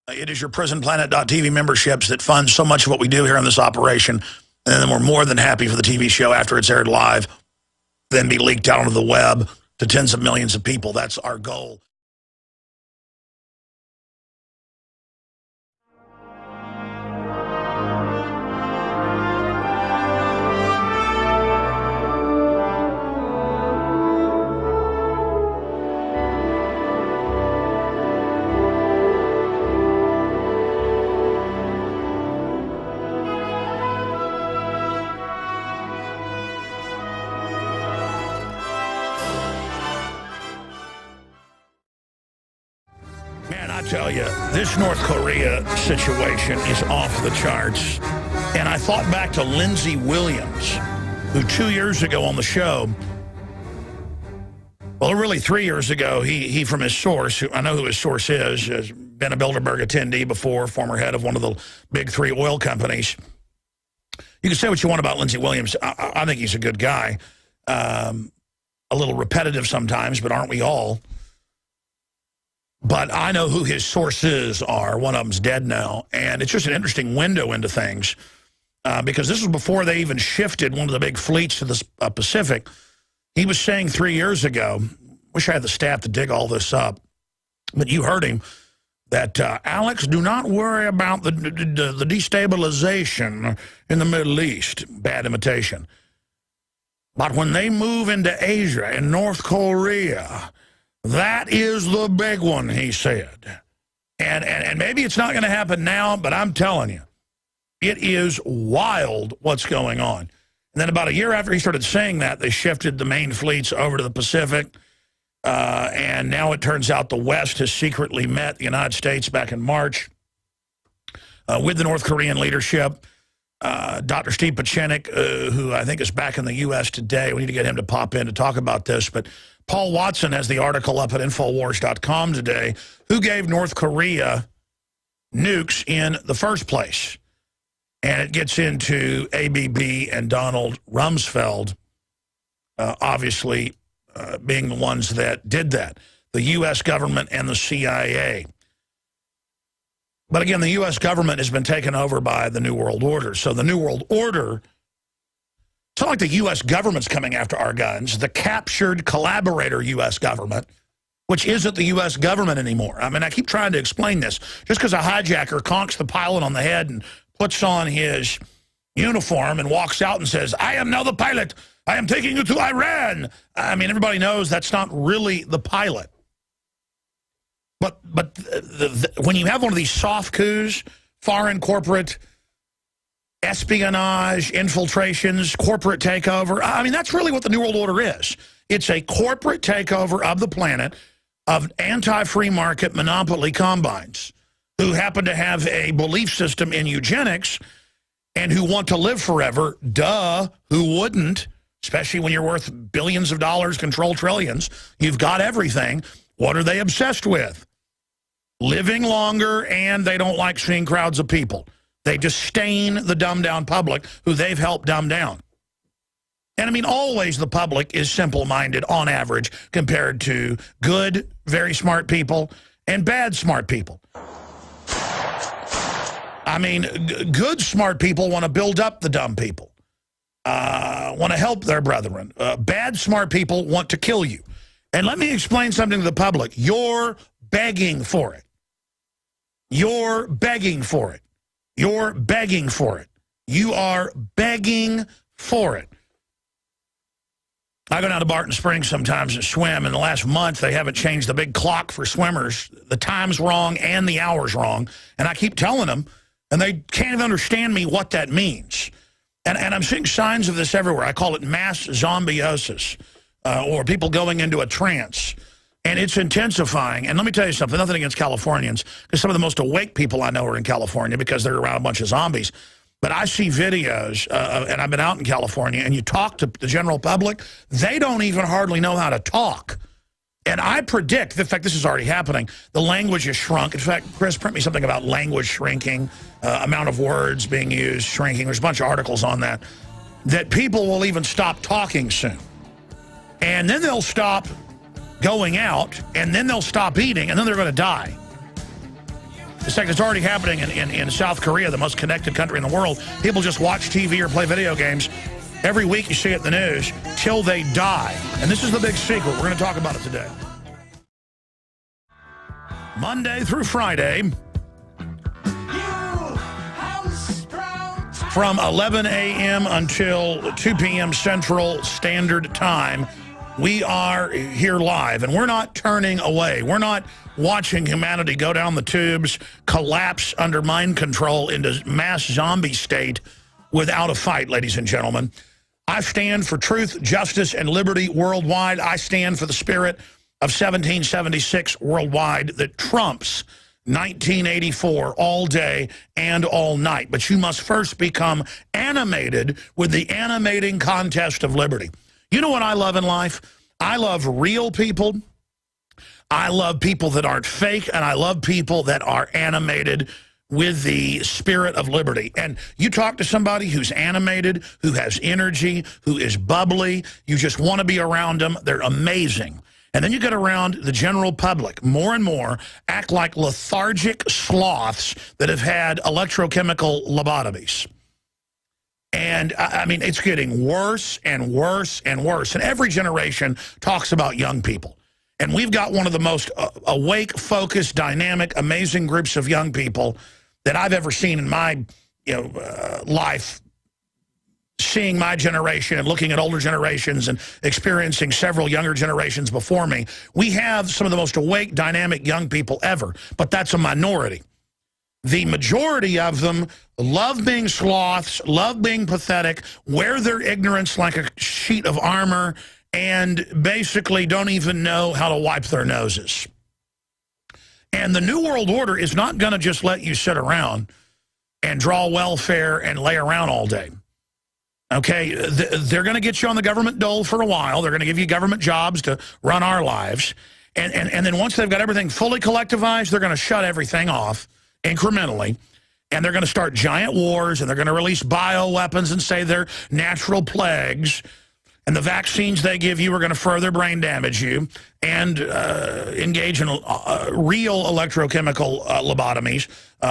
It is your prisonplanet.tv memberships that fund so much of what we do here on this operation. And then we're more than happy for the TV show after it's aired live, then be leaked out onto the web to tens of millions of people. That's our goal. Man, I tell you, this North Korea situation is off the charts. And I thought back to Lindsey Williams, who 2 years ago on the show, well, really 3 years ago, he from his source, I know who his source is, has been a Bilderberg attendee before, former head of one of the big three oil companies. You can say what you want about Lindsey Williams. I think he's a good guy. A little repetitive sometimes, but aren't we all? But I know who his sources are. One of them's dead now. And it's just an interesting window into things because this was before they even shifted one of the big fleets to the Pacific. He was saying 3 years ago, wish I had the staff to dig all this up, but you heard him, that, Alex, do not worry about the destabilization in the Middle East. Bad imitation. But when they move into Asia and North Korea, that is the big one, he said. And maybe it's not going to happen now, but I'm telling you, it is wild what's going on. And then about a year after he started saying that, they shifted the main fleets over to the Pacific. And now it turns out the West has secretly met the United States back in March with the North Korean leadership. Dr. Steve Pieczenik, who I think is back in the U.S. today. We need to get him to pop in to talk about this. But Paul Watson has the article up at Infowars.com today. Who gave North Korea nukes in the first place? And it gets into ABB and Donald Rumsfeld, obviously being the ones that did that. The U.S. government and the CIA. But again, the U.S. government has been taken over by the New World Order. So the New World Order, it's not like the U.S. government's coming after our guns. The captured collaborator U.S. government, which isn't the U.S. government anymore. I mean, I keep trying to explain this. Just because a hijacker conks the pilot on the head and puts on his uniform and walks out and says, I am now the pilot. I am taking you to Iran. I mean, everybody knows that's not really the pilot. But when you have one of these soft coups, foreign corporate espionage, infiltrations, corporate takeover, I mean, that's really what the New World Order is. It's a corporate takeover of the planet of anti-free market monopoly combines who happen to have a belief system in eugenics and who want to live forever. Duh, who wouldn't? Especially when you're worth billions of dollars, control trillions. You've got everything. What are they obsessed with? Living longer, and they don't like seeing crowds of people. They disdain the dumbed-down public who they've helped dumb down. And, I mean, always the public is simple-minded on average compared to good, very smart people and bad smart people. I mean, good smart people want to build up the dumb people, want to help their brethren. Bad smart people want to kill you. And let me explain something to the public. You're begging for it. You're begging for it. You're begging for it. You are begging for it. I go down to Barton Springs sometimes and swim. In the last month, they haven't changed the big clock for swimmers. The time's wrong and the hour's wrong. And I keep telling them, and they can't even understand me what that means. And I'm seeing signs of this everywhere. I call it mass zombiosis, or people going into a trance. And it's intensifying. And let me tell you something, nothing against Californians, because some of the most awake people I know are in California because they're around a bunch of zombies. But I see videos, and I've been out in California, and you talk to the general public, they don't even hardly know how to talk. And I predict, in fact, this is already happening, the language is shrunk. In fact, Chris, print me something about language shrinking, amount of words being used shrinking. There's a bunch of articles on that. That people will even stop talking soon. And then they'll stop going out, and then they'll stop eating, and then they're going to die. It's like it's already happening in South Korea, the most connected country in the world. People just watch TV or play video games. Every week you see it in the news till they die. And this is the big secret. We're going to talk about it today. Monday through Friday, from 11 a.m. until 2 p.m. Central Standard Time, we are here live, and we're not turning away. We're not watching humanity go down the tubes, collapse under mind control into mass zombie state without a fight, ladies and gentlemen. I stand for truth, justice, and liberty worldwide. I stand for the spirit of 1776 worldwide that trumps 1984 all day and all night. But you must first become animated with the animating contest of liberty. You know what I love in life? I love real people. I love people that aren't fake, and I love people that are animated with the spirit of liberty. And you talk to somebody who's animated, who has energy, who is bubbly, you just want to be around them. They're amazing. And then you get around the general public, more and more act like lethargic sloths that have had electrochemical lobotomies. And, I mean, it's getting worse and worse and worse. And every generation talks about young people. And we've got one of the most awake, focused, dynamic, amazing groups of young people that I've ever seen in my life, seeing my generation and looking at older generations and experiencing several younger generations before me. We have some of the most awake, dynamic young people ever, but that's a minority. The majority of them love being sloths, love being pathetic, wear their ignorance like a sheet of armor, and basically don't even know how to wipe their noses. And the New World Order is not going to just let you sit around and draw welfare and lay around all day. Okay, they're going to get you on the government dole for a while. They're going to give you government jobs to run our lives. And then once they've got everything fully collectivized, they're going to shut everything off incrementally. And they're going to start giant wars, and they're going to release bioweapons and say they're natural plagues. And the vaccines they give you are going to further brain damage you and engage in real electrochemical lobotomies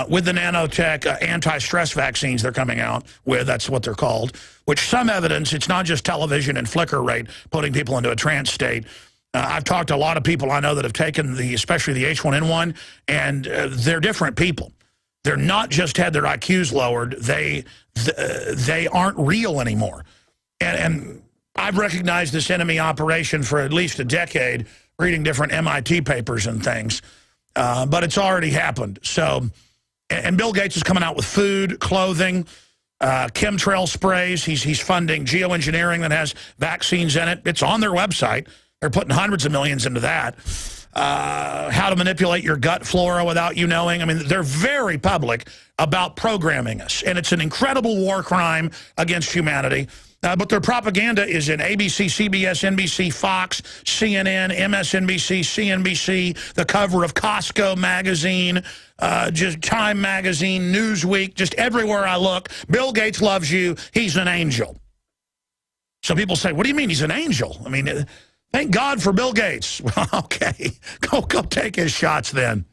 with the nanotech anti-stress vaccines they're coming out with. That's what they're called, which some evidence, it's not just television and flicker rate putting people into a trance state. I've talked to a lot of people I know that have taken especially the H1N1, and they're different people. They're not just had their IQs lowered. They aren't real anymore. And I've recognized this enemy operation for at least a decade, reading different MIT papers and things, but it's already happened. So, and Bill Gates is coming out with food, clothing, chemtrail sprays. He's funding geoengineering that has vaccines in it. It's on their website. They're putting hundreds of millions into that. How to manipulate your gut flora without you knowing. I mean, they're very public about programming us, and it's an incredible war crime against humanity. But their propaganda is in ABC, CBS, NBC, Fox, CNN, MSNBC, CNBC, the cover of Costco magazine, just Time magazine, Newsweek, just everywhere I look. Bill Gates loves you. He's an angel. So people say, what do you mean he's an angel? I mean, thank God for Bill Gates. Well, okay, go take his shots then.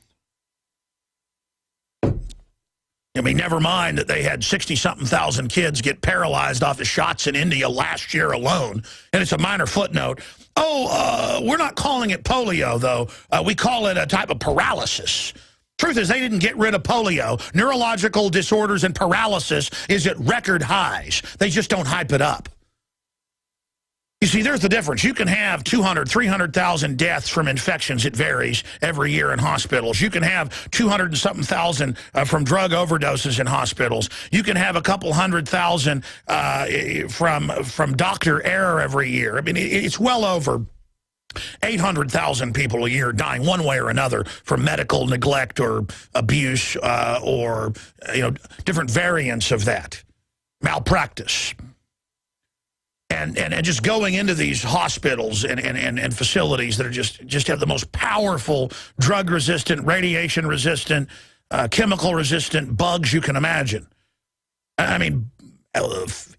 I mean, never mind that they had 60-something thousand kids get paralyzed off the shots in India last year alone. And it's a minor footnote. We're not calling it polio, though. We call it a type of paralysis. Truth is, they didn't get rid of polio. Neurological disorders and paralysis is at record highs. They just don't hype it up. You see, there's the difference. You can have 200, 300,000 deaths from infections. It varies every year in hospitals. You can have 200 and something thousand from drug overdoses in hospitals. You can have a couple 100,000 from doctor error every year. I mean, it's well over 800,000 people a year dying one way or another from medical neglect or abuse or different variants of that, malpractice. And just going into these hospitals and facilities that are just have the most powerful drug-resistant, radiation-resistant, chemical-resistant bugs you can imagine. I mean,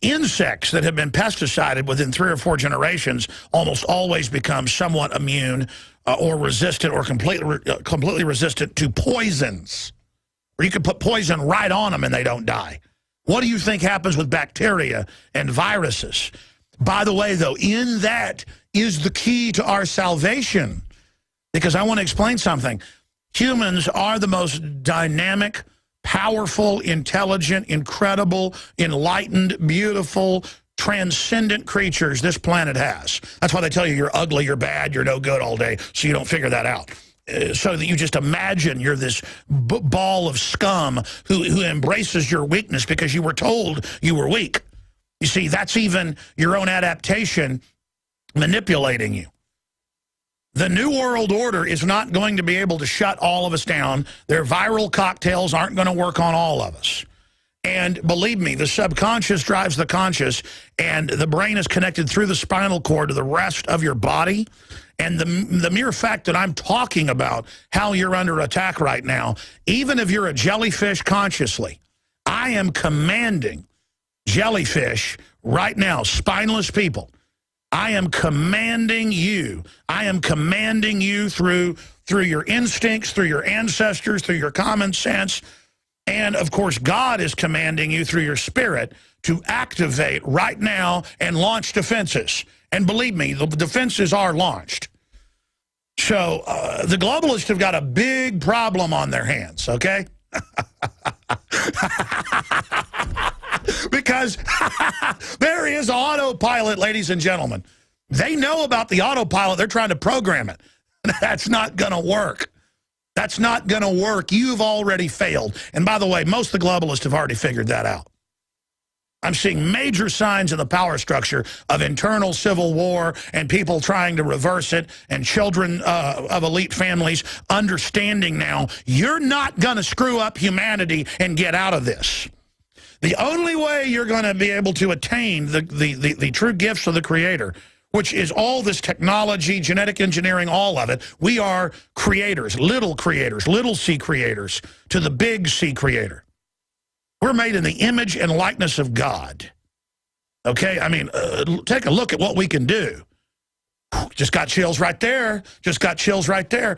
insects that have been pesticided within 3 or 4 generations almost always become somewhat immune or resistant or completely resistant to poisons. Or you could put poison right on them and they don't die. What do you think happens with bacteria and viruses? By the way, though, in that is the key to our salvation. Because I want to explain something. Humans are the most dynamic, powerful, intelligent, incredible, enlightened, beautiful, transcendent creatures this planet has. That's why they tell you you're ugly, you're bad, you're no good all day, so you don't figure that out. So that you just imagine you're this ball of scum who embraces your weakness because you were told you were weak. You see, that's even your own adaptation manipulating you. The New World Order is not going to be able to shut all of us down. Their viral cocktails aren't going to work on all of us. And believe me, the subconscious drives the conscious, and the brain is connected through the spinal cord to the rest of your body. And the mere fact that I'm talking about how you're under attack right now, even if you're a jellyfish consciously, I am commanding jellyfish right now, spineless people. I am commanding you. I am commanding you through your instincts, through your ancestors, through your common sense. And, of course, God is commanding you through your spirit to activate right now and launch defenses. And believe me, the defenses are launched. So the globalists have got a big problem on their hands, okay? Because there is autopilot, ladies and gentlemen. They know about the autopilot. They're trying to program it. That's not going to work. That's not going to work. You've already failed. And by the way, most of the globalists have already figured that out. I'm seeing major signs in the power structure of internal civil war and people trying to reverse it, and children of elite families understanding now, you're not going to screw up humanity and get out of this. The only way you're going to be able to attain the true gifts of the Creator, which is all this technology, genetic engineering, all of it. We are creators, little C creators, to the big C Creator. We're made in the image and likeness of God. Okay? I mean, take a look at what we can do. Just got chills right there. Just got chills right there.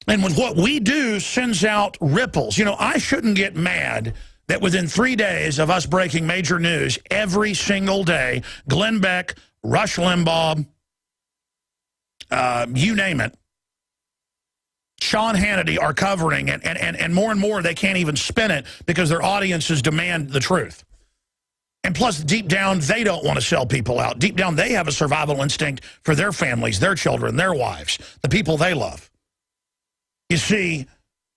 And when what we do sends out ripples. You know, I shouldn't get mad that within 3 days of us breaking major news every single day, Glenn Beck, Rush Limbaugh, you name it, Sean Hannity are covering it, and more they can't even spin it because their audiences demand the truth. And plus, deep down, they don't want to sell people out. Deep down, they have a survival instinct for their families, their children, their wives, the people they love. You see,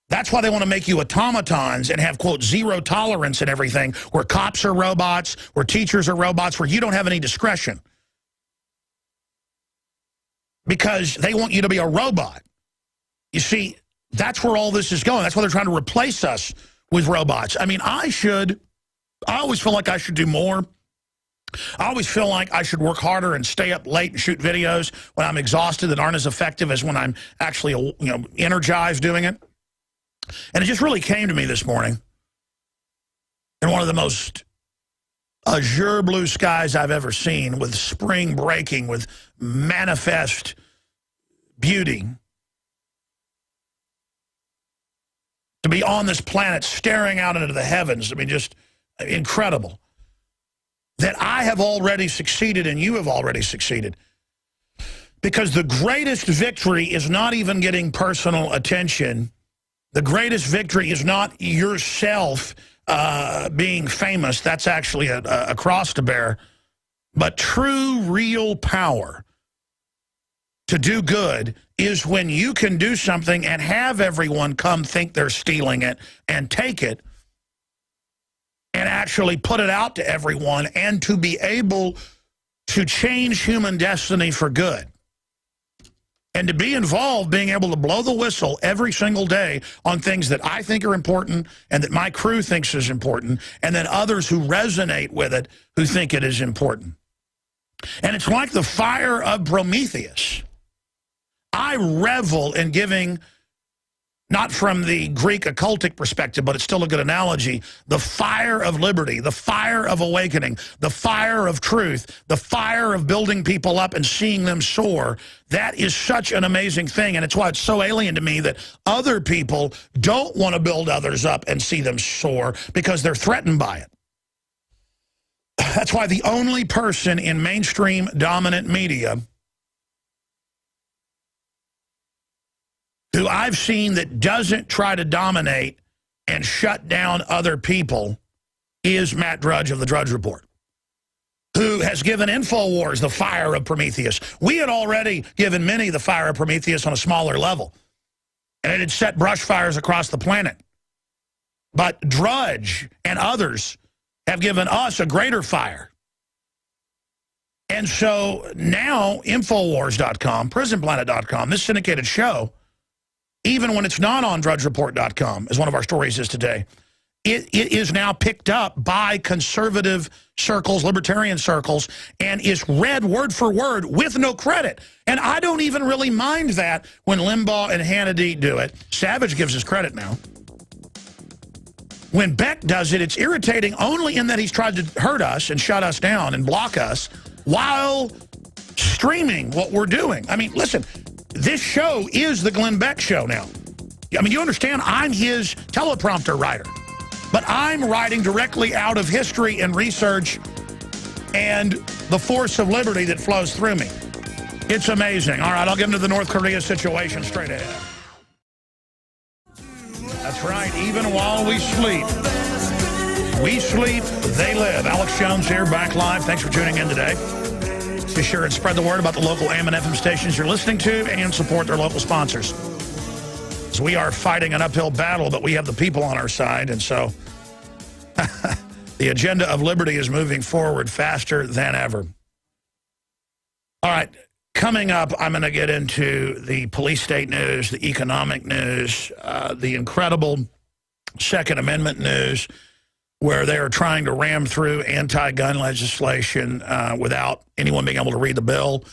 that's why they want to make you automatons and have, quote, zero tolerance and everything, where cops are robots, where teachers are robots, where you don't have any discretion. Because they want you to be a robot. You see, that's where all this is going. That's why they're trying to replace us with robots. I mean, I always feel like I should do more. I always feel like I should work harder and stay up late and shoot videos when I'm exhausted that aren't as effective as when I'm actually, energized doing it. And it just really came to me this morning in one of the most azure blue skies I've ever seen, with spring breaking, with manifest beauty. To be on this planet staring out into the heavens, I mean, just incredible. That I have already succeeded and you have already succeeded. Because the greatest victory is not even getting personal attention. The greatest victory is not yourself being famous. That's actually a cross to bear. But true, real power to do good is when you can do something and have everyone come think they're stealing it and take it and actually put it out to everyone, and to be able to change human destiny for good. And to be involved, being able to blow the whistle every single day on things that I think are important and that my crew thinks is important, and then others who resonate with it who think it is important. And it's like the fire of Prometheus. I revel in giving not from the Greek occultic perspective, but it's still a good analogy, the fire of liberty, the fire of awakening, the fire of truth, the fire of building people up and seeing them soar, that is such an amazing thing. And it's why it's so alien to me that other people don't want to build others up and see them soar because they're threatened by it. That's why the only person in mainstream dominant media who I've seen that doesn't try to dominate and shut down other people is Matt Drudge of the Drudge Report, who has given InfoWars the fire of Prometheus. We had already given many the fire of Prometheus on a smaller level, and it had set brush fires across the planet. But Drudge and others have given us a greater fire. And so now Infowars.com, PrisonPlanet.com, this syndicated show, even when it's not on DrudgeReport.com, as one of our stories is today, it is now picked up by conservative circles, libertarian circles, and is read word for word with no credit. And I don't even really mind that when Limbaugh and Hannity do it. Savage gives us credit now. When Beck does it, it's irritating only in that he's tried to hurt us and shut us down and block us while streaming what we're doing. I mean, listen, this show is the Glenn Beck show now. I mean, you understand, I'm his teleprompter writer. But I'm writing directly out of history and research and the force of liberty that flows through me. It's amazing. All right, I'll get into the North Korea situation straight ahead. That's right, even while we sleep, they live. Alex Jones here, back live. Thanks for tuning in today. Be sure and spread the word about the local AM and FM stations you're listening to and support their local sponsors. So we are fighting an uphill battle, but we have the people on our side, and so the agenda of liberty is moving forward faster than ever. All right, coming up, I'm going to get into the police state news, the economic news, the incredible Second Amendment news, where they are trying to ram through anti-gun legislation without anyone being able to read the bill.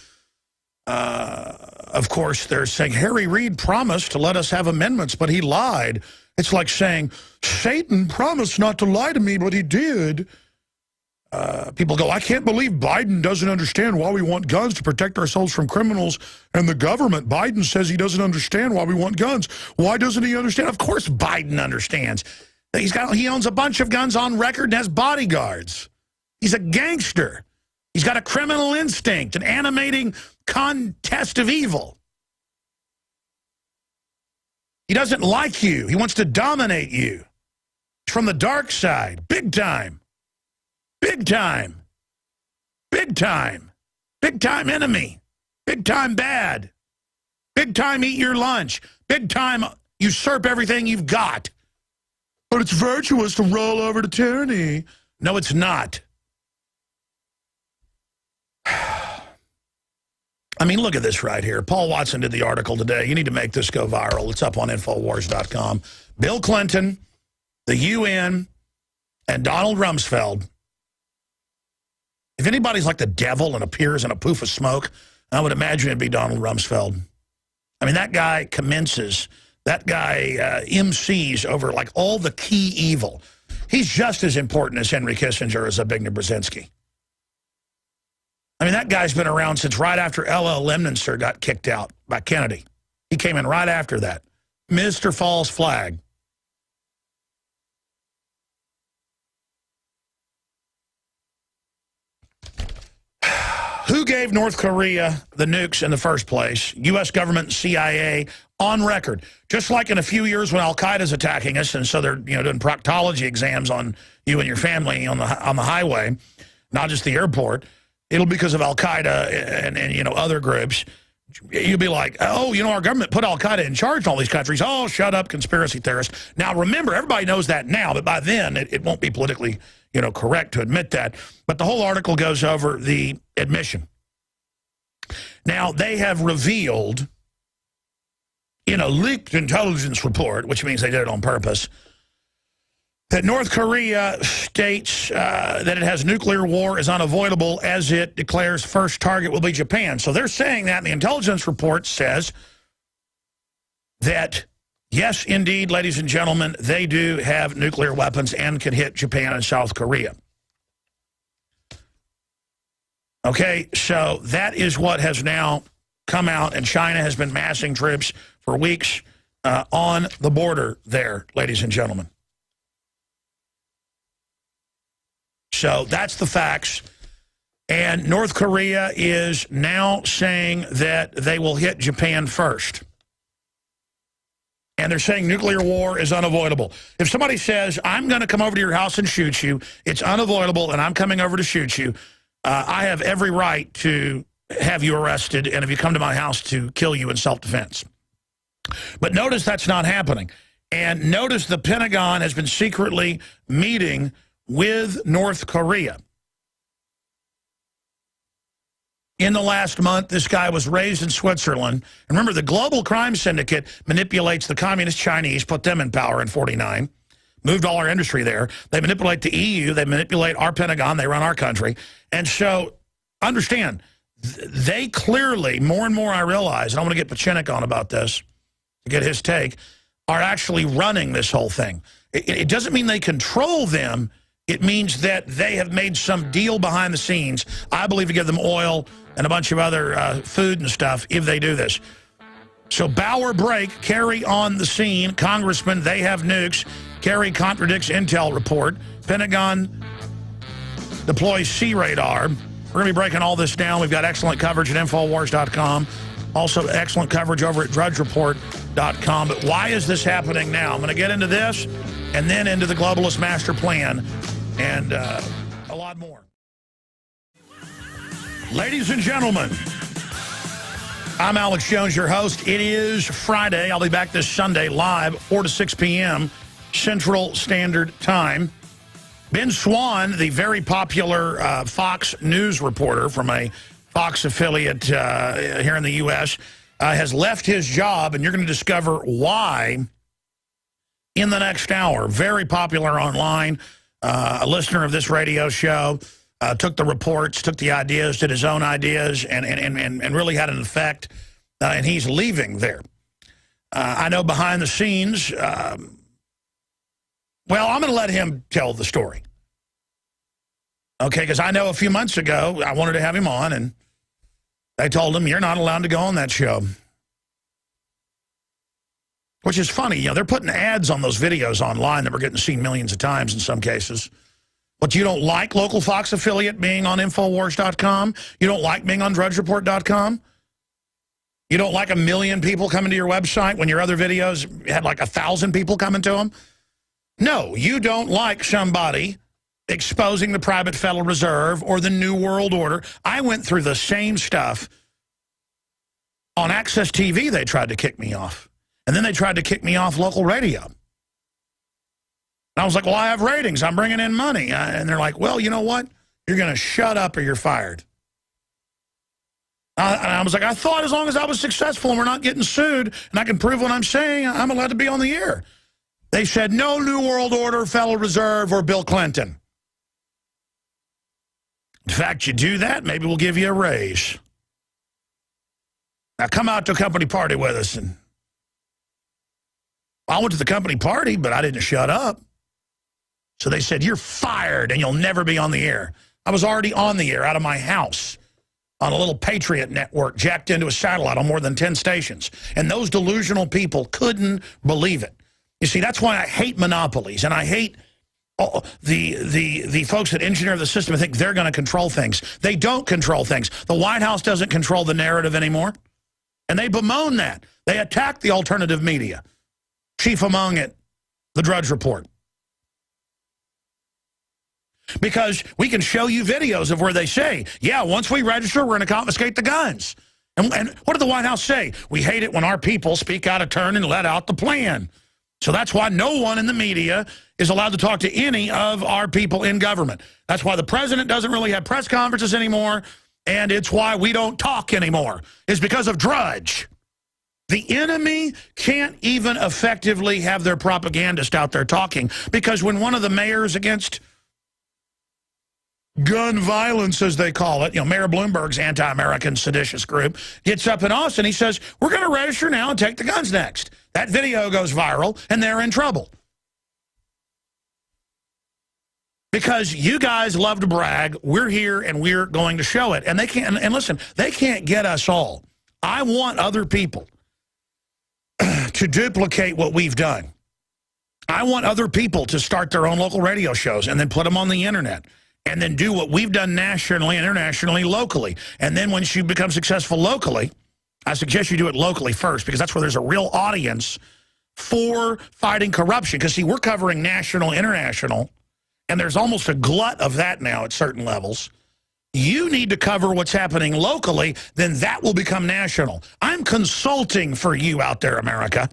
Of course, they're saying, Harry Reid promised to let us have amendments, but he lied. It's like saying, Satan promised not to lie to me, but he did. People go, I can't believe Biden doesn't understand why we want guns to protect ourselves from criminals and the government. Biden says he doesn't understand why we want guns. Why doesn't he understand? Of course Biden understands. He owns a bunch of guns on record and has bodyguards. He's a gangster. He's got a criminal instinct, an animating contest of evil. He doesn't like you. He wants to dominate you. He's from the dark side, big time. Big time. Big time. Big time enemy. Big time bad. Big time eat your lunch. Big time usurp everything you've got. But it's virtuous to roll over to tyranny. No, it's not. I mean, look at this right here. Paul Watson did the article today. You need to make this go viral. It's up on Infowars.com. Bill Clinton, the UN, and Donald Rumsfeld. If anybody's like the devil and appears in a poof of smoke, I would imagine it'd be Donald Rumsfeld. I mean, that guy commences, that guy MCs over like all the key evil. He's just as important as Henry Kissinger as Zbigniew Brzezinski. I mean, that guy's been around since right after L.L. Lemnitzer got kicked out by Kennedy. He came in right after that. Mr. False Flag. Who gave North Korea the nukes in the first place? U.S. government, CIA, on record. Just like in a few years when Al-Qaeda's attacking us, and so they're doing proctology exams on you and your family on the highway, not just the airport. It'll be because of Al-Qaeda and other groups. You'll be like, oh, our government put Al-Qaeda in charge in all these countries. Oh, shut up, conspiracy theorists. Now, remember, everybody knows that now, but by then it won't be politically correct to admit that. But the whole article goes over the admission. Now, they have revealed in a leaked intelligence report, which means they did it on purpose, that North Korea states that it has nuclear war is unavoidable as it declares first target will be Japan. So they're saying that, and the intelligence report says that Yes, indeed, ladies and gentlemen, they do have nuclear weapons and can hit Japan and South Korea. Okay, so that is what has now come out, and China has been massing troops for weeks on the border there, ladies and gentlemen. So that's the facts. And North Korea is now saying that they will hit Japan first. And they're saying nuclear war is unavoidable. If somebody says, I'm going to come over to your house and shoot you, it's unavoidable, and I'm coming over to shoot you, I have every right to have you arrested, and if you come to my house, to kill you in self-defense. But notice that's not happening. And notice the Pentagon has been secretly meeting with North Korea. In the last month, this guy was raised in Switzerland. And remember, the global crime syndicate manipulates the communist Chinese, put them in power in '49, moved all our industry there. They manipulate the EU. They manipulate our Pentagon. They run our country. And so, understand, they clearly, more and more I realize, and I want to get Pieczenik on about this, to get his take, are actually running this whole thing. It doesn't mean they control them. It means that they have made some deal behind the scenes, I believe, to give them oil and a bunch of other food and stuff if they do this. So Bauer break, Kerry on the scene. Congressman, they have nukes. Kerry contradicts intel report. Pentagon deploys sea radar. We're going to be breaking all this down. We've got excellent coverage at Infowars.com. Also excellent coverage over at DrudgeReport.com. But why is this happening now? I'm going to get into this and then into the globalist master plan and a lot more. Ladies and gentlemen, I'm Alex Jones, your host. It is Friday. I'll be back this Sunday live, 4 to 6 p.m. Central Standard Time. Ben Swann, the very popular Fox News reporter from a Fox affiliate here in the U.S., has left his job, and you're going to discover why in the next hour. Very popular online, a listener of this radio show, took the reports, took the ideas, did his own ideas, and really had an effect, and he's leaving there. I know behind the scenes, well, I'm going to let him tell the story. Okay, because I know a few months ago, I wanted to have him on, and they told him, you're not allowed to go on that show. Which is funny, you know, they're putting ads on those videos online that we're getting seen millions of times in some cases. But you don't like local Fox affiliate being on Infowars.com? You don't like being on DrudgeReport.com? You don't like 1 million people coming to your website when your other videos had like 1,000 people coming to them? No, you don't like somebody exposing the private Federal Reserve or the New World Order. I went through the same stuff. On Access TV, they tried to kick me off. And then they tried to kick me off local radio. And I was like, well, I have ratings. I'm bringing in money. And they're like, well, you know what? You're going to shut up or you're fired. And I was like, I thought as long as I was successful and we're not getting sued and I can prove what I'm saying, I'm allowed to be on the air. They said, no New World Order, Federal Reserve, or Bill Clinton. In fact, you do that, maybe we'll give you a raise. Now come out to a company party with us. And I went to the company party, but I didn't shut up. So they said, you're fired and you'll never be on the air. I was already on the air out of my house on a little Patriot network jacked into a satellite on more than 10 stations. And those delusional people couldn't believe it. You see, that's why I hate monopolies, and I hate the folks that engineer the system and think they're going to control things. They don't control things. The White House doesn't control the narrative anymore, and they bemoan that. They attack the alternative media, chief among it, the Drudge Report. Because we can show you videos of where they say, yeah, once we register, we're going to confiscate the guns. And what did the White House say? We hate it when our people speak out of turn and let out the plan. So that's why no one in the media is allowed to talk to any of our people in government. That's why the president doesn't really have press conferences anymore, and it's why we don't talk anymore. It's because of Drudge. The enemy can't even effectively have their propagandist out there talking, because when one of the mayors against gun violence, as they call it, Mayor Bloomberg's anti-American seditious group, gets up in Austin. He says, we're going to register now and take the guns next. That video goes viral, and they're in trouble. Because you guys love to brag, we're here and we're going to show it. And they can't, and listen, they can't get us all. I want other people to duplicate what we've done. I want other people to start their own local radio shows and then put them on the internet. And then do what we've done nationally, internationally, locally. And then once you become successful locally, I suggest you do it locally first, because that's where there's a real audience for fighting corruption. Because, see, we're covering national, international, and there's almost a glut of that now at certain levels. You need to cover what's happening locally, then that will become national. I'm consulting for you out there, America.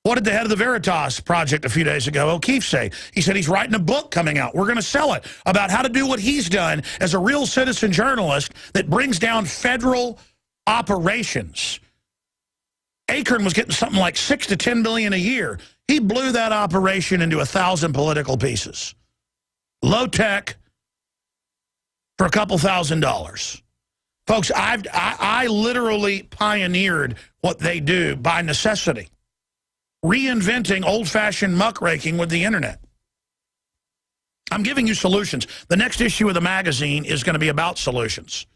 What did the head of the Veritas Project a few days ago, O'Keefe, say? He said he's writing a book coming out. We're going to sell it about how to do what he's done as a real citizen journalist that brings down federal operations. Acorn was getting something like $6 to $10 billion a year. He blew that operation into 1,000 political pieces. Low tech for a couple $1,000s. Folks, I literally pioneered what they do by necessity. Reinventing old-fashioned muckraking with the internet. I'm giving you solutions. The next issue of the magazine is going to be about solutions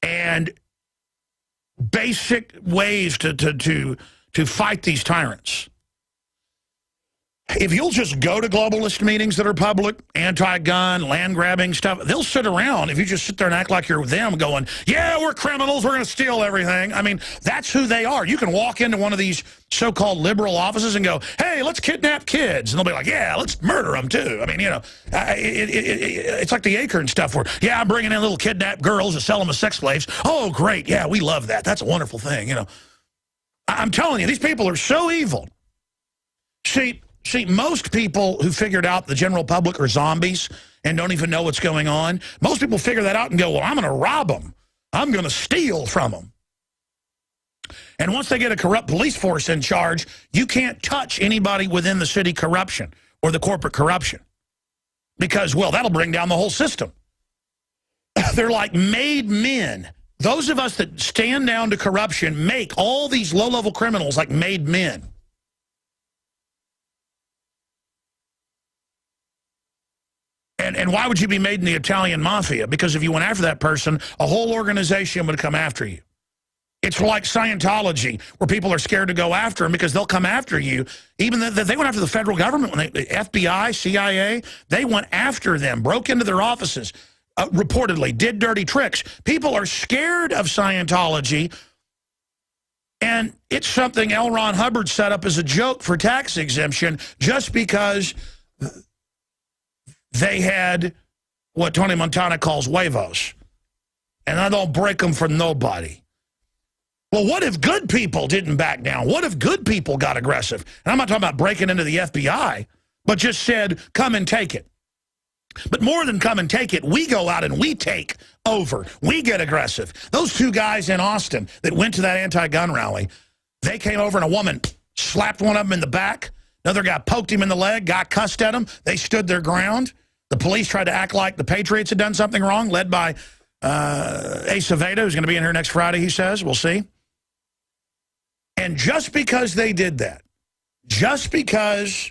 and basic ways to fight these tyrants. If you'll just go to globalist meetings that are public, anti-gun, land-grabbing stuff, they'll sit around if you just sit there and act like you're them going, yeah, we're criminals, we're going to steal everything. I mean, that's who they are. You can walk into one of these so-called liberal offices and go, hey, let's kidnap kids. And they'll be like, yeah, let's murder them too. I mean, it's like the Acorn stuff where, yeah, I'm bringing in little kidnapped girls to sell them as sex slaves. Oh, great. Yeah, we love that. That's a wonderful thing, I'm telling you, these people are so evil. See, most people who figured out the general public are zombies and don't even know what's going on, most people figure that out and go, well, I'm going to rob them. I'm going to steal from them. And once they get a corrupt police force in charge, you can't touch anybody within the city corruption or the corporate corruption. Because, well, that'll bring down the whole system. They're like made men. Those of us that stand down to corruption make all these low-level criminals like made men. And why would you be made in the Italian mafia? Because if you went after that person, a whole organization would come after you. It's like Scientology, where people are scared to go after them because they'll come after you. Even they went after the federal government, when the FBI, CIA, they went after them, broke into their offices, reportedly did dirty tricks. People are scared of Scientology, and it's something L. Ron Hubbard set up as a joke for tax exemption just because they had what Tony Montana calls huevos. And I don't break them for nobody. Well, what if good people didn't back down? What if good people got aggressive? And I'm not talking about breaking into the FBI, but just said, come and take it. But more than come and take it, we go out and we take over. We get aggressive. Those two guys in Austin that went to that anti-gun rally, they came over and a woman slapped one of them in the back. Another guy poked him in the leg, got cussed at him. They stood their ground. The police tried to act like the Patriots had done something wrong, led by Acevedo, who's going to be in here next Friday, he says. We'll see. And just because they did that, just because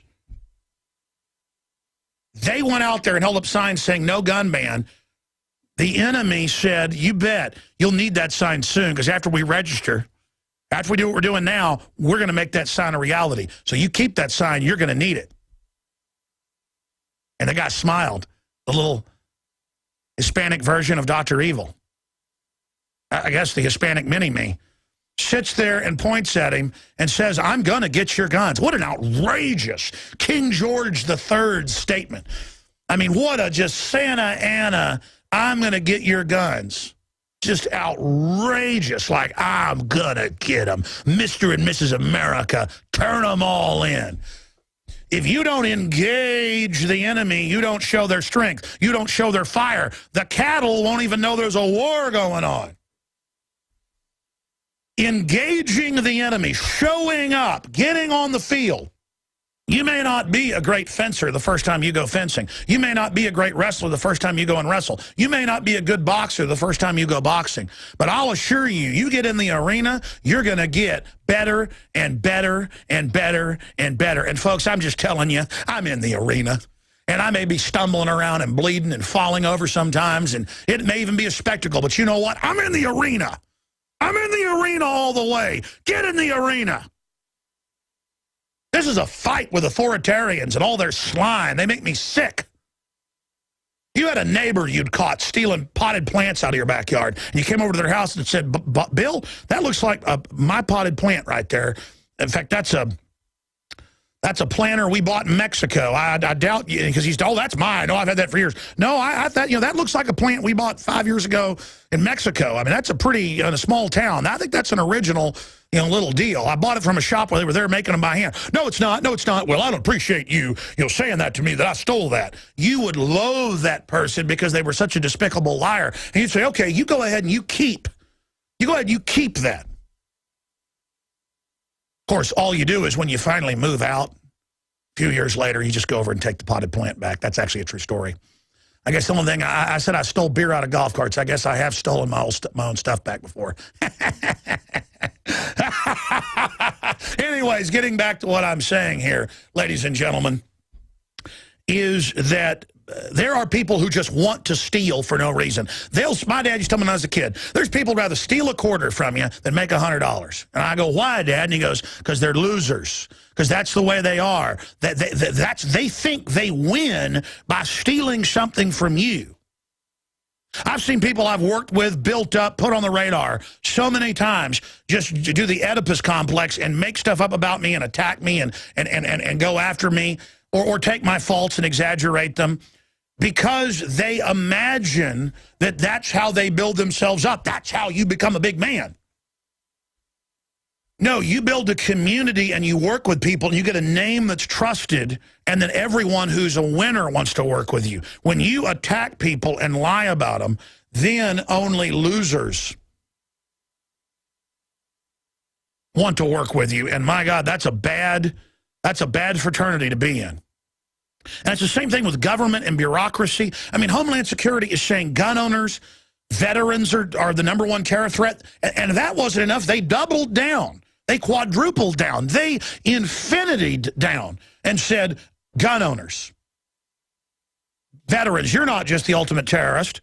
they went out there and held up signs saying no gun ban, the enemy said, you bet, you'll need that sign soon, because after we register, after we do what we're doing now, we're going to make that sign a reality. So you keep that sign, you're going to need it. And the guy smiled, the little Hispanic version of Dr. Evil. I guess the Hispanic mini-me. Sits there and points at him and says, I'm going to get your guns. What an outrageous King George III statement. I mean, what a just Santa Ana, I'm going to get your guns. Just outrageous, like, I'm going to get them. Mr. and Mrs. America, turn them all in. If you don't engage the enemy, you don't show their strength, you don't show their fire, the cattle won't even know there's a war going on. Engaging the enemy, showing up, getting on the field You may not be a great fencer the first time you go fencing. You may not be a great wrestler the first time you go and wrestle. You may not be a good boxer the first time you go boxing. But I'll assure you, you get in the arena, you're going to get better and better and better and better. And folks, I'm just telling you, I'm in the arena. And I may be stumbling around and bleeding and falling over sometimes, and it may even be a spectacle. But you know what? I'm in the arena. I'm in the arena all the way. Get in the arena. This is a fight with authoritarians and all their slime. They make me sick. You had a neighbor you'd caught stealing potted plants out of your backyard, and you came over to their house and said, Bill, that looks like my potted plant right there. In fact, that's a planter we bought in Mexico. I doubt you, because he's, oh, that's mine. Oh, I've had that for years. No, I thought, you know, that looks like a plant we bought 5 years ago in Mexico. I mean, that's a pretty, in a small town. I think that's an original, you know, little deal. I bought it from a shop where they were there making them by hand. No, it's not. No, it's not. Well, I don't appreciate you saying that to me, that I stole that. You would loathe that person because they were such a despicable liar. And you'd say, okay, you go ahead and you keep that. Of course, all you do is when you finally move out, a few years later, you just go over and take the potted plant back. That's actually a true story. I guess the only thing, I said I stole beer out of golf carts. I guess I have stolen my own stuff back before. Anyways, getting back to what I'm saying here, ladies and gentlemen, is that there are people who just want to steal for no reason. My dad used to tell me when I was a kid, there's people who'd rather steal a quarter from you than make $100. And I go, why, Dad? And he goes, because they're losers. Because that's the way they are. They think they win by stealing something from you. I've seen people I've worked with, built up, put on the radar so many times just to do the Oedipus complex and make stuff up about me and attack me and go after me or take my faults and exaggerate them because they imagine that that's how they build themselves up. That's how you become a big man. No, you build a community and you work with people and you get a name that's trusted, and then everyone who's a winner wants to work with you. When you attack people and lie about them, then only losers want to work with you. And my God, that's a bad fraternity to be in. And it's the same thing with government and bureaucracy. I mean, Homeland Security is saying gun owners, veterans are the #1 terror threat. And if that wasn't enough, they doubled down. They quadrupled down. They infinitied down and said, gun owners, veterans, you're not just the ultimate terrorist.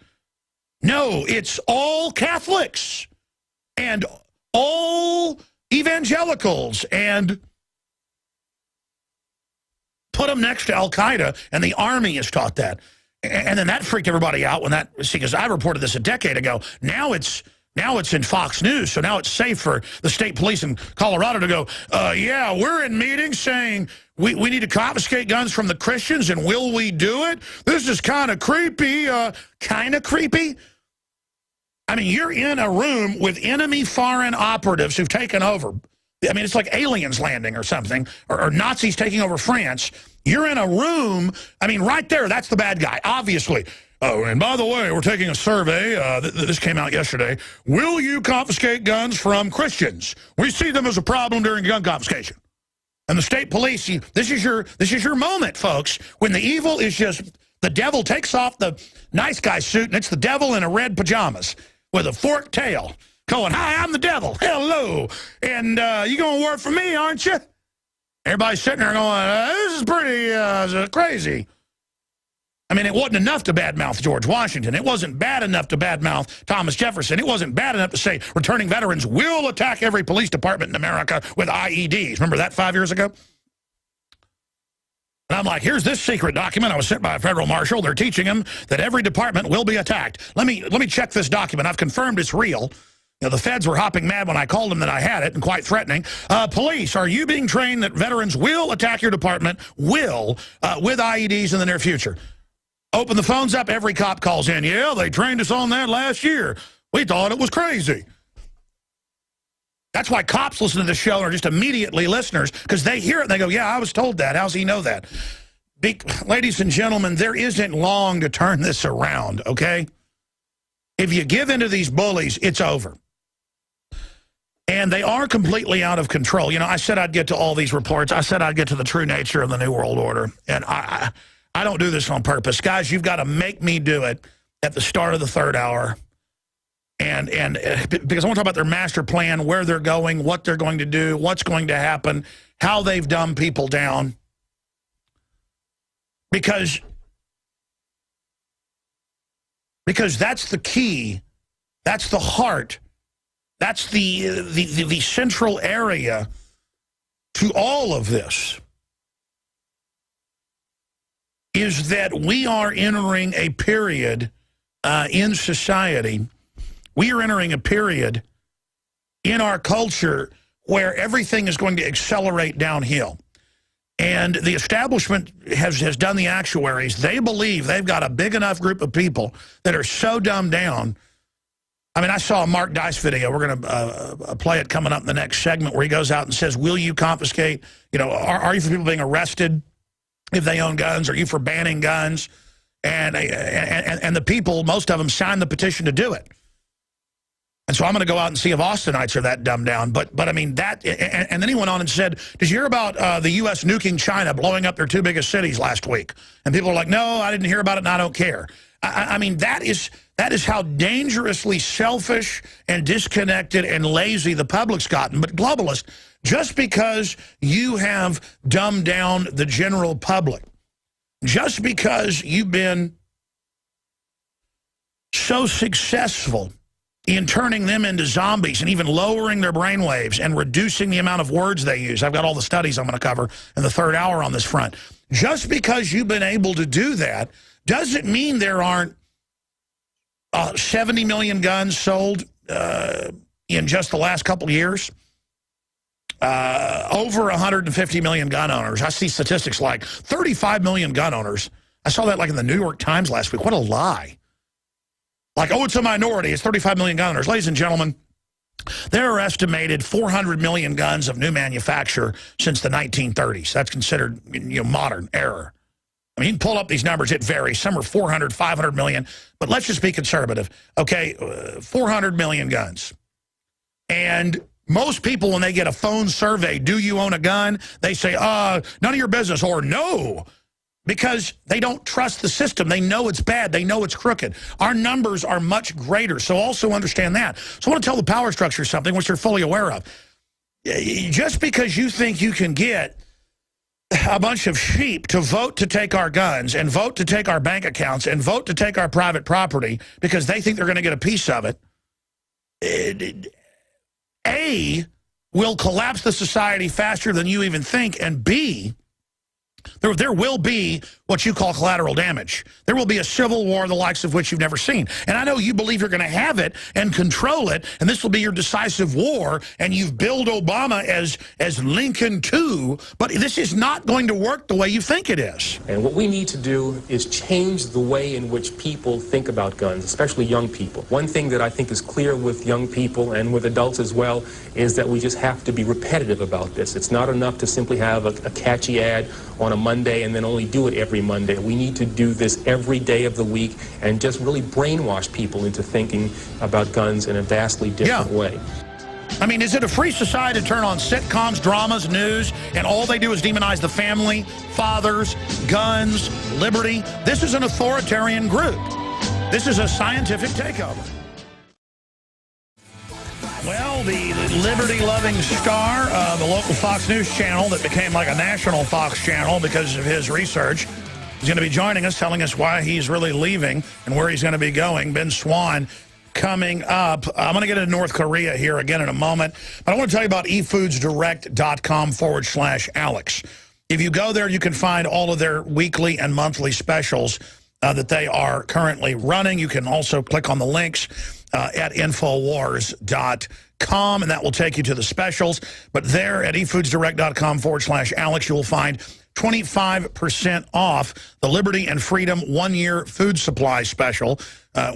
No, it's all Catholics and all evangelicals, and put them next to Al-Qaeda, and the Army is taught that. And then that freaked everybody out when because I reported this a decade ago. Now it's in Fox News, so now it's safe for the state police in Colorado to go, yeah, we're in meetings saying we need to confiscate guns from the Christians, and will we do it? This is kind of creepy. Kind of creepy? I mean, you're in a room with enemy foreign operatives who've taken over. I mean, it's like aliens landing or something, or Nazis taking over France. You're in a room, I mean, right there, that's the bad guy, obviously. Oh, and by the way, we're taking a survey, this came out yesterday. Will you confiscate guns from Christians? We see them as a problem during gun confiscation. And the state police, this is your moment, folks, when the evil is just, the devil takes off the nice guy suit, and it's the devil in a red pajamas with a forked tail. Going, hi, I'm the devil. Hello. And you going to work for me, aren't you? Everybody's sitting there going, this is pretty crazy. I mean, it wasn't enough to badmouth George Washington. It wasn't bad enough to badmouth Thomas Jefferson. It wasn't bad enough to say returning veterans will attack every police department in America with IEDs. Remember that 5 years ago? And I'm like, here's this secret document I was sent by a federal marshal. They're teaching him that every department will be attacked. Let me check this document. I've confirmed it's real. You know, the feds were hopping mad when I called them that I had it, and quite threatening. Police, are you being trained that veterans will attack your department, with IEDs in the near future? Open the phones up, every cop calls in. Yeah, they trained us on that last year. We thought it was crazy. That's why cops listen to the show and are just immediately listeners, because they hear it and they go, yeah, I was told that. How's he know that? Ladies and gentlemen, there isn't long to turn this around, okay? If you give in to these bullies, it's over. And they are completely out of control. You know, I said I'd get to all these reports. I said I'd get to the true nature of the New World Order. And I don't do this on purpose. Guys, you've got to make me do it at the start of the third hour. And because I want to talk about their master plan, where they're going, what they're going to do, what's going to happen, how they've dumbed people down. Because that's the key. That's the heart. That's the central area to all of this, is that we are entering a period in society. We are entering a period in our culture where everything is going to accelerate downhill. And the establishment has done the actuaries. They believe they've got a big enough group of people that are so dumbed down. I mean, I saw a Mark Dice video. We're going to play it coming up in the next segment, where he goes out and says, will you confiscate? You know, are you for people being arrested if they own guns? Are you for banning guns? And the people, most of them, signed the petition to do it. And so I'm going to go out and see if Austinites are that dumbed down. But I mean, that, and then he went on and said, did you hear about the U.S. nuking China, blowing up their two biggest cities last week? And people are like, no, I didn't hear about it and I don't care. I mean, that is how dangerously selfish and disconnected and lazy the public's gotten. But globalists, just because you have dumbed down the general public, just because you've been so successful in turning them into zombies and even lowering their brainwaves and reducing the amount of words they use. I've got all the studies I'm going to cover in the third hour on this front. Just because you've been able to do that doesn't mean there aren't 70 million guns sold in just the last couple of years. Over 150 million gun owners. I see statistics like 35 million gun owners. I saw that like in the New York Times last week. What a lie. Like, oh, it's a minority. It's 35 million gun owners. Ladies and gentlemen, there are estimated 400 million guns of new manufacture since the 1930s. That's considered, you know, modern era. I mean, you can pull up these numbers. It varies. Some are 400, 500 million. But let's just be conservative. Okay, 400 million guns. And most people, when they get a phone survey, do you own a gun? They say, none of your business, or no. Because they don't trust the system. They know it's bad. They know it's crooked. Our numbers are much greater, so also understand that. So I want to tell the power structure something which you're fully aware of. Just because you think you can get a bunch of sheep to vote to take our guns and vote to take our bank accounts and vote to take our private property because they think they're going to get a piece of it, A, will collapse the society faster than you even think, and B, there will be what you call collateral damage. There will be a civil war, the likes of which you've never seen. And I know you believe you're going to have it and control it, and this will be your decisive war, and you've billed Obama as Lincoln II, but this is not going to work the way you think it is. And what we need to do is change the way in which people think about guns, especially young people. One thing that I think is clear with young people and with adults as well is that we just have to be repetitive about this. It's not enough to simply have a catchy ad on a Monday and then only do it every Monday. We need to do this every day of the week and just really brainwash people into thinking about guns in a vastly different way. I mean, is it a free society to turn on sitcoms, dramas, news, and all they do is demonize the family, fathers, guns, liberty? This is an authoritarian group. This is a scientific takeover. Well, the liberty-loving star of the local Fox News channel that became like a national Fox channel because of his research is going to be joining us, telling us why he's really leaving and where he's going to be going. Ben Swann coming up. I'm going to get into North Korea here again in a moment. But I want to tell you about efoodsdirect.com/Alex. If you go there, you can find all of their weekly and monthly specials that they are currently running. You can also click on the links at Infowars.com, and that will take you to the specials. But there at efoodsdirect.com/Alex, you will find 25% off the Liberty and Freedom 1-year food supply special.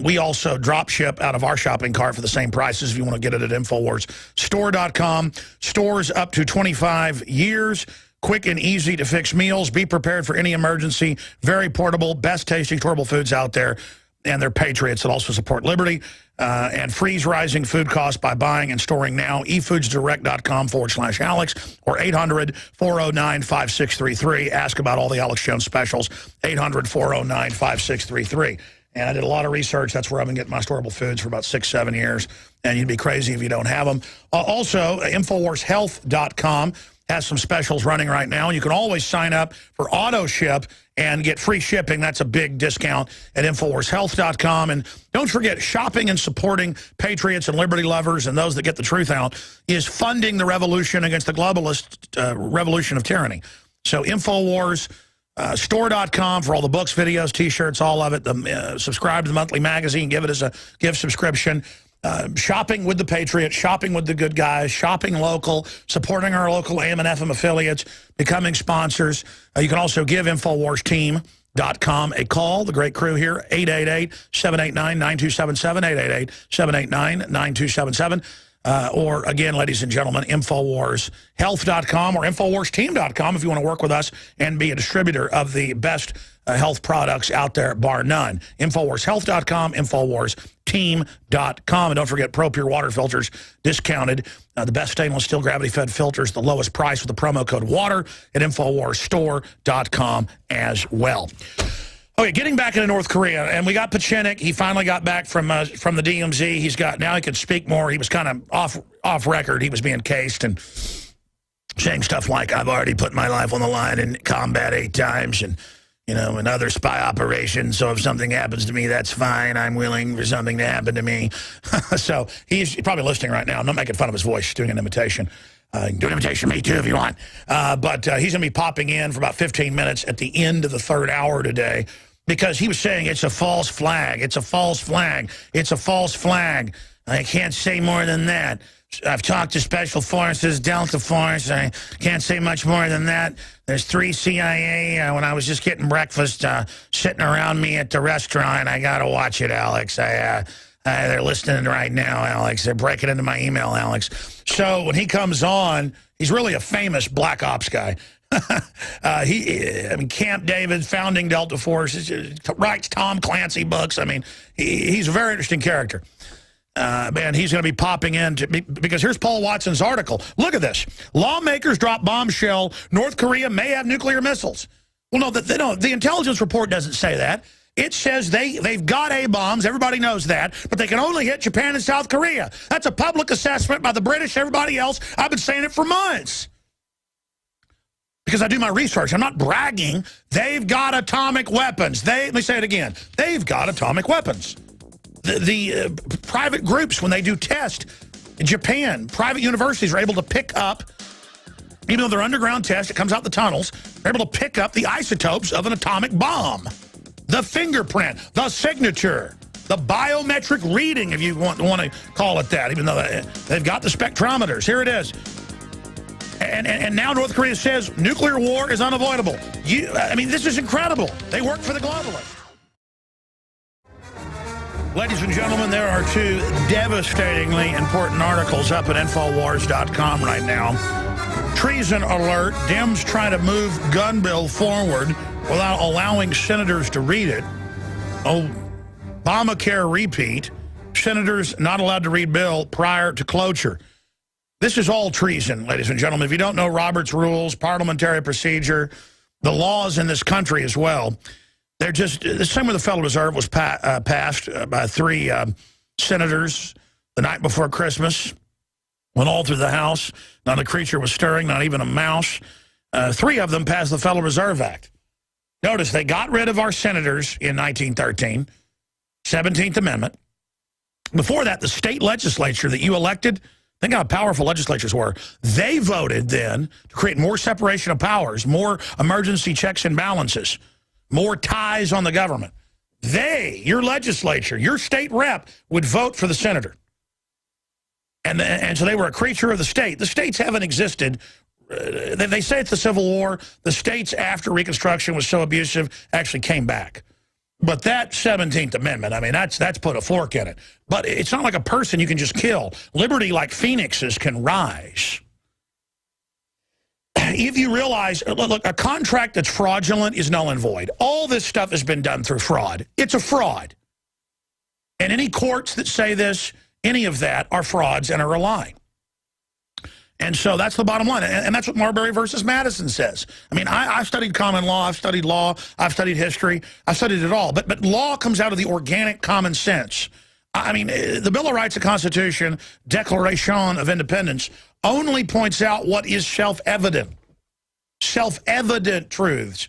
We also drop ship out of our shopping cart for the same prices if you want to get it at InfoWarsStore.com. Stores up to 25 years. Quick and easy to fix meals. Be prepared for any emergency. Very portable, best tasting, storable foods out there. And they're patriots that also support liberty. and freeze rising food costs by buying and storing now. efoodsdirect.com/Alex or 800-409-5633. Ask about all the Alex Jones specials, 800-409-5633. And I did a lot of research. That's where I've been getting my storable foods for about 6-7 years. And you'd be crazy if you don't have them. Also, InfoWarsHealth.com has some specials running right now. You can always sign up for auto ship and get free shipping. That's a big discount at InfoWarsHealth.com. And don't forget, shopping and supporting patriots and liberty lovers and those that get the truth out is funding the revolution against the globalist revolution of tyranny. So InfoWars. Store.com for all the books, videos, T-shirts, all of it. Subscribe to the monthly magazine. Give it as a gift subscription. Shopping with the Patriots, shopping with the good guys, shopping local, supporting our local AM and FM affiliates, becoming sponsors. You can also give InfoWarsTeam.com a call. The great crew here, 888-789-9277, 888-789-9277. Or, again, ladies and gentlemen, InfoWarsHealth.com or InfoWarsTeam.com if you want to work with us and be a distributor of the best health products out there, bar none. InfoWarsHealth.com, InfoWarsTeam.com. And don't forget, Pro Pure water filters, discounted. The best stainless steel gravity-fed filters, the lowest price with the promo code WATER at InfoWarsStore.com as well. Okay, getting back into North Korea, and we got Pieczenik. He finally got back from the DMZ. Now he can speak more. He was kind of off record. He was being cased and saying stuff like, "I've already put my life on the line in combat 8 times, and in other spy operations. So if something happens to me, that's fine. I'm willing for something to happen to me." So he's probably listening right now. I'm not making fun of his voice, doing an imitation. You can do an imitation of me, too, if you want. But he's going to be popping in for about 15 minutes at the end of the 3rd hour today because he was saying it's a false flag. It's a false flag. It's a false flag. I can't say more than that. I've talked to Special Forces, Delta Force. I can't say much more than that. There's 3 CIA when I was just getting breakfast sitting around me at the restaurant. I got to watch it, Alex. They're listening right now, Alex. They're breaking into my email, Alex. So when he comes on, he's really a famous Black Ops guy. Camp David, founding Delta Force, writes Tom Clancy books. He's a very interesting character. Man, he's going to be popping in because here's Paul Watson's article. Look at this. Lawmakers drop bombshell. North Korea may have nuclear missiles. Well, no, the intelligence report doesn't say that. It says they've got A-bombs. Everybody knows that. But they can only hit Japan and South Korea. That's a public assessment by the British, everybody else. I've been saying it for months. Because I do my research. I'm not bragging. They've got atomic weapons. Let me say it again. They've got atomic weapons. The private groups, when they do tests in Japan, private universities are able to pick up, even though they're underground tests, it comes out the tunnels, they're able to pick up the isotopes of an atomic bomb. The fingerprint, the signature, the biometric reading, if you want to call it that, even though they've got the spectrometers. Here it is. And now North Korea says nuclear war is unavoidable. This is incredible. They work for the globalists. Ladies and gentlemen, there are 2 devastatingly important articles up at Infowars.com right now. Treason alert. Dems try to move gun bill forward without allowing senators to read it. Obamacare repeat. Senators not allowed to read bill prior to cloture. This is all treason, ladies and gentlemen. If you don't know Robert's rules, parliamentary procedure, the laws in this country as well, they're just the same with the Federal Reserve was passed by 3 senators the night before Christmas. Went all through the House. Not a creature was stirring, not even a mouse. 3 of them passed the Federal Reserve Act. Notice they got rid of our senators in 1913, 17th Amendment. Before that, the state legislature that you elected, think how powerful legislatures were. They voted then to create more separation of powers, more emergency checks and balances, more ties on the government. Your legislature, your state rep, would vote for the senator. And so they were a creature of the state. The states haven't existed. They say it's the Civil War. The states, after Reconstruction was so abusive, actually came back. But that 17th Amendment, that's put a fork in it. But it's not like a person you can just kill. Liberty, like phoenixes, can rise. If you realize, look, a contract that's fraudulent is null and void. All this stuff has been done through fraud. It's a fraud. And any courts that say this, any of that, are frauds and are a lie. And so that's the bottom line. And that's what Marbury versus Madison says. I mean, I've studied common law, I've studied law, I've studied history, I've studied it all. But law comes out of the organic common sense. I mean, the Bill of Rights, the Constitution, Declaration of Independence only points out what is self-evident. Self-evident truths.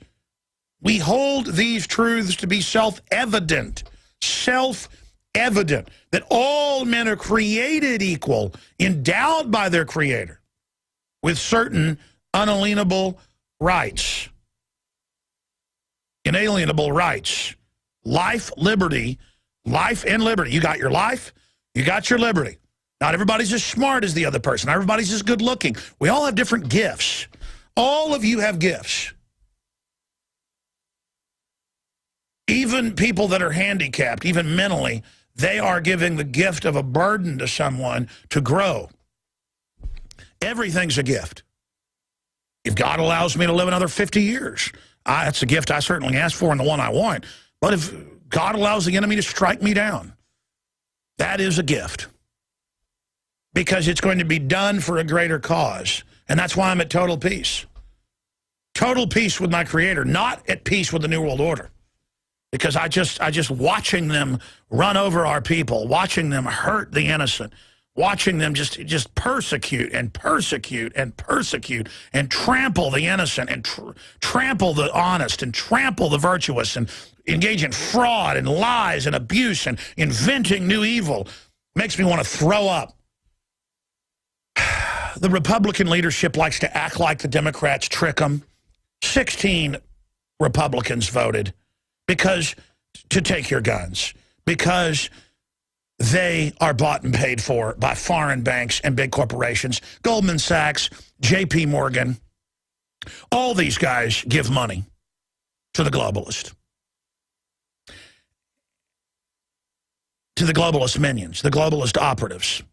We hold these truths to be self-evident. Self-evident. That all men are created equal, endowed by their Creator with certain unalienable rights. Inalienable rights. Life, liberty, life and liberty. You got your life, you got your liberty. Not everybody's as smart as the other person. Not everybody's as good looking. We all have different gifts. All of you have gifts. Even people that are handicapped, even mentally, they are giving the gift of a burden to someone to grow. Everything's a gift. If God allows me to live another 50 years, that's a gift I certainly asked for and the one I want. But if God allows the enemy to strike me down, that is a gift. Because it's going to be done for a greater cause. And that's why I'm at total peace. Total peace with my Creator, not at peace with the New World Order. Because I just watching them run over our people, watching them hurt the innocent, watching them just persecute and persecute and persecute and trample the innocent and trample the honest and trample the virtuous and engage in fraud and lies and abuse and inventing new evil makes me want to throw up. The Republican leadership likes to act like the Democrats trick them. 16 Republicans voted because to take your guns, because they are bought and paid for by foreign banks and big corporations. Goldman Sachs, J.P. Morgan, all these guys give money to the globalist. To the globalist minions, the globalist operatives.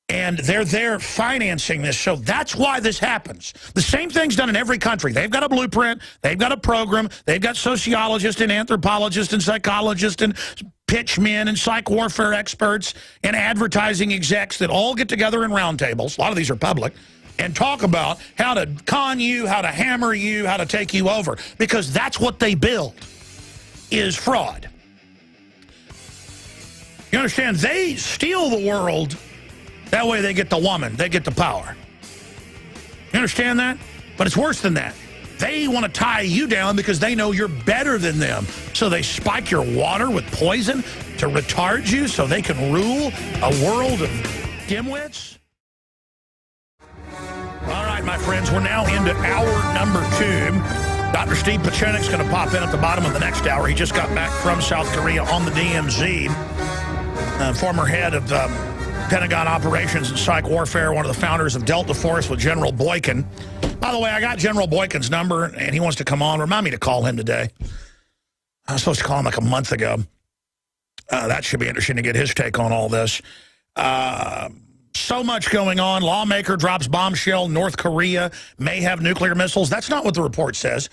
And they're there financing this, so that's why this happens. The same thing's done in every country. They've got a blueprint, they've got a program, they've got sociologists and anthropologists and psychologists and pitchmen and psych warfare experts and advertising execs that all get together in roundtables, a lot of these are public, and talk about how to con you, how to hammer you, how to take you over. Because that's what they build, is fraud. You understand? They steal the world. That way they get the woman, they get the power. You understand that? But it's worse than that. They want to tie you down because they know you're better than them. So they spike your water with poison to retard you so they can rule a world of dimwits. All right, my friends, we're now into hour number 2. Dr. Steve Pieczenik's going to pop in at the bottom of the next hour. He just got back from South Korea on the DMZ. Former head of Pentagon operations and psych warfare, one of the founders of Delta Force with General Boykin. By the way, I got General Boykin's number, and he wants to come on. Remind me to call him today. I was supposed to call him like a month ago. That should be interesting to get his take on all this. So much going on. Lawmaker drops bombshell. North Korea may have nuclear missiles. That's not what the report says.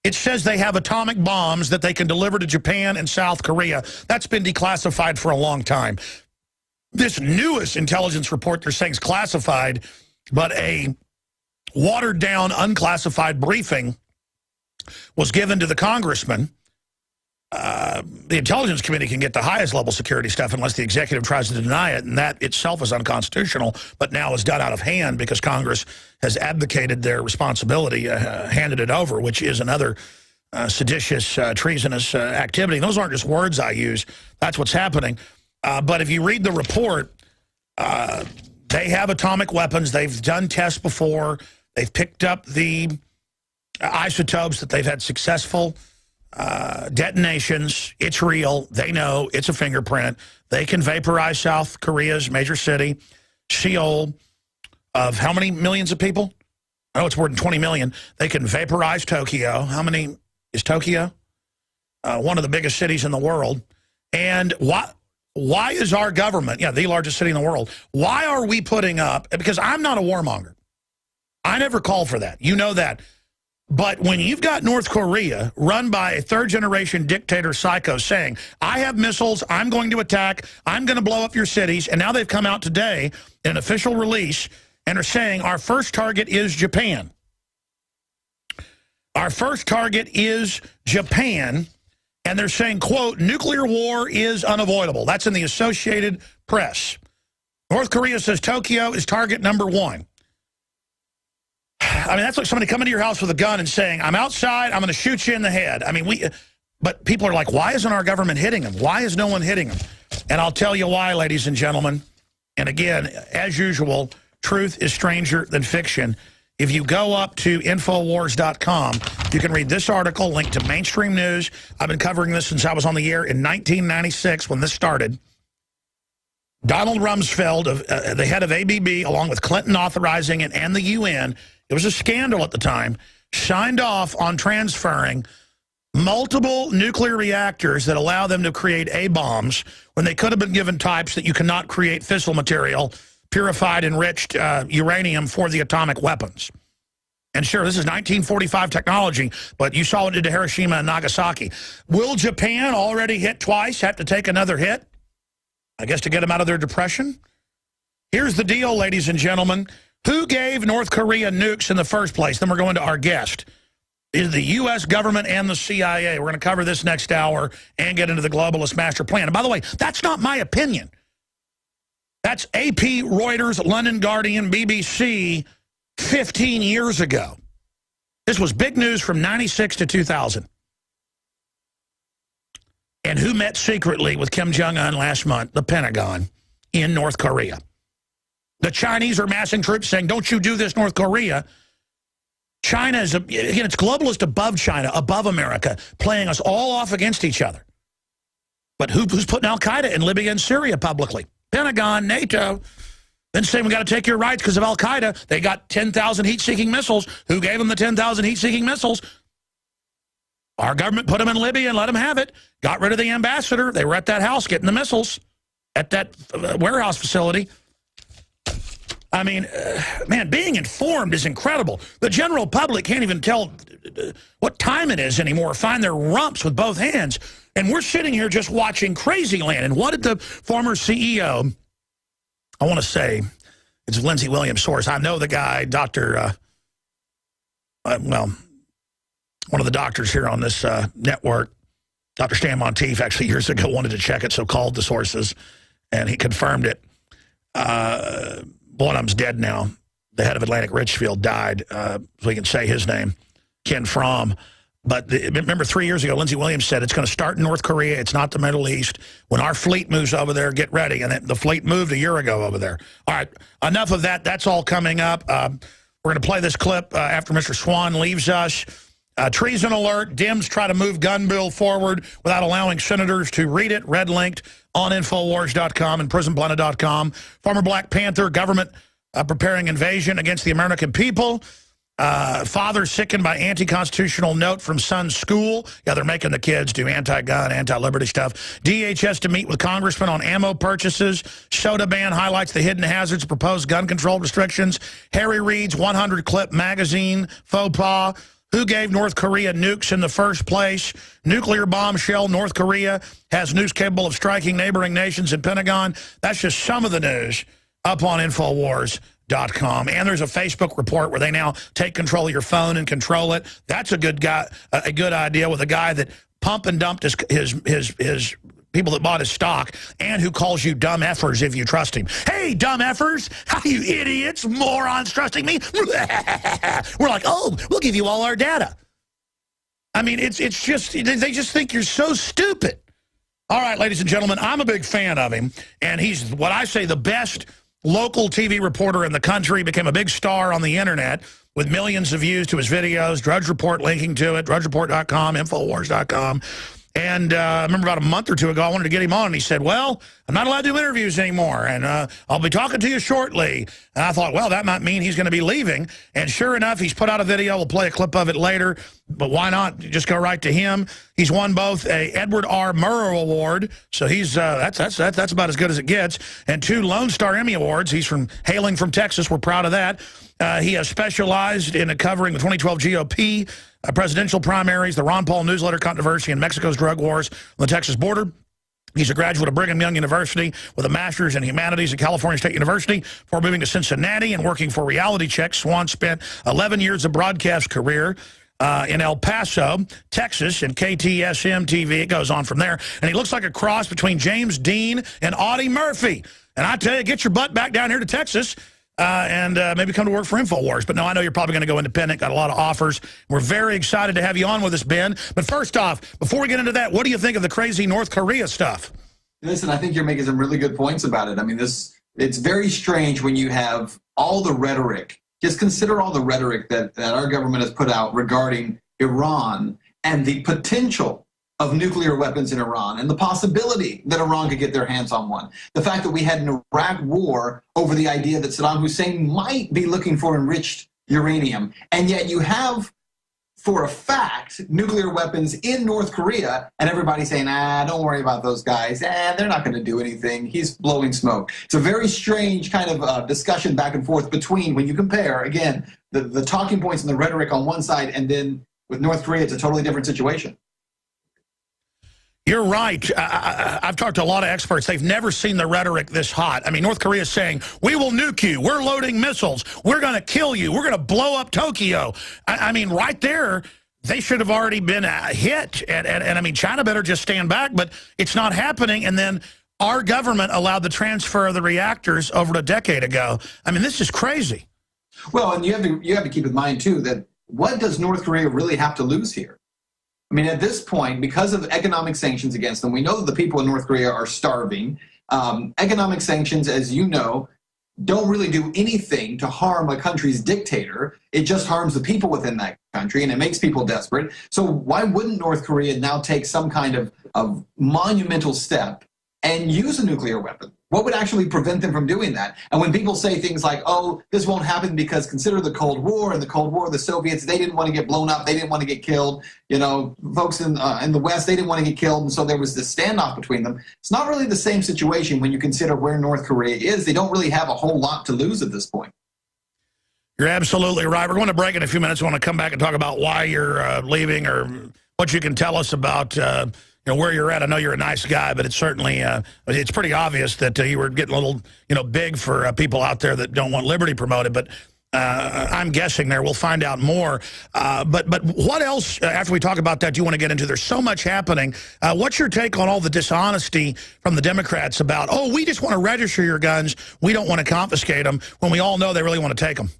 It says they have atomic bombs that they can deliver to Japan and South Korea. That's been declassified for a long time. This newest intelligence report they're saying is classified, but a watered-down, unclassified briefing was given to the congressman. The Intelligence Committee can get the highest level security stuff unless the executive tries to deny it, and that itself is unconstitutional, but now is done out of hand because Congress has abdicated their responsibility, handed it over, which is another seditious, treasonous activity. Those aren't just words I use. That's what's happening. But if you read the report, they have atomic weapons. They've done tests before. They've picked up the isotopes that they've had successful detonations. It's real. They know it's a fingerprint. They can vaporize South Korea's major city, Seoul, of how many millions of people? I know it's more than 20 million. They can vaporize Tokyo. How many is Tokyo? One of the biggest cities in the world. And why is our government, the largest city in the world, why are we putting up, because I'm not a warmonger. I never call for that. You know that. But when you've got North Korea run by a third-generation dictator psycho saying, I have missiles, I'm going to attack, I'm going to blow up your cities, and now they've come out today in an official release and are saying our first target is Japan. Our first target is Japan, and they're saying, quote, nuclear war is unavoidable. That's in the Associated Press. North Korea says Tokyo is target number 1. I mean, that's like somebody coming to your house with a gun and saying, I'm outside, I'm going to shoot you in the head. I mean, but people are like, why isn't our government hitting them? Why is no one hitting them? And I'll tell you why, ladies and gentlemen. And again, as usual, truth is stranger than fiction. If you go up to Infowars.com, you can read this article linked to mainstream news. I've been covering this since I was on the air in 1996 when this started. Donald Rumsfeld, the head of ABB, along with Clinton authorizing it and the UN, it was a scandal at the time, signed off on transferring multiple nuclear reactors that allow them to create A-bombs when they could have been given types that you cannot create fissile material, purified, enriched uranium for the atomic weapons. And sure, this is 1945 technology, but you saw what it did to Hiroshima and Nagasaki. Will Japan, already hit twice, have to take another hit? I guess to get them out of their depression? Here's the deal, ladies and gentlemen. Who gave North Korea nukes in the first place? Then we're going to our guest. Is the U.S. government and the CIA. We're going to cover this next hour and get into the globalist master plan. And by the way, that's not my opinion. That's AP, Reuters, London Guardian, BBC 15 years ago. This was big news from 96 to 2000. And who met secretly with Kim Jong-un last month? The Pentagon in North Korea. The Chinese are massing troops saying, don't you do this, North Korea. China is, again, it's globalist above China, above America, playing us all off against each other. But who's putting al-Qaeda in Libya and Syria publicly? Pentagon, NATO. Then saying we got to take your rights because of al-Qaeda. They got 10,000 heat-seeking missiles. Who gave them the 10,000 heat-seeking missiles? Our government put them in Libya and let them have it. Got rid of the ambassador. They were at that house getting the missiles at that warehouse facility. I mean, man, being informed is incredible. The general public can't even tell what time it is anymore, find their rumps with both hands. And we're sitting here just watching crazy land. And what did the former CEO, I want to say, it's Lindsey Williams' source. I know the guy, Dr. Well, one of the doctors here on this network, Dr. Stan Monteith, actually years ago wanted to check it, so called the sources, and he confirmed it. One of them's dead now. The head of Atlantic Richfield died, so we can say his name, Ken Fromm. But remember 3 years ago, Lindsey Williams said it's going to start in North Korea. It's not the Middle East. When our fleet moves over there, get ready. And the fleet moved a year ago over there. All right, enough of that. That's all coming up. We're going to play this clip after Mr. Swann leaves us. Treason alert. Dems try to move gun bill forward without allowing senators to read it. Red linked on Infowars.com and PrisonPlanet.com. Former Black Panther, government preparing invasion against the American people. Father sickened by anti-constitutional note from son's school. Yeah, they're making the kids do anti-gun, anti-liberty stuff. DHS to meet with congressmen on ammo purchases. Soda ban highlights the hidden hazards of proposed gun control restrictions. Harry Reid's 100-clip magazine faux pas. Who gave North Korea nukes in the first place? Nuclear bombshell. North Korea has nukes capable of striking neighboring nations in Pentagon. That's just some of the news up on Infowars.com. And there's a Facebook report where they now take control of your phone and control it. That's a good idea with a guy that pump and dumped his people that bought his stock and who calls you dumb effers if you trust him. Hey, dumb effers, how you idiots, morons trusting me? We're like, oh, we'll give you all our data. I mean, it's just, they just think you're so stupid. All right, ladies and gentlemen, I'm a big fan of him, and he's what I say the best local TV reporter in the country, became a big star on the internet with millions of views to his videos, Drudge Report linking to it, drudgereport.com, Infowars.com. And I remember about a month or two ago, I wanted to get him on, and he said, well, I'm not allowed to do interviews anymore, and I'll be talking to you shortly. And I thought, well, that might mean he's going to be leaving. And sure enough, he's put out a video. We'll play a clip of it later, but why not just go right to him? He's won both a Edward R. Murrow Award, so he's that's about as good as it gets, and 2 Lone Star Emmy Awards. He's hailing from Texas. We're proud of that. He has specialized in covering the 2012 GOP presidential primaries, the Ron Paul newsletter controversy, and Mexico's drug wars on the Texas border. He's a graduate of Brigham Young University with a master's in humanities at California State University. Before moving to Cincinnati and working for WXIX, Swann spent 11 years of broadcast career in El Paso, Texas, and KTSM TV. It goes on from there. And he looks like a cross between James Dean and Audie Murphy. And I tell you, get your butt back down here to Texas and maybe come to work for InfoWars. But no, I know you're probably going to go independent. Got a lot of offers. We're very excited to have you on with us, Ben. But first off, before we get into that, what do you think of the crazy North Korea stuff? Listen, I think you're making some really good points about it. I mean, it's very strange when you have all the rhetoric. Just consider all the rhetoric that our government has put out regarding Iran and the potential of nuclear weapons in Iran and the possibility that Iran could get their hands on one. The fact that we had an Iraq war over the idea that Saddam Hussein might be looking for enriched uranium, and yet you have, for a fact, nuclear weapons in North Korea, and everybody saying, don't worry about those guys. They're not going to do anything. He's blowing smoke. It's a very strange kind of discussion back and forth between, when you compare, again, the talking points and the rhetoric on one side, and then with North Korea, it's a totally different situation. You're right. I've talked to a lot of experts. They've never seen the rhetoric this hot. I mean, North Korea is saying, we will nuke you. We're loading missiles. We're going to kill you. We're going to blow up Tokyo. I mean, right there, they should have already been hit. And I mean, China better just stand back, but it's not happening. And then our government allowed the transfer of the reactors over a decade ago. I mean, this is crazy. Well, and you have to keep in mind, too, that what does North Korea really have to lose here? I mean, at this point, because of economic sanctions against them, we know that the people in North Korea are starving. Economic sanctions, as you know, don't really do anything to harm a country's dictator. It just harms the people within that country, and it makes people desperate. So why wouldn't North Korea now take some kind of monumental step and use a nuclear weapon? What would actually prevent them from doing that? And when people say things like, oh, this won't happen because consider the Cold War. In the Cold War, the Soviets, they didn't want to get blown up. They didn't want to get killed. You know, folks in the West, they didn't want to get killed. And so there was this standoff between them. It's not really the same situation when you consider where North Korea is. They don't really have a whole lot to lose at this point. You're absolutely right. We're going to break in a few minutes. I want to come back and talk about why you're leaving or what you can tell us about where you're at. I know you're a nice guy, but it's certainly it's pretty obvious that you were getting a little big for people out there that don't want liberty promoted. But I'm guessing there. We'll find out more. But what else, after we talk about that, do you want to get into? There's so much happening. What's your take on all the dishonesty from the Democrats about, oh, we just want to register your guns. We don't want to confiscate them, when we all know they really want to take them?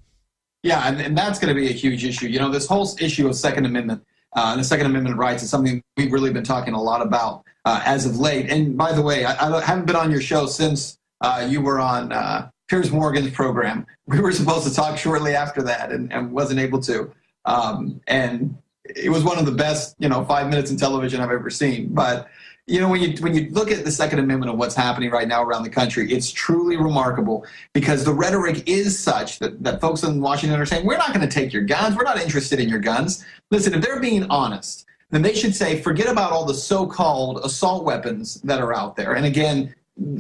Yeah, and that's going to be a huge issue. You know, this whole issue of Second Amendment and the Second Amendment rights is something we've really been talking a lot about as of late. And by the way, I haven't been on your show since you were on Piers Morgan's program. We were supposed to talk shortly after that and wasn't able to. And it was one of the best, 5 minutes in television I've ever seen. But, when you look at the Second Amendment and what's happening right now around the country, it's truly remarkable because the rhetoric is such that folks in Washington are saying, we're not going to take your guns. We're not interested in your guns. Listen, if they're being honest, then they should say, forget about all the so-called assault weapons that are out there. And again,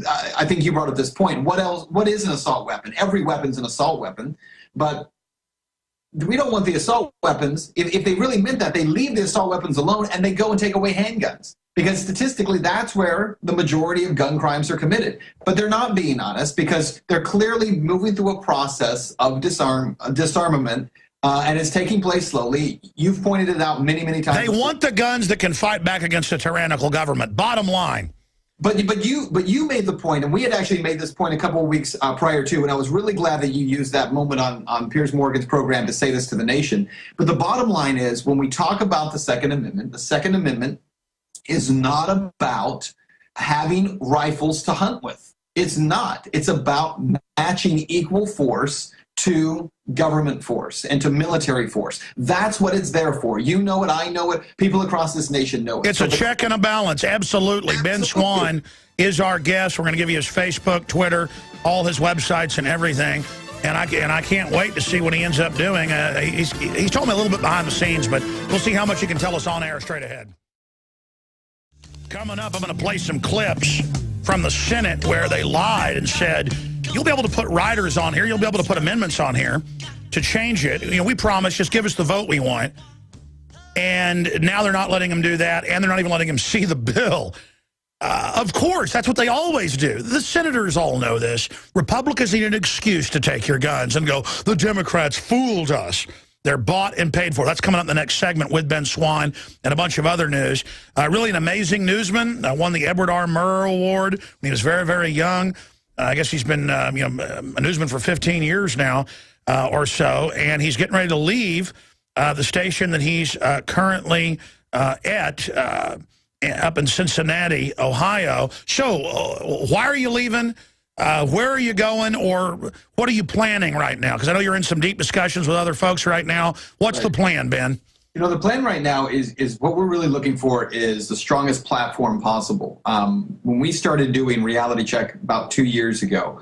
I think you brought up this point. What is an assault weapon? Every weapon's an assault weapon. But we don't want the assault weapons. If they really meant that, they leave the assault weapons alone and they go and take away handguns. Because statistically, that's where the majority of gun crimes are committed. But they're not being honest because they're clearly moving through a process of disarmament, and it's taking place slowly. You've pointed it out many, many times. They want the guns that can fight back against a tyrannical government. Bottom line. But you made the point, and we had actually made this point a couple of weeks prior to, and I was really glad that you used that moment on Piers Morgan's program to say this to the nation. But the bottom line is, when we talk about the Second Amendment is not about having rifles to hunt with. It's not. It's about matching equal force to government force and to military force. That's what it's there for. You know it, I know it, people across this nation know it. It's a check and a balance, absolutely. Ben Swann is our guest. We're going to give you his Facebook, Twitter, all his websites and everything. And I can't wait to see what he ends up doing. He's told me a little bit behind the scenes, but we'll see how much he can tell us on air straight ahead. Coming up, I'm going to play some clips from the Senate where they lied and said, you'll be able to put riders on here, you'll be able to put amendments on here to change it. You know, we promised, just give us the vote we want. And now they're not letting them do that, and they're not even letting them see the bill. Of course, that's what they always do. The senators all know this. Republicans need an excuse to take your guns and go, the Democrats fooled us. They're bought and paid for. That's coming up in the next segment with Ben Swann and a bunch of other news. Really an amazing newsman. Won the Edward R. Murrow Award when he was very, very young. I guess he's been a newsman for 15 years now or so, and he's getting ready to leave the station that he's currently at up in Cincinnati, Ohio. So why are you leaving? Where are you going, or what are you planning right now? Because I know you're in some deep discussions with other folks right now. What's the plan, Ben? You know, the plan right now is what we're really looking for is the strongest platform possible. When we started doing Reality Check about 2 years ago,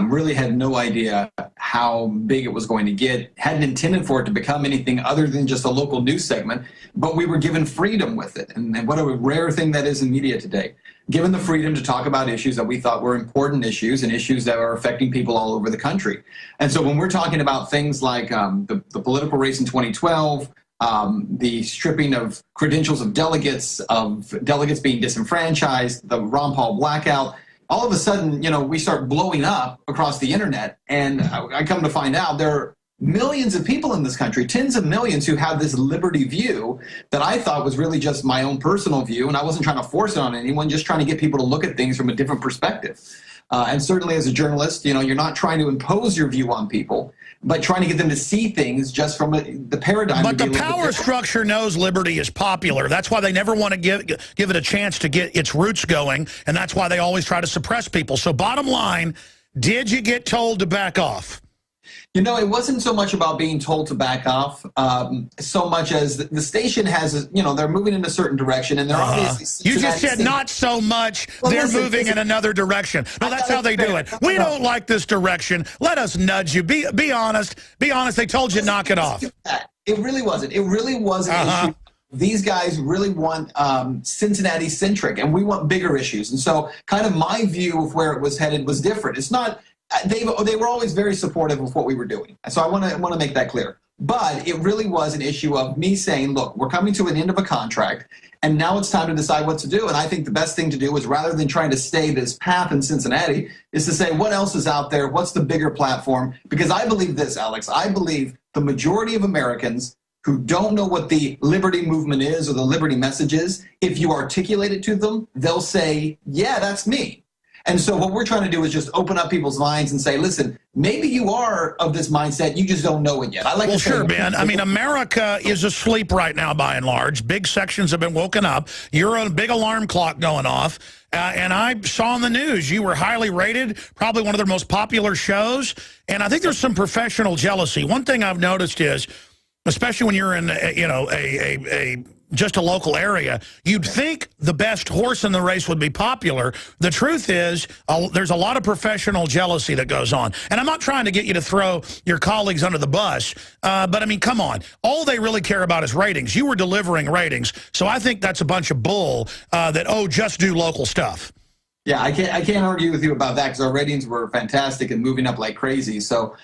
really had no idea how big it was going to get, hadn't intended for it to become anything other than just a local news segment, but we were given freedom with it. And what a rare thing that is in media today. Given the freedom to talk about issues that we thought were important issues and issues that are affecting people all over the country. And so when we're talking about things like the political race in 2012, the stripping of credentials of delegates being disenfranchised, the Ron Paul blackout, all of a sudden, you know, we start blowing up across the internet. And I come to find out there are millions of people in this country, tens of millions, who have this liberty view that I thought was really just my own personal view. And I wasn't trying to force it on anyone, just trying to get people to look at things from a different perspective. And certainly as a journalist, you know, you're not trying to impose your view on people, but trying to get them to see things just from the paradigm. But the power structure knows liberty is popular. That's why they never want to give it a chance to get its roots going, and that's why they always try to suppress people. So bottom line, did you get told to back off? You know, it wasn't so much about being told to back off, so much as the station has, you know, they're moving in a certain direction, and they're obviously... You just said not so much, well, they're moving in another direction. No, that's how they do it. We don't like this direction. Let us nudge you. Be honest. Be honest. They told you to knock it off. It really wasn't. It really was an issue. These guys really want Cincinnati-centric, and we want bigger issues. And so kind of my view of where it was headed was different. It's not... They were always very supportive of what we were doing. So I want to make that clear. But it really was an issue of me saying, look, we're coming to an end of a contract, and now it's time to decide what to do. And I think the best thing to do is, rather than trying to stay this path in Cincinnati, is to say, what else is out there? What's the bigger platform? Because I believe this, Alex. I believe the majority of Americans who don't know what the liberty movement is or the liberty message is, if you articulate it to them, they'll say, yeah, that's me. And so what we're trying to do is just open up people's minds and say, listen, maybe you are of this mindset, you just don't know it yet. I like well, to say, sure, Ben. I mean, America is asleep right now, by and large. Big sections have been woken up. You're on a big alarm clock going off. And I saw on the news you were highly rated, probably one of their most popular shows. And I think there's some professional jealousy. One thing I've noticed is, especially when you're in, you know, just a local area, you'd think the best horse in the race would be popular. The truth is, there's a lot of professional jealousy that goes on. And I'm not trying to get you to throw your colleagues under the bus, but I mean, come on. All they really care about is ratings. You were delivering ratings. So I think that's a bunch of bull that, oh, just do local stuff. Yeah, I can't argue with you about that, because our ratings were fantastic and moving up like crazy. So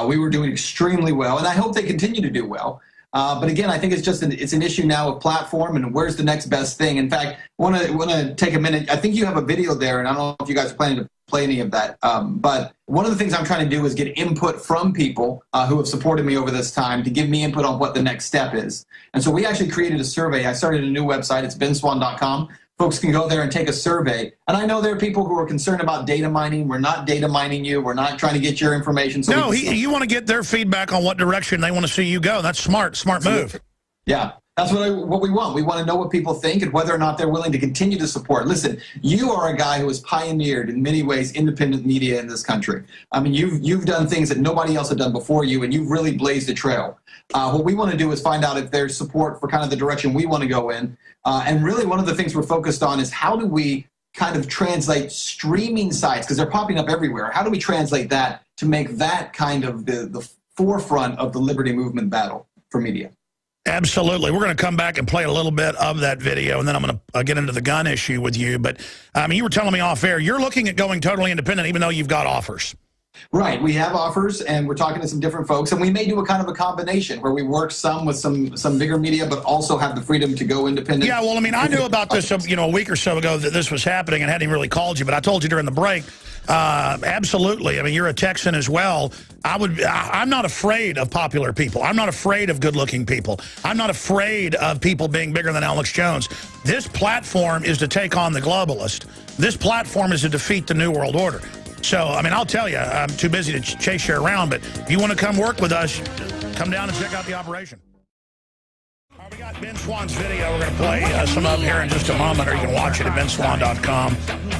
we were doing extremely well, and I hope they continue to do well. But again, I think it's just it's an issue now of platform and where's the next best thing. In fact, I want to take a minute. I think you have a video there, and I don't know if you guys are planning to play any of that. But one of the things I'm trying to do is get input from people who have supported me over this time to give me input on what the next step is. And so we actually created a survey. I started a new website. It's benswann.com. Folks can go there and take a survey. And I know there are people who are concerned about data mining. We're not data mining you. We're not trying to get your information. So no, you want to get their feedback on what direction they want to see you go. That's smart move. Yeah. That's what we want. We want to know what people think and whether or not they're willing to continue to support. Listen, you are a guy who has pioneered in many ways independent media in this country. I mean, you've done things that nobody else had done before you, and you've really blazed a trail. What we want to do is find out if there's support for kind of the direction we want to go in. And really one of the things we're focused on is how do we kind of translate streaming sites, because they're popping up everywhere. How do we translate that to make that kind of the forefront of the liberty movement battle for media? Absolutely. We're going to come back and play a little bit of that video, and then I'm going to get into the gun issue with you. But I mean, you were telling me off air, you're looking at going totally independent, even though you've got offers. Right. We have offers, and we're talking to some different folks, and we may do a kind of a combination where we work some with some bigger media, but also have the freedom to go independent. Yeah, well, I mean, I knew about this, a week or so ago that this was happening and hadn't even really called you, but I told you during the break, absolutely. I mean, you're a Texan as well. I'm not afraid of popular people. I'm not afraid of good-looking people. I'm not afraid of people being bigger than Alex Jones. This platform is to take on the globalist. This platform is to defeat the New World Order. So, I mean, I'll tell you, I'm too busy to chase you around, but if you want to come work with us, come down and check out the operation. All right, we got Ben Swann's video. We're going to play some of here in just a moment, or you can watch it at benswann.com.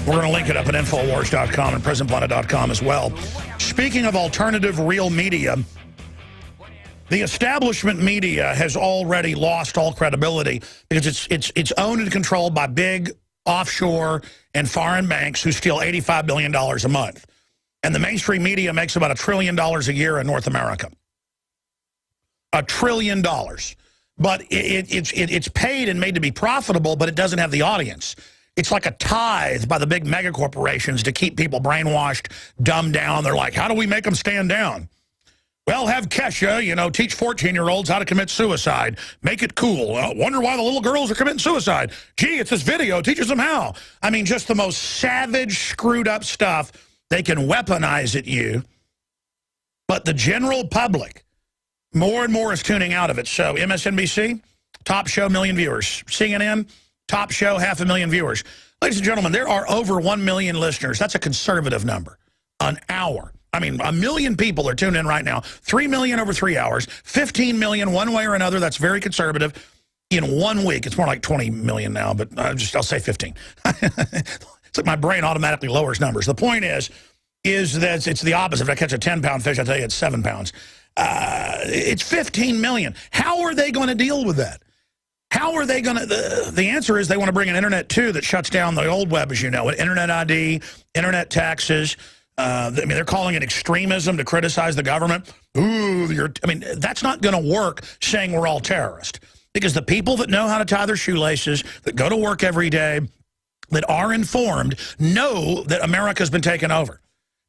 We're going to link it up at infowars.com and prisonplanet.com as well. Speaking of alternative real media, the establishment media has already lost all credibility because it's owned and controlled by big offshore and foreign banks who steal $85 billion a month. And the mainstream media makes about $1 trillion a year in North America. $1 trillion. But it's paid and made to be profitable, but it doesn't have the audience. It's like a tithe by the big mega corporations to keep people brainwashed, dumbed down. They're like, how do we make them stand down? Well, have Kesha, teach 14-year-olds how to commit suicide. Make it cool. Wonder why the little girls are committing suicide. Gee, it's this video. Teaches them how. I mean, just the most savage, screwed up stuff they can weaponize at you. But the general public, more and more is tuning out of it. So MSNBC, top show, 1 million viewers. CNN, top show, 500,000 viewers. Ladies and gentlemen, there are over 1 million listeners. That's a conservative number. An hour. I mean, 1 million people are tuned in right now. 3 million over 3 hours. 15 million one way or another. That's very conservative. In 1 week, it's more like 20 million now, but I'll say 15. It's like my brain automatically lowers numbers. The point is that it's the opposite. If I catch a 10-pound fish, I tell you it's 7 pounds. It's 15 million. How are they going to deal with that? How are they going to? The answer is they want to bring an Internet 2 that shuts down the old web, as you know it. Internet ID, Internet taxes. I mean, they're calling it extremism to criticize the government. Ooh, that's not going to work saying we're all terrorists. Because the people that know how to tie their shoelaces, that go to work every day, that are informed, know that America's been taken over.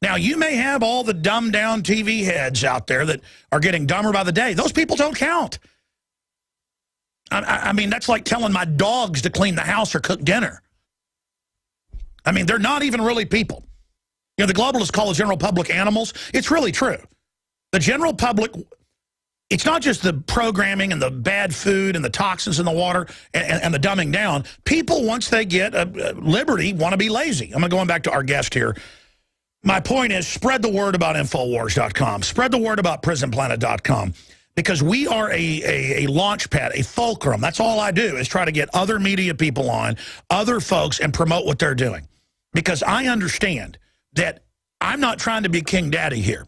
Now, you may have all the dumbed-down TV heads out there that are getting dumber by the day. Those people don't count. I mean, that's like telling my dogs to clean the house or cook dinner. I mean, they're not even really people. The globalists call the general public animals. It's really true. The general public, it's not just the programming and the bad food and the toxins in the water and the dumbing down. People, once they get liberty, want to be lazy. I'm going back to our guest here. My point is, spread the word about Infowars.com. Spread the word about PrisonPlanet.com. Because we are a launch pad, a fulcrum. That's all I do is try to get other media people on, other folks, and promote what they're doing. Because I understand that I'm not trying to be King Daddy here.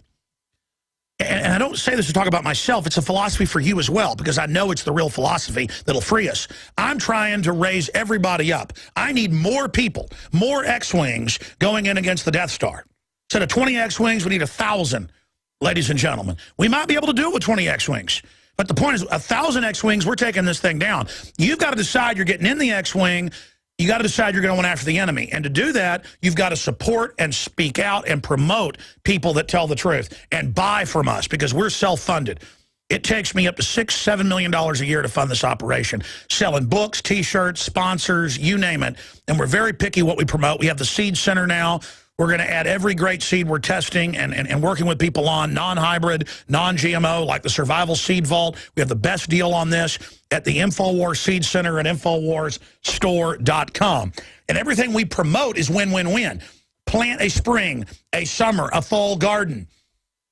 And I don't say this to talk about myself. It's a philosophy for you as well, because I know it's the real philosophy that'll free us. I'm trying to raise everybody up. I need more people, more X-Wings going in against the Death Star. Instead of 20 X-Wings, we need 1,000, ladies and gentlemen. We might be able to do it with 20 X-Wings. But the point is, 1,000 X-Wings, we're taking this thing down. You've got to decide you're getting in the X-Wing. You got to decide you're going after the enemy. And to do that, you've got to support and speak out and promote people that tell the truth and buy from us, because we're self-funded. It takes me up to $6–7 million a year to fund this operation, selling books, T-shirts, sponsors, you name it. And we're very picky what we promote. We have the Seed Center now. We're going to add every great seed we're testing and working with people on, non-hybrid, non-GMO, like the Survival Seed Vault. We have the best deal on this at the InfoWars Seed Center at InfoWarsStore.com. And everything we promote is win-win-win. Plant a spring, a summer, a fall garden.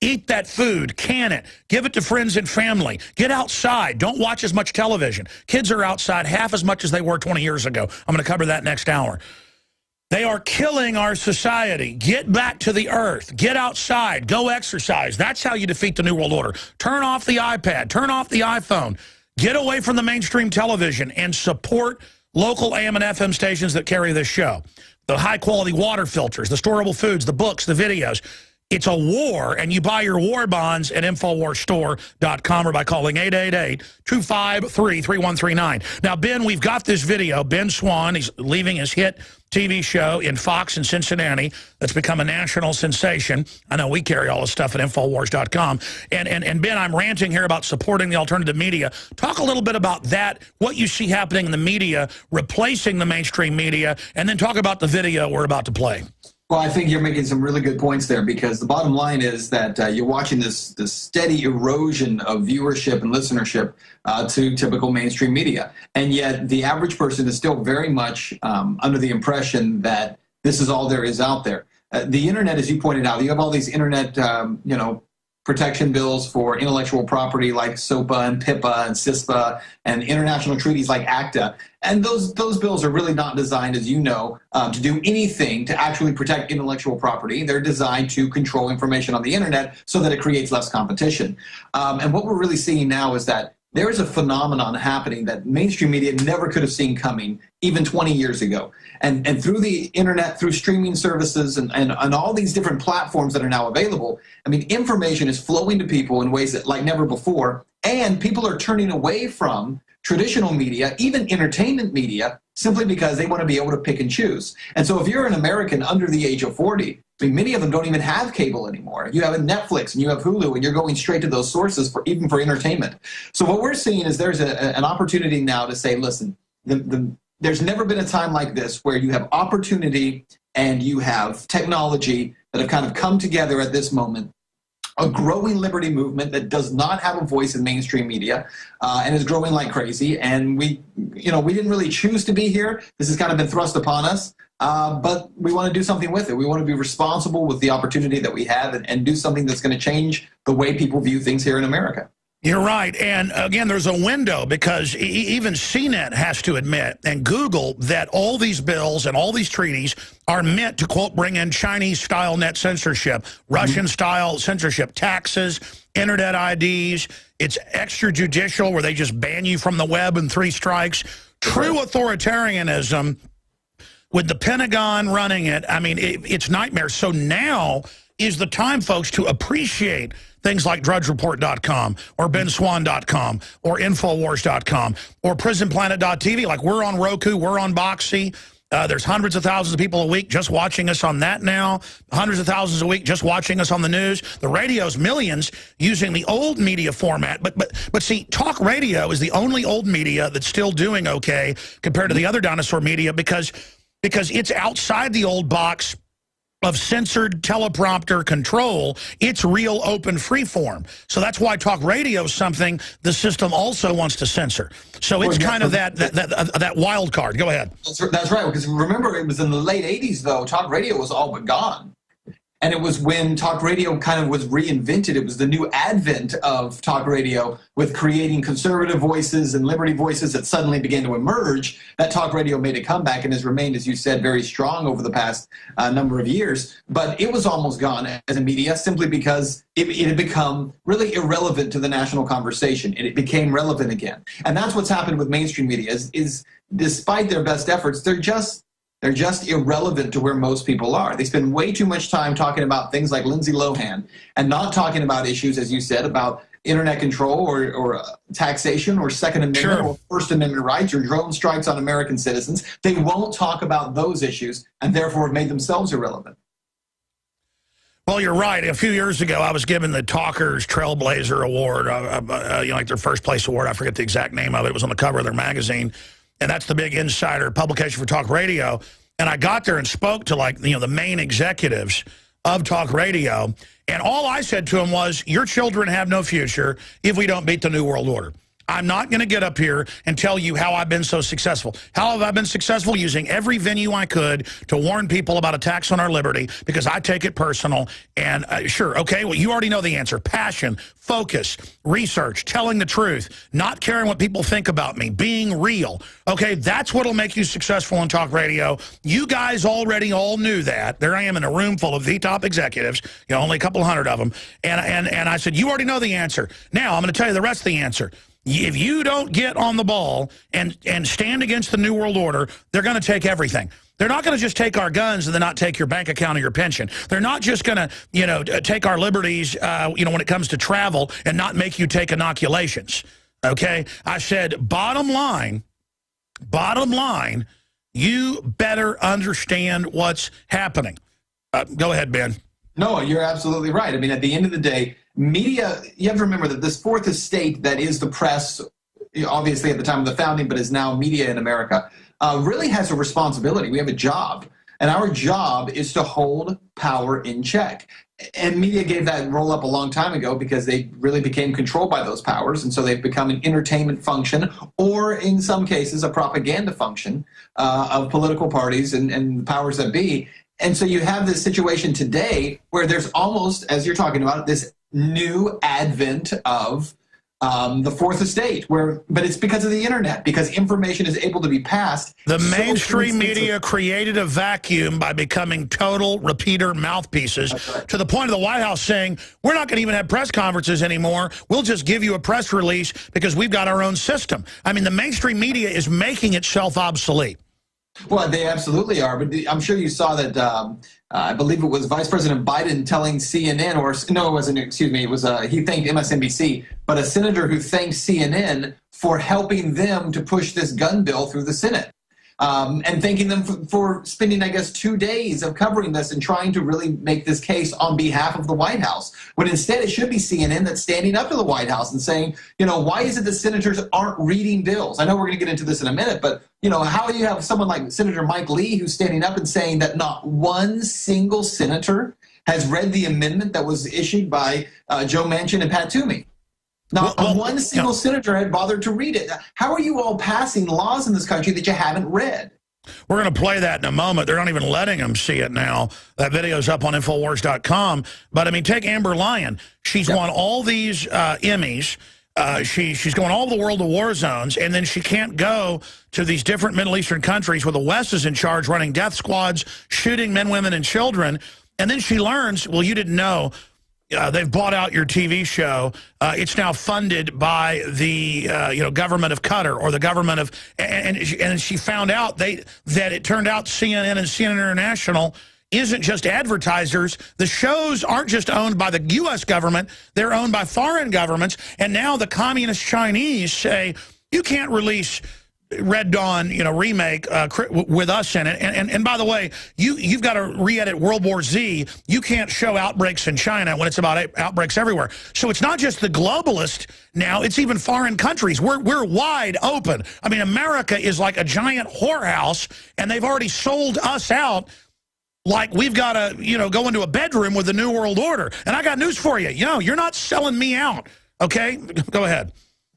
Eat that food, can it, give it to friends and family. Get outside. Don't watch as much television. Kids are outside half as much as they were 20 years ago. I'm going to cover that next hour. They are killing our society. Get back to the earth. Get outside. Go exercise. That's how you defeat the New World Order. Turn off the iPad. Turn off the iPhone. Get away from the mainstream television and support local AM and FM stations that carry this show. The high-quality water filters, the storable foods, the books, the videos. It's a war, and you buy your war bonds at InfoWarsStore.com or by calling 888-253-3139. Now, Ben, we've got this video. Ben Swann, he's leaving his hit TV show in Fox in Cincinnati that's become a national sensation. I know we carry all this stuff at InfoWars.com. And Ben, I'm ranting here about supporting the alternative media. Talk a little bit about that, what you see happening in the media, replacing the mainstream media, and then talk about the video we're about to play. Well, I think you're making some really good points there, because the bottom line is that you're watching this steady erosion of viewership and listenership to typical mainstream media. And yet the average person is still very much under the impression that this is all there is out there. The internet, as you pointed out, you have all these internet, protection bills for intellectual property like SOPA and PIPA and CISPA and international treaties like ACTA. And those bills are really not designed, as you know, to do anything to actually protect intellectual property. They're designed to control information on the internet so that it creates less competition. And what we're really seeing now is that there is a phenomenon happening that mainstream media never could have seen coming even 20 years ago. And through the internet, through streaming services and all these different platforms that are now available, I mean, information is flowing to people in ways that like never before. And people are turning away from traditional media, even entertainment media, simply because they want to be able to pick and choose. And so if you're an American under the age of 40, I mean, many of them don't even have cable anymore. You have a Netflix and you have Hulu, and you're going straight to those sources for even for entertainment. So what we're seeing is there's an opportunity now to say, listen, there's never been a time like this where you have opportunity and you have technology that have kind of come together at this moment. A growing liberty movement that does not have a voice in mainstream media and is growing like crazy. And we didn't really choose to be here. This has kind of been thrust upon us, but we want to do something with it. We want to be responsible with the opportunity that we have and do something that's going to change the way people view things here in America. You're right. And again, there's a window, because even CNET has to admit, and Google, that all these bills and all these treaties are meant to, quote, bring in Chinese-style net censorship, Russian-style censorship, taxes, internet IDs. It's extrajudicial, where they just ban you from the web in 3 strikes. True authoritarianism with the Pentagon running it. I mean, it's nightmares. So now is the time, folks, to appreciate things like DrudgeReport.com or BenSwann.com or Infowars.com or PrisonPlanet.tv. Like, we're on Roku, we're on Boxy. There's hundreds of thousands of people a week just watching us on that now. Hundreds of thousands a week just watching us on the news. The radio's millions using the old media format. But see, talk radio is the only old media that's still doing okay compared to the other dinosaur media, because it's outside the old box of censored teleprompter control. It's real open freeform. So that's why talk radio is something the system also wants to censor. So it's kind of that wild card. Go ahead. That's right, because remember, it was in the late 80s, though, talk radio was all but gone. And it was when talk radio kind of was reinvented. It was the new advent of talk radio, with creating conservative voices and liberty voices that suddenly began to emerge, that talk radio made a comeback and has remained, as you said, very strong over the past number of years. But it was almost gone as a media, simply because it had become really irrelevant to the national conversation, and it became relevant again. And that's what's happened with mainstream media, is despite their best efforts, they're just irrelevant to where most people are. They spend way too much time talking about things like Lindsay Lohan and not talking about issues, as you said, about internet control or taxation or Second Amendment or First Amendment rights or drone strikes on American citizens. They won't talk about those issues, and therefore have made themselves irrelevant. Well, you're right. A few years ago, I was given the Talkers Trailblazer Award, like their first place award. I forget the exact name of it. It was on the cover of their magazine. And that's the big insider publication for talk radio. And I got there and spoke to, the main executives of talk radio. And all I said to them was, your children have no future if we don't beat the New World Order. I'm not going to get up here and tell you how I've been so successful. How have I been successful? Using every venue I could to warn people about attacks on our liberty, because I take it personal. And sure, okay, well, you already know the answer. Passion, focus, research, telling the truth, not caring what people think about me, being real. Okay, that's what'll make you successful in talk radio. You guys already all knew that. There I am in a room full of the top executives, you know, only a couple hundred of them. And I said, you already know the answer. Now I'm going to tell you the rest of the answer. If you don't get on the ball and stand against the New World Order, they're going to take everything. They're not going to just take our guns and then not take your bank account or your pension. They're not just going to, you know, take our liberties, you know, when it comes to travel and not make you take inoculations. Okay? I said, bottom line, you better understand what's happening. Go ahead, Ben. No, you're absolutely right. I mean, at the end of the day, media, you have to remember that this fourth estate that is the press, obviously at the time of the founding, but is now media in America, really has a responsibility. We have a job, and our job is to hold power in check. And media gave that roll up a long time ago because they really became controlled by those powers, and so they've become an entertainment function, or in some cases a propaganda function of political parties and powers that be. And so you have this situation today where there's almost, as you're talking about, this new advent of the fourth estate, but it's because of the internet, because information is able to be passed. The mainstream media created a vacuum by becoming total repeater mouthpieces, right, to the point of the White House saying, we're not going to even have press conferences anymore. We'll just give you a press release because we've got our own system. I mean, the mainstream media is making itself obsolete. Well, they absolutely are, but I'm sure you saw that, I believe it was Vice President Biden telling CNN, or no, it wasn't, excuse me, it was, he thanked MSNBC, but a senator who thanked CNN for helping them to push this gun bill through the Senate. And thanking them for spending, I guess, 2 days of covering this and trying to really make this case on behalf of the White House. When instead it should be CNN that's standing up to the White House and saying, you know, why is it that senators aren't reading bills? I know we're going to get into this in a minute, but, you know, how do you have someone like Senator Mike Lee who's standing up and saying that not one single senator has read the amendment that was issued by Joe Manchin and Pat Toomey? Not one single senator had bothered to read it. How are you all passing laws in this country that you haven't read? We're going to play that in a moment. They're not even letting them see it now. That video's up on Infowars.com. But, I mean, take Amber Lyon. She's won all these Emmys. She's going all over the world to war zones, and then she can't go to these different Middle Eastern countries where the West is in charge, running death squads, shooting men, women, and children. And then she learns, well, you didn't know, they've bought out your TV show. It's now funded by the government of Qatar, or the government of, and she found out that it turned out CNN and CNN International isn't just advertisers. The shows aren't just owned by the U.S. government. They're owned by foreign governments. And now the communist Chinese say, you can't release Red Dawn, remake with us in it. And by the way, you've got to re-edit World War Z. You can't show outbreaks in China when it's about outbreaks everywhere. So it's not just the globalist now, it's even foreign countries. We're wide open. I mean, America is like a giant whorehouse, and they've already sold us out like we've got to, go into a bedroom with the New World Order. And I got news for you. You're not selling me out, okay? Go ahead.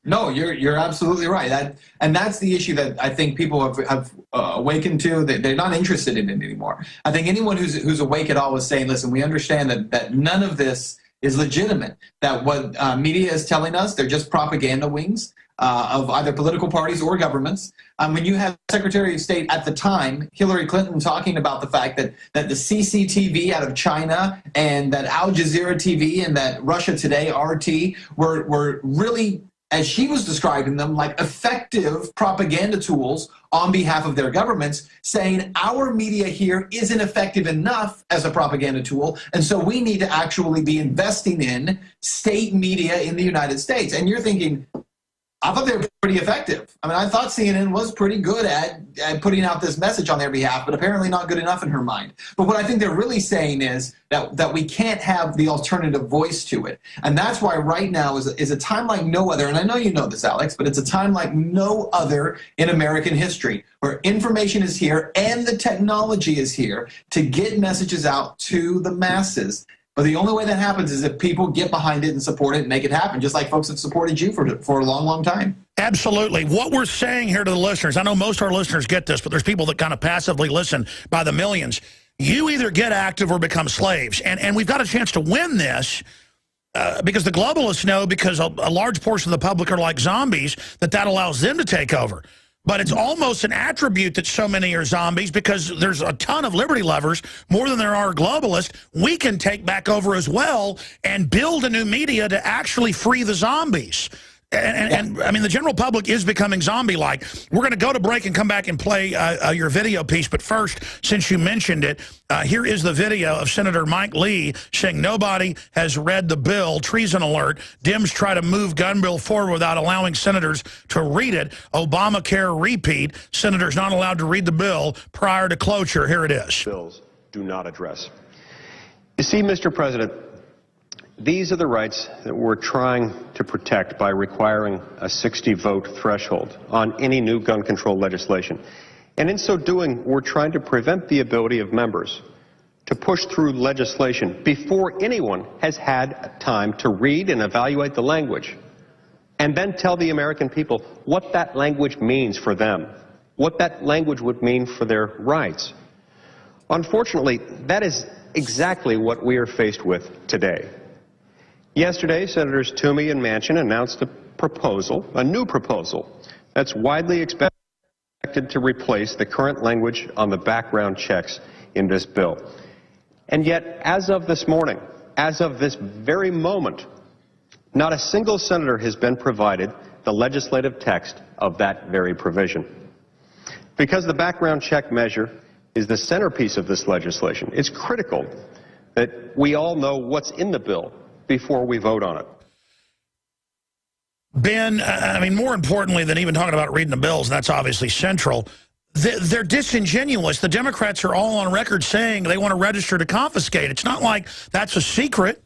No, you're absolutely right. And that's the issue that I think people have awakened to. They're not interested in it anymore. I think anyone who's awake at all is saying, listen, we understand that none of this is legitimate, that what media is telling us, they're just propaganda wings of either political parties or governments. When you have Secretary of State at the time, Hillary Clinton, talking about the fact that the CCTV out of China and that Al Jazeera TV and that Russia Today, RT, were really, as she was describing them, like effective propaganda tools on behalf of their governments, saying our media here isn't effective enough as a propaganda tool, and so we need to actually be investing in state media in the United States. And you're thinking, I thought they were pretty effective. I mean, I thought CNN was pretty good at putting out this message on their behalf, but apparently not good enough in her mind. But what I think they're really saying is that we can't have the alternative voice to it. And that's why right now is a time like no other, and I know you know this, Alex, but it's a time like no other in American history, where information is here and the technology is here to get messages out to the masses. But the only way that happens is if people get behind it and support it and make it happen, just like folks have supported you for a long, long time. Absolutely. What we're saying here to the listeners, I know most of our listeners get this, but there's people that kind of passively listen by the millions. You either get active or become slaves. And we've got a chance to win this because the globalists know, because a large portion of the public are like zombies, that allows them to take over. But it's almost an attribute that so many are zombies because there's a ton of liberty lovers, more than there are globalists. We can take back over as well and build a new media to actually free the zombies. And I mean, the general public is becoming zombie-like. We're going to go to break and come back and play your video piece. But first, since you mentioned it, here is the video of Senator Mike Lee saying nobody has read the bill. Treason alert. Dems try to move gun bill forward without allowing senators to read it. Obamacare repeat. Senators not allowed to read the bill prior to cloture. Here it is. Bills do not address. You see, Mr. President, these are the rights that we're trying to protect by requiring a 60-vote threshold on any new gun control legislation. And in so doing, we're trying to prevent the ability of members to push through legislation before anyone has had time to read and evaluate the language, and then tell the American people what that language means for them, what that language would mean for their rights. Unfortunately, that is exactly what we are faced with today. Yesterday, Senators Toomey and Manchin announced a new proposal that's widely expected to replace the current language on the background checks in this bill. And yet, as of this morning, as of this very moment, not a single senator has been provided the legislative text of that very provision. Because the background check measure is the centerpiece of this legislation, it's critical that we all know what's in the bill before we vote on it. Ben, I mean, more importantly than even talking about reading the bills, and that's obviously central, they're disingenuous. The Democrats are all on record saying they want to register to confiscate. It's not like that's a secret.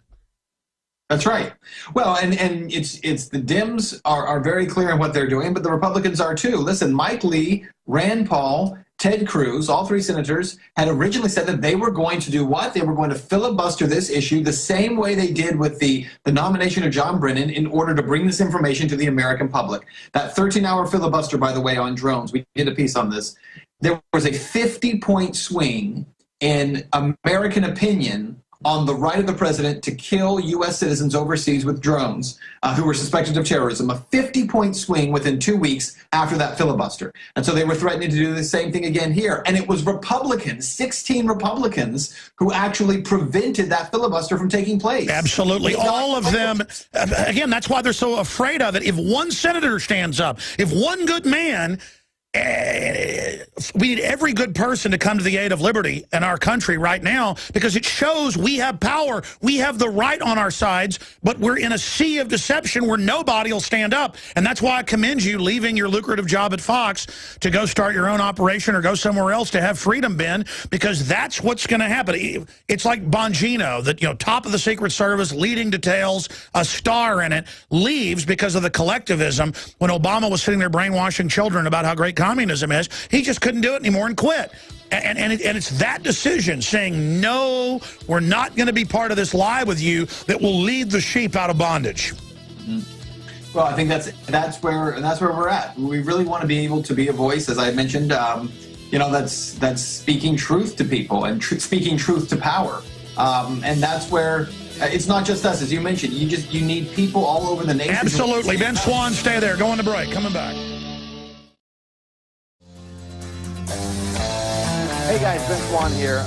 That's right. Well, and it's the Dems are very clear on what they're doing, but the Republicans are too. Listen, Mike Lee, Rand Paul, Ted Cruz, all three senators, had originally said that they were going to do what? They were going to filibuster this issue the same way they did with the nomination of John Brennan in order to bring this information to the American public. That 13-hour filibuster, by the way, on drones, we did a piece on this. There was a 50-point swing in American opinion on the right of the president to kill U.S. citizens overseas with drones who were suspected of terrorism, a 50-point swing within 2 weeks after that filibuster. And so they were threatening to do the same thing again here. And it was Republicans, 16 Republicans, who actually prevented that filibuster from taking place. Absolutely. All of them. Again, that's why they're so afraid of it. If one senator stands up, if one good man... we need every good person to come to the aid of liberty in our country right now, because it shows we have power. We have the right on our sides, but we're in a sea of deception where nobody will stand up. And that's why I commend you leaving your lucrative job at Fox to go start your own operation or go somewhere else to have freedom, Ben, because that's what's going to happen. It's like Bongino, that, you know, top of the Secret Service, leading details, a star in it, leaves because of the collectivism. When Obama was sitting there brainwashing children about how great communism is, he just couldn't do it anymore and quit. And it's that decision, saying, no, we're not going to be part of this lie with you, that will lead the sheep out of bondage. Well, I think that's where we're at. We really want to be able to be a voice, as I mentioned, you know, that's speaking truth to people and speaking truth to power. And that's where it's not just us, as you mentioned. You need people all over the nation. Absolutely. Ben Swann, stay there. Go on the break. Coming back. Hey guys, Ben Swann here.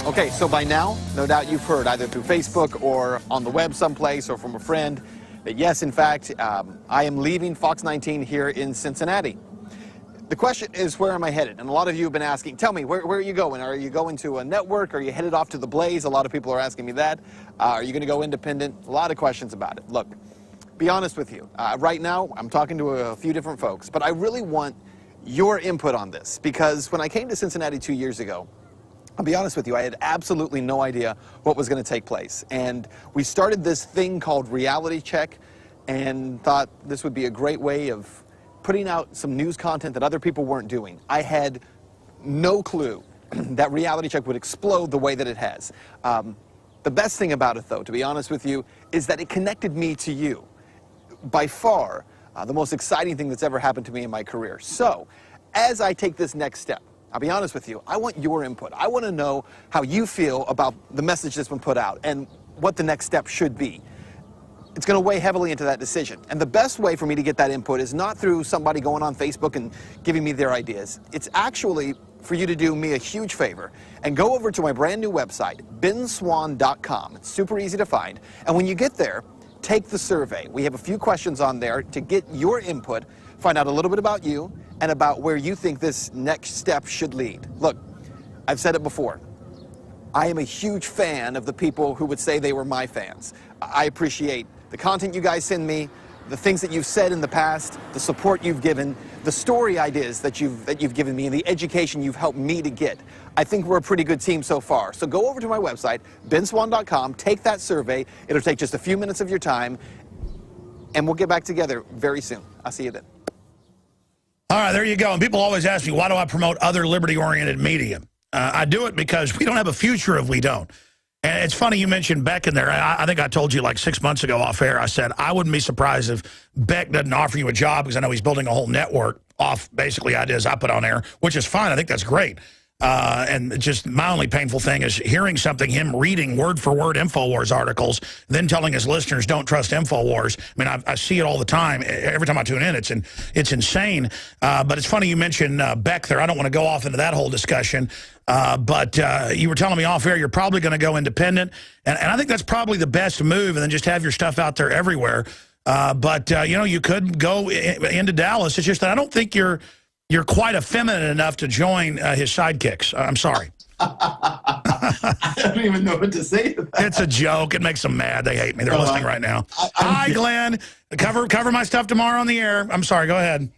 Okay, so by now, no doubt you've heard either through Facebook or on the web someplace or from a friend that yes, in fact, I am leaving Fox 19 here in Cincinnati. The question is, where am I headed? And a lot of you have been asking, tell me, where are you going? Are you going to a network? Are you headed off to the Blaze? A lot of people are asking me that. Are you going to go independent? A lot of questions about it. Look, be honest with you. Right now, I'm talking to a few different folks, but I really want your input on this, because when I came to Cincinnati 2 years ago, I'll be honest with you, I had absolutely no idea what was going to take place. And we started this thing called Reality Check and thought this would be a great way of putting out some news content that other people weren't doing. I had no clue that Reality Check would explode the way that it has. The best thing about it, though, to be honest with you, is that it connected me to you. By far, the most exciting thing that's ever happened to me in my career. So, as I take this next step, I'll be honest with you, I want your input. I want to know how you feel about the message that's been put out and what the next step should be. It's going to weigh heavily into that decision. And the best way for me to get that input is not through somebody going on Facebook and giving me their ideas. It's actually for you to do me a huge favor and go over to my brand new website, benswann.com. It's super easy to find. And when you get there, take the survey. We have a few questions on there to get your input, find out a little bit about you and about where you think this next step should lead. Look, I've said it before. I am a huge fan of the people who would say they were my fans. I appreciate the content you guys send me, the things that you've said in the past, the support you've given, the story ideas that you've given me, and the education you've helped me to get. I think we're a pretty good team so far. So go over to my website, benswann.com, take that survey. It'll take just a few minutes of your time, and we'll get back together very soon. I'll see you then. All right, there you go. And people always ask me, why do I promote other liberty-oriented media? I do it because we don't have a future if we don't. And it's funny you mentioned Beck in there. I think I told you like 6 months ago off air, I said, I wouldn't be surprised if Beck doesn't offer you a job because I know he's building a whole network off basically ideas I put on air, which is fine. I think that's great. And just my only painful thing is hearing something, him reading word for word InfoWars articles, then telling his listeners don't trust InfoWars. I mean, I see it all the time. Every time I tune in, it's insane. But it's funny you mentioned Beck there. I don't want to go off into that whole discussion. But you were telling me off air you're probably going to go independent. And I think that's probably the best move and then just have your stuff out there everywhere. But, you know, you could go into Dallas. It's just that I don't think you're quite effeminate enough to join his sidekicks. I'm sorry. I don't even know what to say to that. It's a joke. It makes them mad. They hate me. They're listening right now. Hi, Glenn. Cover my stuff tomorrow on the air. I'm sorry. Go ahead.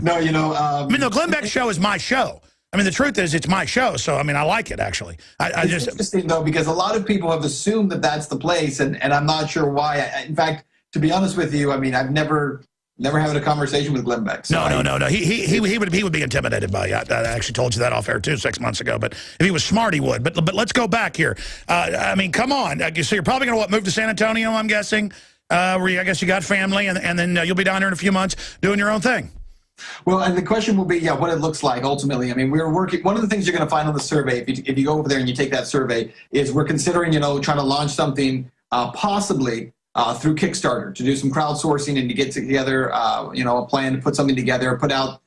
No, you know. I mean, the Glenn Beck show is my show. I mean, the truth is it's my show. So, I mean, I like it, actually. It's just interesting, though, because a lot of people have assumed that that's the place, and I'm not sure why. In fact, to be honest with you, I mean, I've never having a conversation with Glenn Beck. So no. He would be intimidated by you. I actually told you that off air too 6 months ago. But if he was smart, he would. But let's go back here. I mean, come on. So you're probably going to move to San Antonio? I'm guessing. Where I guess you got family, and then you'll be down there in a few months doing your own thing. Well, and the question will be, what it looks like ultimately. I mean, we're working. One of the things you're going to find on the survey, if you go over there and you take that survey, is we're considering, trying to launch something possibly. Through Kickstarter to do some crowdsourcing and to get together, a plan to put something together, put out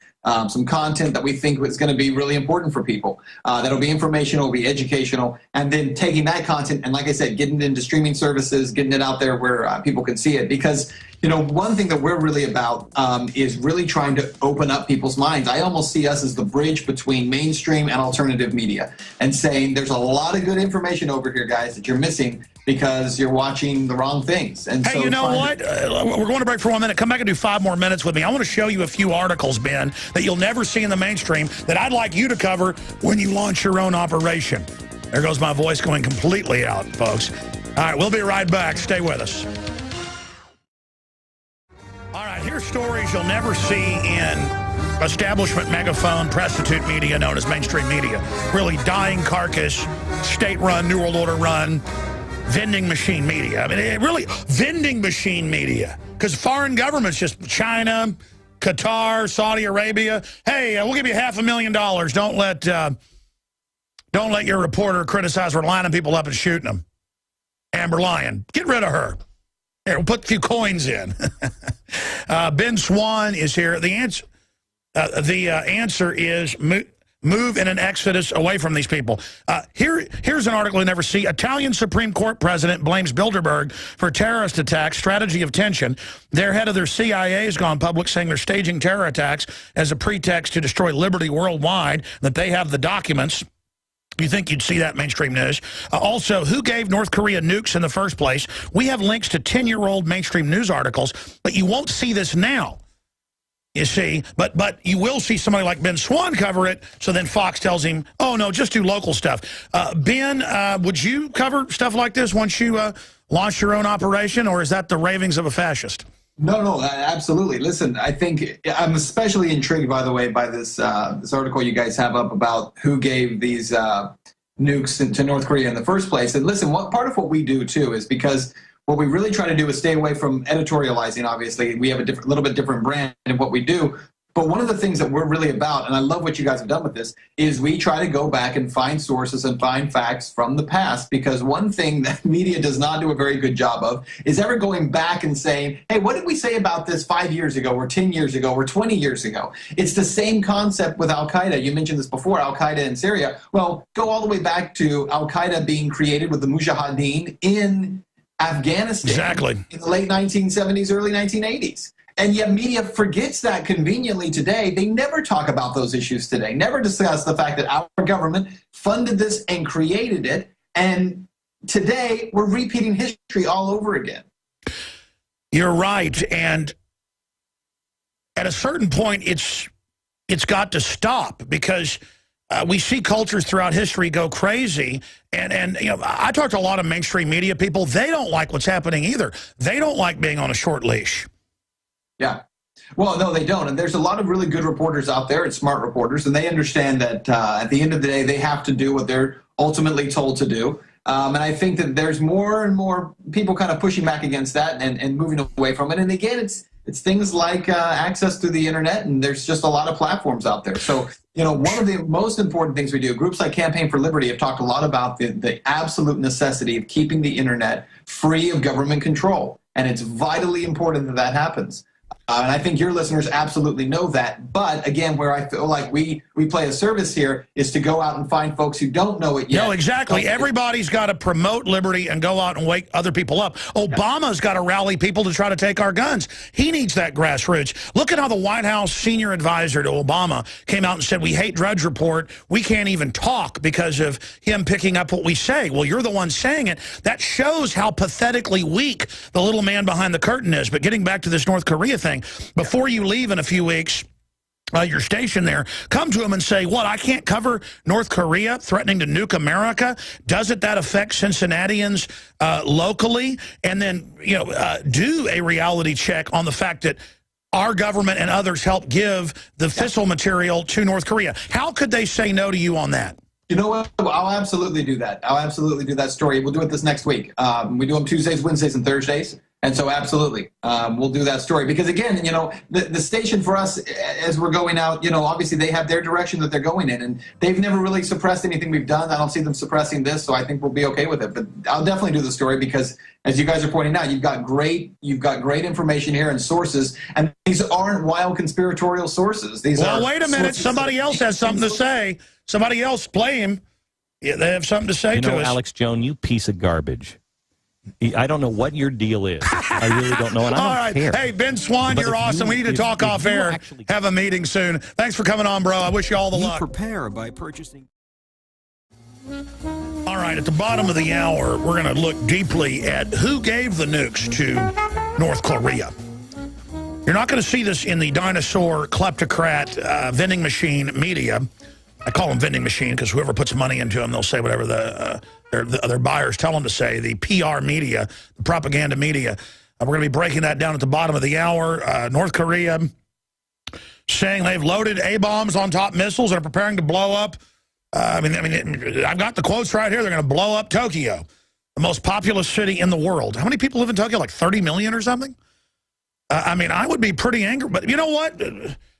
some content that we think is going to be really important for people. That'll be informational, be educational, and then taking that content and, like I said, getting it into streaming services, getting it out there where people can see it. Because, one thing that we're really about is really trying to open up people's minds. I almost see us as the bridge between mainstream and alternative media and saying there's a lot of good information over here, guys, that you're missing because you're watching the wrong things. And hey, so you know what? We're going to break for 1 minute. Come back and do 5 more minutes with me. I want to show you a few articles, Ben, that you'll never see in the mainstream that I'd like you to cover when you launch your own operation. There goes my voice going completely out, folks. All right, we'll be right back. Stay with us. All right, here's stories you'll never see in establishment, megaphone, prostitute media known as mainstream media. Really dying carcass, state-run, New World Order-run, vending machine media. I mean, really, vending machine media. Because foreign governments, just China, Qatar, Saudi Arabia, hey, we'll give you $500,000. Don't let your reporter criticize we're lining people up and shooting them. Amber Lyon, get rid of her. Here, we'll put a few coins in. Ben Swann is here. The answer is move in an exodus away from these people. Here's an article you never see. Italian Supreme Court president blames Bilderberg for terrorist attacks, strategy of tension. Their head of their CIA has gone public saying they're staging terror attacks as a pretext to destroy liberty worldwide, that they have the documents. You think you'd see that mainstream news. Also, who gave North Korea nukes in the first place? We have links to 10-year-old mainstream news articles, but you won't see this now. You see, but you will see somebody like Ben Swann cover it, so then Fox tells him, oh, no, just do local stuff. Ben, would you cover stuff like this once you launch your own operation, or is that the ravings of a fascist? No, absolutely. Listen, I think I'm especially intrigued, by the way, by this this article you guys have up about who gave these nukes into North Korea in the first place. And listen, part of what we do too is because what we really try to do is stay away from editorializing. Obviously, we have a little bit different brand in what we do. But one of the things that we're really about, and I love what you guys have done with this, is we try to go back and find sources and find facts from the past, because one thing that media does not do a very good job of is ever going back and saying, hey, what did we say about this 5 years ago or 10 years ago or 20 years ago? It's the same concept with Al-Qaeda. You mentioned this before, Al-Qaeda in Syria. Well, go all the way back to Al-Qaeda being created with the Mujahideen in Afghanistan. Exactly. In the late 1970s, early 1980s. And yet media forgets that conveniently today. They never talk about those issues today, never discuss the fact that our government funded this and created it. And today we're repeating history all over again. You're right. And at a certain point, it's got to stop, because we see cultures throughout history go crazy. And you know, I talk to a lot of mainstream media people. They don't like what's happening either. They don't like being on a short leash. Yeah. Well, no, they don't. And there's a lot of really good reporters out there and smart reporters, and they understand that at the end of the day, they have to do what they're ultimately told to do. And I think that there's more and more people kind of pushing back against that and moving away from it. And again, it's things like access to the internet, and there's just a lot of platforms out there. So, you know, one of the most important things we do, groups like Campaign for Liberty have talked a lot about the absolute necessity of keeping the internet free of government control. And it's vitally important that that happens. And I think your listeners absolutely know that. But again, where I feel like we play a service here is to go out and find folks who don't know it yet. No, exactly. Everybody's got to promote liberty and go out and wake other people up. Obama's got to rally people to try to take our guns. He needs that grassroots. Look at how the White House senior advisor to Obama came out and said, we hate Drudge Report. We can't even talk because of him picking up what we say. Well, you're the one saying it. That shows how pathetically weak the little man behind the curtain is. But getting back to this North Korea thing, before you leave in a few weeks, your station there, come to him and say, what, I can't cover North Korea threatening to nuke America? Doesn't that affect Cincinnatians locally? And then, you know, do a reality check on the fact that our government and others help give the fissile material to North Korea. How could they say no to you on that? You know what? I'll absolutely do that. I'll absolutely do that story. We'll do it this next week. We do them Tuesdays, Wednesdays, and Thursdays. And so absolutely, we'll do that story. Because again, you know, the station for us, as we're going out, you know, obviously they have their direction that they're going in. And they've never really suppressed anything we've done. I don't see them suppressing this. So I think we'll be okay with it. But I'll definitely do the story because, as you guys are pointing out, you've got great information here and sources. And these aren't wild conspiratorial sources. These are wait a minute. Somebody else has something to say. Somebody else play him. Yeah, they have something to say to us. Alex Jones, you piece of garbage. I don't know what your deal is. I really don't know, and I don't care. Hey, Ben Swann, you're awesome. We need to talk off air. Have a meeting soon. Thanks for coming on, bro. I wish you all the luck. Prepare by purchasing. All right, at the bottom of the hour, we're going to look deeply at who gave the nukes to North Korea. You're not going to see this in the dinosaur kleptocrat vending machine media. I call them vending machine because whoever puts money into them, they'll say whatever their buyers tell them to say. The PR media, the propaganda media. We're going to be breaking that down at the bottom of the hour. North Korea saying they've loaded A-bombs on top missiles and are preparing to blow up. I've got the quotes right here. They're going to blow up Tokyo, the most populous city in the world. How many people live in Tokyo? Like 30 million or something? I would be pretty angry. But you know what?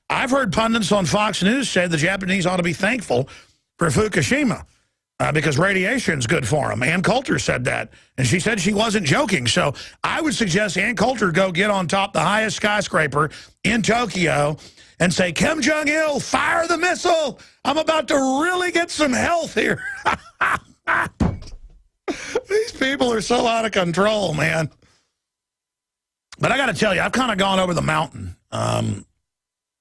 I've heard pundits on Fox News say the Japanese ought to be thankful for Fukushima because radiation's good for them. Ann Coulter said that, and she said she wasn't joking. So I would suggest Ann Coulter go get on top the highest skyscraper in Tokyo and say, Kim Jong-il, fire the missile. I'm about to really get some health here. These people are so out of control, man. But I got to tell you, I've kind of gone over the mountain.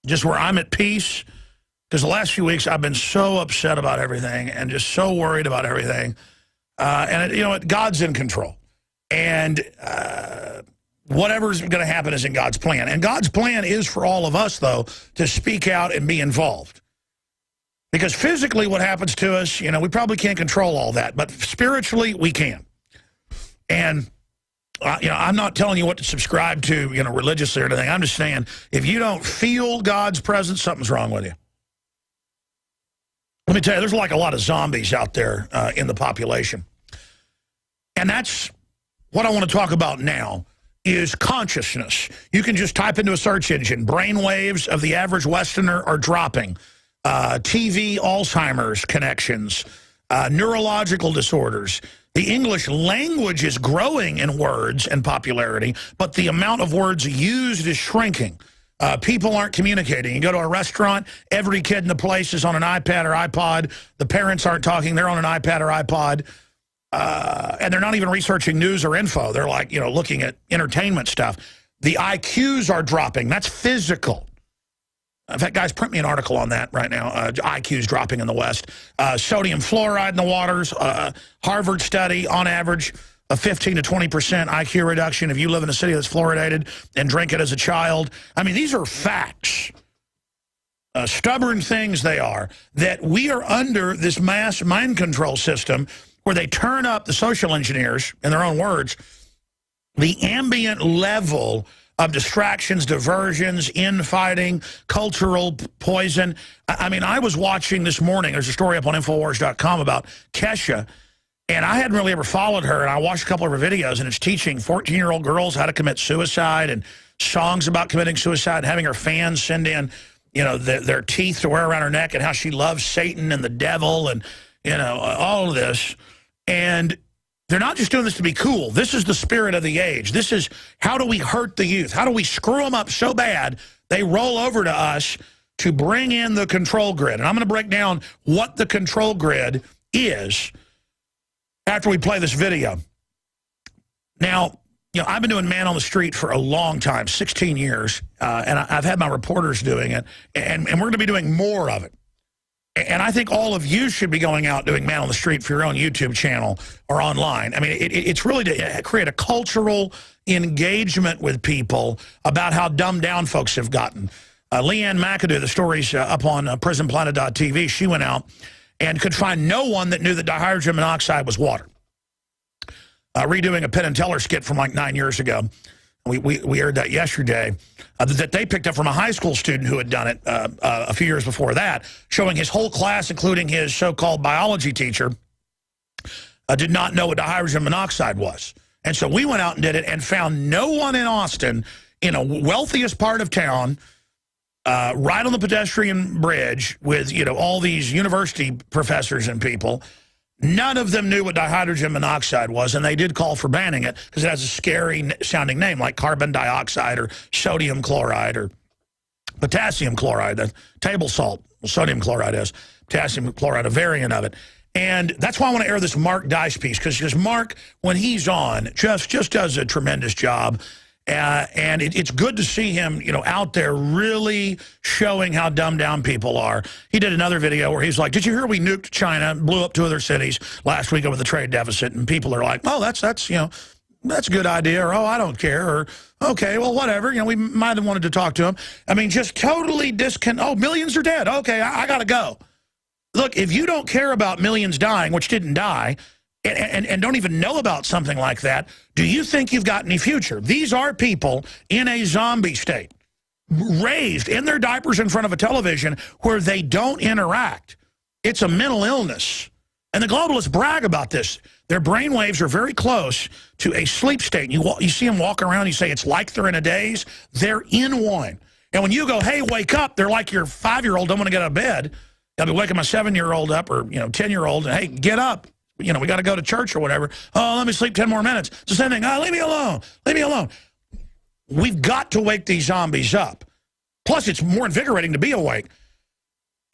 Just where I'm at peace, because the last few weeks I've been so upset about everything and just so worried about everything. You know what? God's in control. And whatever's going to happen is in God's plan. And God's plan is for all of us, though, to speak out and be involved. Because physically what happens to us, you know, we probably can't control all that. But spiritually, we can. And you know, I'm not telling you what to subscribe to, you know, religiously or anything. I'm just saying, if you don't feel God's presence, something's wrong with you. Let me tell you, there's like a lot of zombies out there in the population. And that's what I want to talk about now is consciousness. You can just type into a search engine, brain waves of the average Westerner are dropping. TV Alzheimer's connections, neurological disorders. The English language is growing in words and popularity, but the amount of words used is shrinking. People aren't communicating. You go to a restaurant, every kid in the place is on an iPad or iPod. The parents aren't talking. They're on an iPad or iPod. And they're not even researching news or info. They're like, looking at entertainment stuff. The IQs are dropping. That's physical. In fact, guys, print me an article on that right now. IQs dropping in the West. Sodium fluoride in the waters. Harvard study, on average, a 15 to 20% IQ reduction if you live in a city that's fluoridated and drink it as a child. I mean, these are facts. Stubborn things they are. That we are under this mass mind control system where they turn up the social engineers, in their own words, the ambient level of distractions, diversions, infighting, cultural poison. I mean, I was watching this morning, there's a story up on Infowars.com about Kesha, and I hadn't really ever followed her, and I watched a couple of her videos, and it's teaching 14-year-old girls how to commit suicide and songs about committing suicide, having her fans send in, their teeth to wear around her neck and how she loves Satan and the devil and, all of this. And they're not just doing this to be cool. This is the spirit of the age. This is how do we hurt the youth? How do we screw them up so bad they roll over to us to bring in the control grid? And I'm going to break down what the control grid is after we play this video. Now, I've been doing Man on the Street for a long time, 16 years, and I've had my reporters doing it, and we're going to be doing more of it. And I think all of you should be going out doing Man on the Street for your own YouTube channel or online. I mean, it's really to create a cultural engagement with people about how dumbed down folks have gotten. Leanne McAdoo, the story's up on prisonplanet.tv, she went out and could find no one that knew that dihydrogen monoxide was water. Redoing a Penn and Teller skit from like 9 years ago. We aired that yesterday, that they picked up from a high school student who had done it a few years before that, showing his whole class, including his so-called biology teacher, did not know what dihydrogen monoxide was. And so we went out and did it and found no one in Austin, in a wealthiest part of town, right on the pedestrian bridge with, all these university professors and people. None of them knew what dihydrogen monoxide was, and they did call for banning it because it has a scary-sounding name like carbon dioxide or sodium chloride or potassium chloride, the table salt. Well, sodium chloride is. Potassium chloride, a variant of it. And that's why I want to air this Mark Dice piece, because Mark, when he's on, just does a tremendous job. And it's good to see him, out there really showing how dumbed down people are. He did another video where he's like, did you hear we nuked China, blew up 2 other cities last week over the trade deficit? And people are like, oh, that's a good idea. Or, oh, I don't care. Or, okay, well, whatever. We might have wanted to talk to him. I mean, just totally oh, millions are dead. Okay, I got to go. Look, if you don't care about millions dying, which didn't die, and don't even know about something like that, do you think you've got any future? These are people in a zombie state, raised in their diapers in front of a television where they don't interact. It's a mental illness. And the globalists brag about this. Their brain waves are very close to a sleep state. You see them walk around, you say it's like they're in a daze. They're in one. And when you go, hey, wake up, they're like your 5-year-old don't want to get out of bed. I'll be waking my 7-year-old up or 10-year-old, and hey, get up. We got to go to church or whatever. Oh, let me sleep 10 more minutes. It's the same thing. Oh, leave me alone. Leave me alone. We've got to wake these zombies up. Plus, it's more invigorating to be awake.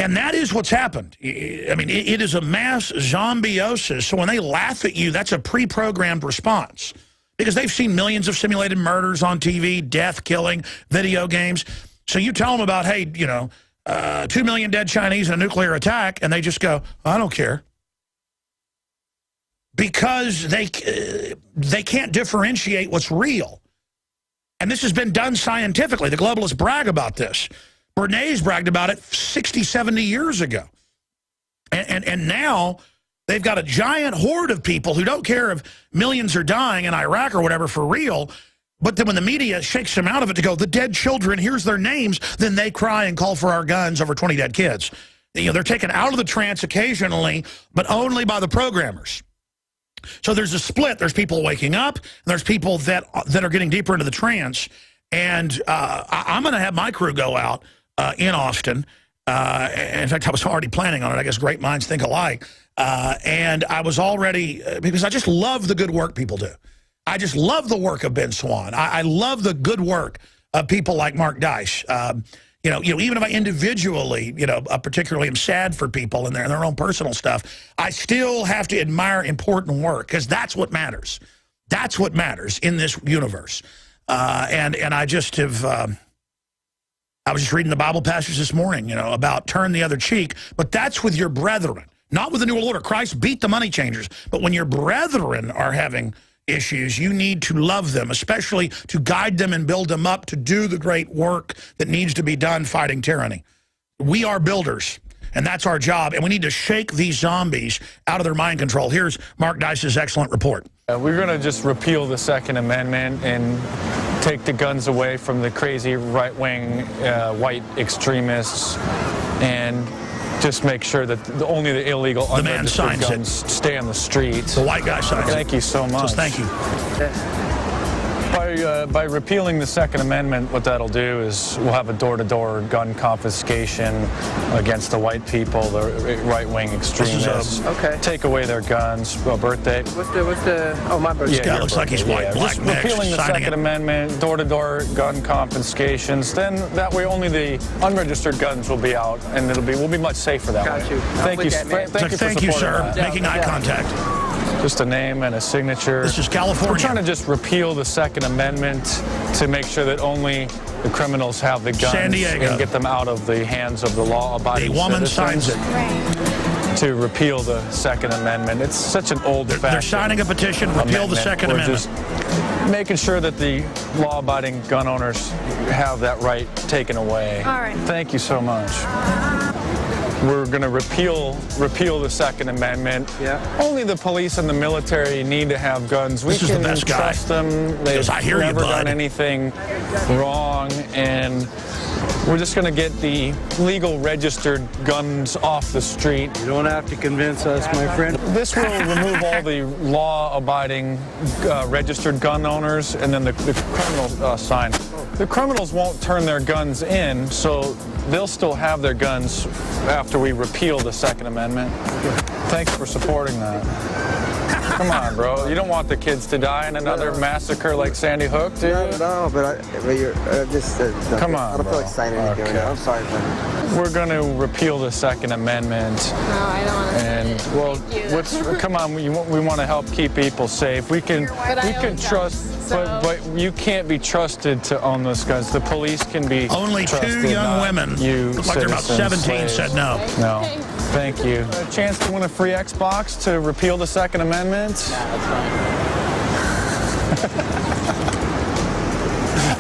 And that is what's happened. I mean, it is a mass zombiosis. So when they laugh at you, that's a pre-programmed response. Because they've seen millions of simulated murders on TV, death, killing, video games. So you tell them about, hey, 2 million dead Chinese in a nuclear attack, and they just go, I don't care. Because they can't differentiate what's real. And this has been done scientifically. The globalists brag about this. Bernays bragged about it 60, 70 years ago. And now they've got a giant horde of people who don't care if millions are dying in Iraq or whatever for real. But then when the media shakes them out of it to go, the dead children, here's their names, then they cry and call for our guns over 20 dead kids. You know, they're taken out of the trance occasionally, but only by the programmers. So there's a split. There's people waking up, and there's people that are getting deeper into the trance. And I'm going to have my crew go out in Austin. In fact, I was already planning on it. I guess great minds think alike. And I was already, because I just love the good work people do. I just love the work of Ben Swann. I love the good work of people like Mark Dice. You know, even if I individually, particularly am sad for people and their own personal stuff, I still have to admire important work because that's what matters. That's what matters in this universe. And I just have, I was just reading the Bible passage this morning, about turn the other cheek, but that's with your brethren, not with the New World Order. Christ beat the money changers, but when your brethren are having issues, you need to love them, especially to guide them and build them up to do the great work that needs to be done fighting tyranny. We are builders, and that's our job, and we need to shake these zombies out of their mind control. Here's Mark Dice's excellent report. We're going to just repeal the Second Amendment and take the guns away from the crazy right-wing white extremists and just make sure that only the illegal unregistered guns stay on the streets. The white guy signs it. Thank you so much. Says thank you. By repealing the Second Amendment, what that'll do is we'll have a door-to-door gun confiscation against the white people, the right-wing extremists. Take away their guns. Birthday. What's the? Oh, my birthday. This guy looks like he's white, black just mixed. Repealing the Second Amendment, door-to-door gun confiscations. Then that way, only the unregistered guns will be out, and we'll be much safer that way. Got you. Thank you, thank you, sir. Making eye contact. Just a name and a signature. This is California. We're trying to just repeal the Second Amendment to make sure that only the criminals have the guns San Diego. and get them out of the hands of the law-abiding citizens. A woman citizens. signs it. To repeal the Second Amendment. It's such an old-fashioned They're signing a petition to repeal the Second Amendment. Just making sure that the law-abiding gun owners have that right taken away. All right. Thank you so much. We're going to repeal the Second Amendment. Yeah. Only the police and the military need to have guns. We can trust them. They've never done anything wrong, and we're just going to get the legal registered guns off the street. You don't have to convince us, my friend. This will remove all the law-abiding registered gun owners, and then the criminal sign. The criminals won't turn their guns in, so they'll still have their guns after we repeal the Second Amendment. Thanks for supporting that. Come on, bro. You don't want the kids to die in another massacre like Sandy Hook, do you? No, but you're just... Come on, I don't feel like signing anything right now. I'm sorry, man. We're going to repeal the Second Amendment. No, I don't want to. And come on, we want to help keep people safe. We can trust. But you can't be trusted to own those guns. The police can be only trusted, 2 young women, you look like they're about 17, said no. No. Thank you. A chance to win a free Xbox to repeal the Second Amendment? Nah, that's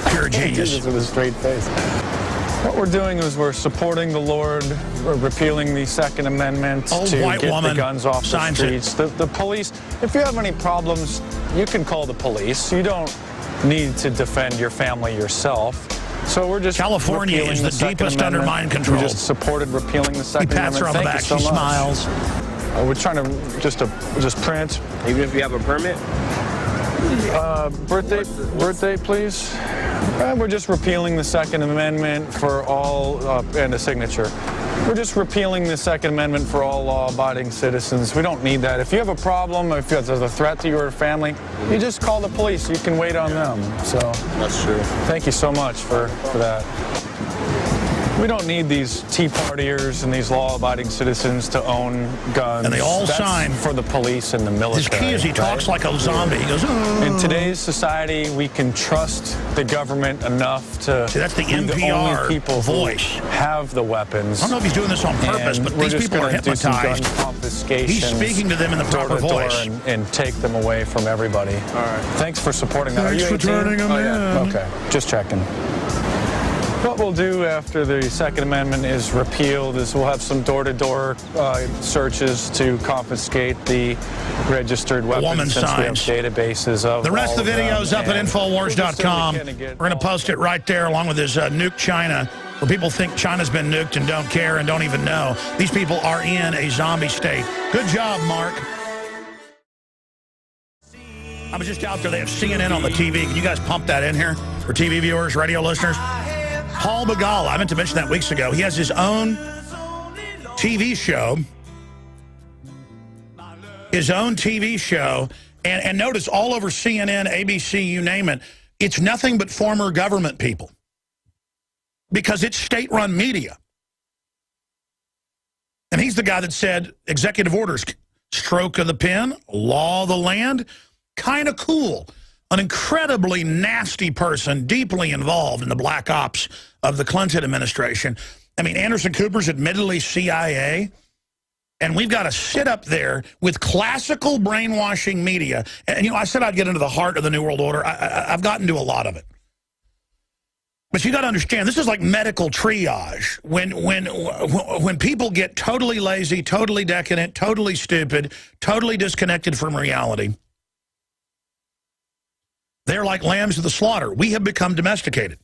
fine. Pure genius. With a straight face. What we're doing is we're supporting the Lord, we're repealing the Second Amendment to get the guns off the streets. The police, if you have any problems, you can call the police. You don't need to defend your family yourself. So we're just California is the deepest under mind control. We just supported repealing the Second Amendment. He pats her on the back. She smiles. We're trying to just print. Even if you have a permit? Birthday, please. We're just repealing the Second Amendment for all, and a signature. We're just repealing the Second Amendment for all law-abiding citizens. We don't need that. If you have a problem, if there's a threat to your family, you just call the police. You can wait on them. So that's true. Thank you so much for that. We don't need these Tea Partiers and these law-abiding citizens to own guns. And they all sign for the police and the military. His key is he talks like a zombie. He goes, oh. In today's society, we can trust the government enough to. See, that's the NPR the only people voice. Who have the weapons. I don't know if he's doing this on purpose, but these people are hypnotized. He's speaking to them in the proper voice and take them away from everybody. All right. Thanks for supporting that. Thanks for turning them in. Okay, just checking. What we'll do after the Second Amendment is repealed is we'll have some door-to-door searches to confiscate the registered weapons since we have databases of the rest of the videos video's up at Infowars.com. We're going to post it right there along with his Nuke China where people think China's been nuked and don't care and don't even know. These people are in a zombie state. Good job, Mark. I was just out there. They have CNN on the TV. Can you guys pump that in here for TV viewers, radio listeners? Paul Begala, I meant to mention that weeks ago. He has his own TV show. His own TV show. And notice all over CNN, ABC, you name it, it's nothing but former government people. Because it's state-run media. And he's the guy that said executive orders, stroke of the pen, law of the land, kind of cool. An incredibly nasty person, deeply involved in the black ops of the Clinton administration. I mean, Anderson Cooper's admittedly CIA, and we've got to sit up there with classical brainwashing media. And, you know, I said I'd get into the heart of the New World Order. I've gotten to a lot of it. But you got to understand, this is like medical triage. When people get totally lazy, totally decadent, totally stupid, totally disconnected from reality, they're like lambs to the slaughter. We have become domesticated.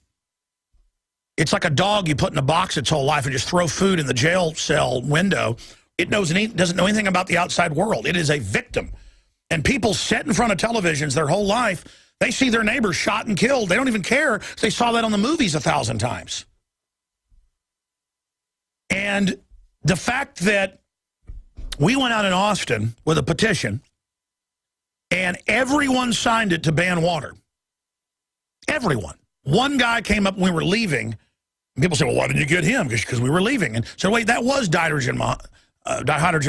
It's like a dog you put in a box its whole life and just throw food in the jail cell window. It doesn't know anything about the outside world. It is a victim. And people sit in front of televisions their whole life. They see their neighbors shot and killed. They don't even care. They saw that on the movies 1,000 times. And the fact that we went out in Austin with a petition and everyone signed it to ban water. Everyone. One guy came up when we were leaving. And people say, well, why didn't you get him? Because we were leaving. And so, wait, that was dihydrogen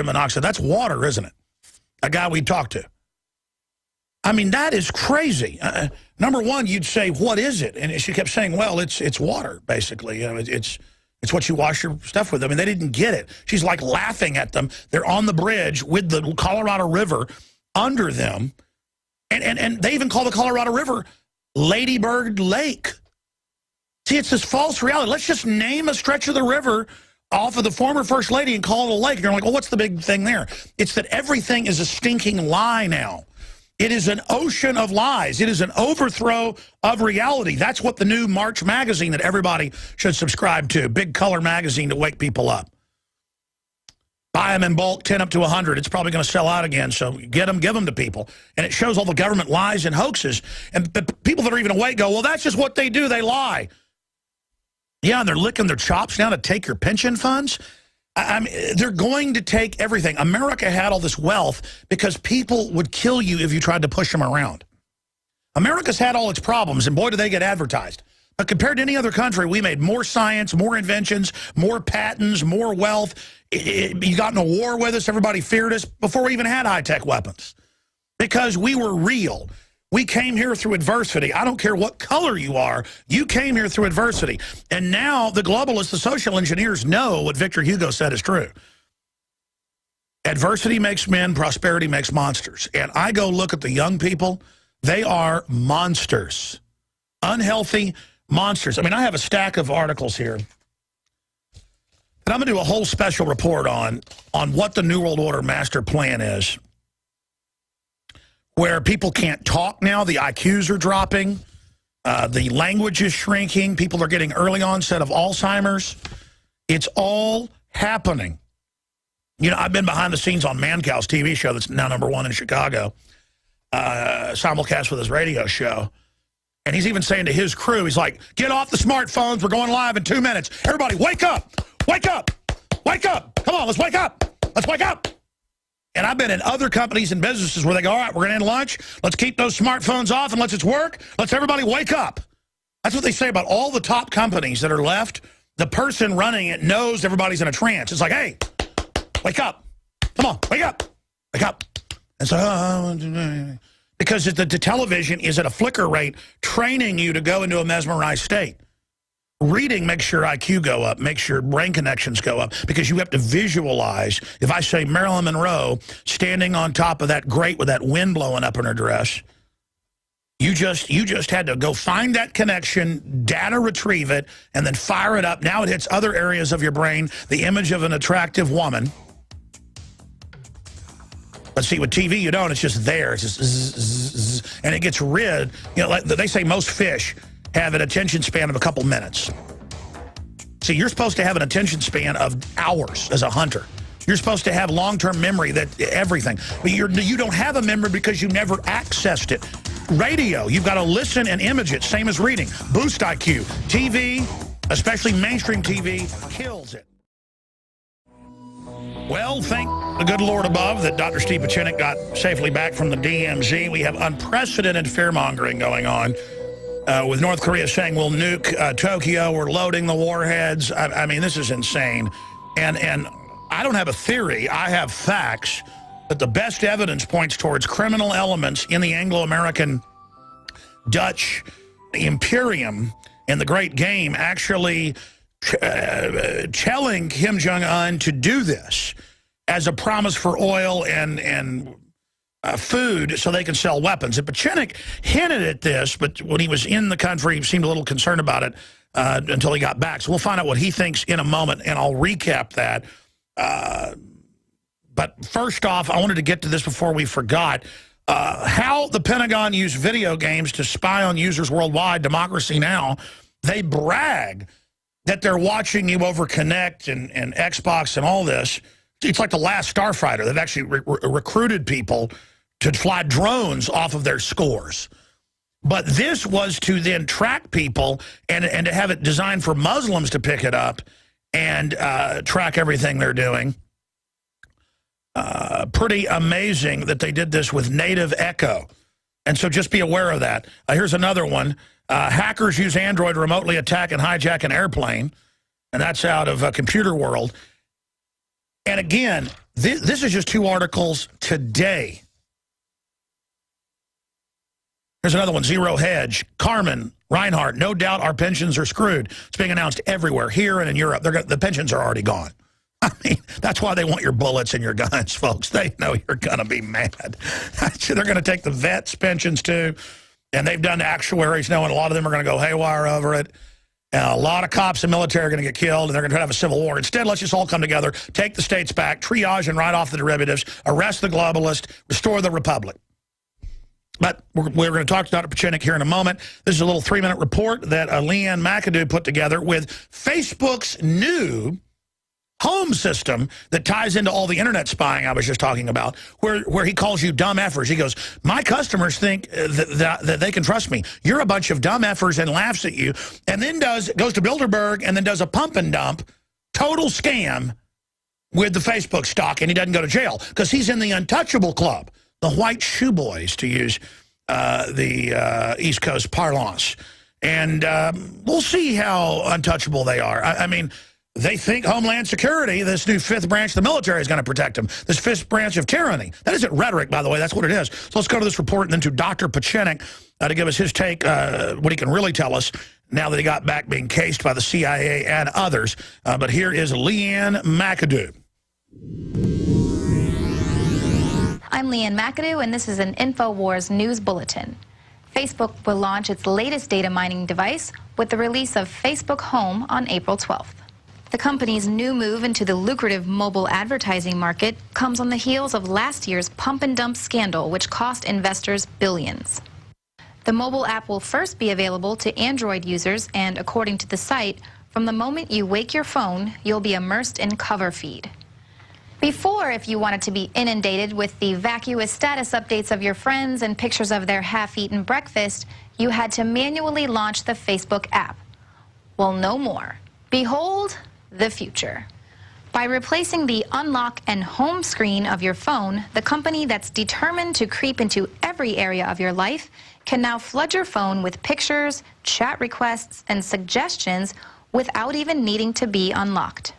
monoxide. That's water, isn't it? A guy we talked to. I mean, that is crazy. Number one, you'd say, what is it? And she kept saying, well, it's water, basically. You know, it's what you wash your stuff with. I mean, they didn't get it. She's like laughing at them. They're on the bridge with the Colorado River under them. And they even call the Colorado River Ladybird Lake. See, it's this false reality. Let's just name a stretch of the river off of the former First Lady and call it a lake. And you're like, well, what's the big thing there? It's that everything is a stinking lie now. It is an ocean of lies. It is an overthrow of reality. That's what the new March magazine that everybody should subscribe to, big color magazine to wake people up. Buy them in bulk, 10 up to 100. It's probably going to sell out again, so get them, give them to people. And it shows all the government lies and hoaxes. And the people that are even awake go, well, that's just what they do. They lie. Yeah, and they're licking their chops now to take your pension funds. I mean, they're going to take everything. America had all this wealth because people would kill you if you tried to push them around. America's had all its problems, and boy, do they get advertised. But compared to any other country, we made more science, more inventions, more patents, more wealth. You got in a war with us. Everybody feared us before we even had high-tech weapons because we were real. We came here through adversity. I don't care what color you are. You came here through adversity. And now the globalists, the social engineers know what Victor Hugo said is true. Adversity makes men, prosperity makes monsters. And I go look at the young people. They are monsters. Unhealthy monsters. I mean, I have a stack of articles here. And I'm going to do a whole special report on what the New World Order master plan is. Where people can't talk now, the IQs are dropping, the language is shrinking, people are getting early onset of Alzheimer's. It's all happening. You know, I've been behind the scenes on Mancow's TV show that's now #1 in Chicago, simulcast with his radio show. And he's even saying to his crew, he's like, get off the smartphones, we're going live in 2 minutes. Everybody, wake up, wake up, wake up. Come on, let's wake up, let's wake up. And I've been in other companies and businesses where they go, all right, we're going to end lunch. Let's keep those smartphones off and let's it work. Let's everybody wake up. That's what they say about all the top companies that are left. The person running it knows everybody's in a trance. It's like, hey, wake up. Come on, wake up. Wake up. And so, because the television is at a flicker rate, training you to go into a mesmerized state. Reading makes your IQ go up, makes your brain connections go up, because you have to visualize. If I say Marilyn Monroe standing on top of that grate with that wind blowing up in her dress, you just had to go find that connection, data retrieve it, and then fire it up. Now it hits other areas of your brain, the image of an attractive woman. But see, with TV, you don't. It's just there. It's just zzz, and it gets rid. You know, like they say most fish have an attention span of a couple minutes. See, you're supposed to have an attention span of hours as a hunter. You're supposed to have long-term memory, that everything. But you don't have a memory because you never accessed it. Radio, you've got to listen and image it, same as reading. Boost IQ. TV, especially mainstream TV, kills it. Well, thank the good Lord above that Dr. Steve Pieczenik got safely back from the DMZ. We have unprecedented fear-mongering going on with North Korea saying we'll nuke Tokyo, we're loading the warheads. I mean, this is insane. And I don't have a theory, I have facts, but the best evidence points towards criminal elements in the Anglo-American Dutch Imperium and the Great Game actually telling Kim Jong-un to do this as a promise for oil and food so they can sell weapons. And Pieczenik hinted at this, but when he was in the country, he seemed a little concerned about it until he got back. So we'll find out what he thinks in a moment, and I'll recap that. But first off, I wanted to get to this before we forgot. How the Pentagon used video games to spy on users worldwide, Democracy Now! They brag that they're watching you over Connect and Xbox and all this. It's like the last Starfighter. They've actually recruited people to fly drones off of their scores. But this was to then track people and to have it designed for Muslims to pick it up and track everything they're doing. Pretty amazing that they did this with native echo. And so just be aware of that. Here's another one. Hackers use Android to remotely attack and hijack an airplane. And that's out of Computer World. And again, this is just 2 articles today. Here's another one, Zero Hedge. Carmen Reinhardt, no doubt our pensions are screwed. It's being announced everywhere, here and in Europe. The pensions are already gone. I mean, that's why they want your bullets and your guns, folks. They know you're going to be mad. They're going to take the vets' pensions, too. And they've done actuaries knowing a lot of them are going to go haywire over it. And a lot of cops and military are going to get killed, and they're going to try to have a civil war. Instead, let's just all come together, take the states back, triage and write off the derivatives, arrest the globalists, restore the republic. But we're going to talk to Dr. Pieczenik here in a moment. This is a little 3-minute report that Leanne McAdoo put together with Facebook's new home system that ties into all the internet spying I was just talking about, where he calls you dumb effers. He goes, my customers think that they can trust me. You're a bunch of dumb effers, and laughs at you, and then goes to Bilderberg and then does a pump and dump, total scam with the Facebook stock, and he doesn't go to jail because he's in the untouchable club, the white shoe boys, to use the East Coast parlance. And we'll see how untouchable they are. I mean, they think Homeland Security, this new 5th branch of the military, is going to protect them. This 5th branch of tyranny. That isn't rhetoric, by the way. That's what it is. So let's go to this report and then to Dr. Pieczenik to give us his take, what he can really tell us now that he got back being cased by the CIA and others. But here is Leanne McAdoo. I'm Leanne McAdoo, and this is an InfoWars News Bulletin. Facebook will launch its latest data mining device with the release of Facebook Home on April 12th. The company's new move into the lucrative mobile advertising market comes on the heels of last year's pump and dump scandal, which cost investors billions. The mobile app will first be available to Android users, and according to the site, from the moment you wake your phone, you'll be immersed in cover feed. Before, if you wanted to be inundated with the vacuous status updates of your friends and pictures of their half-eaten breakfast, you had to manually launch the Facebook app. Well, no more. Behold the future. By replacing the unlock and home screen of your phone, the company that's determined to creep into every area of your life can now flood your phone with pictures, chat requests, and suggestions without even needing to be unlocked.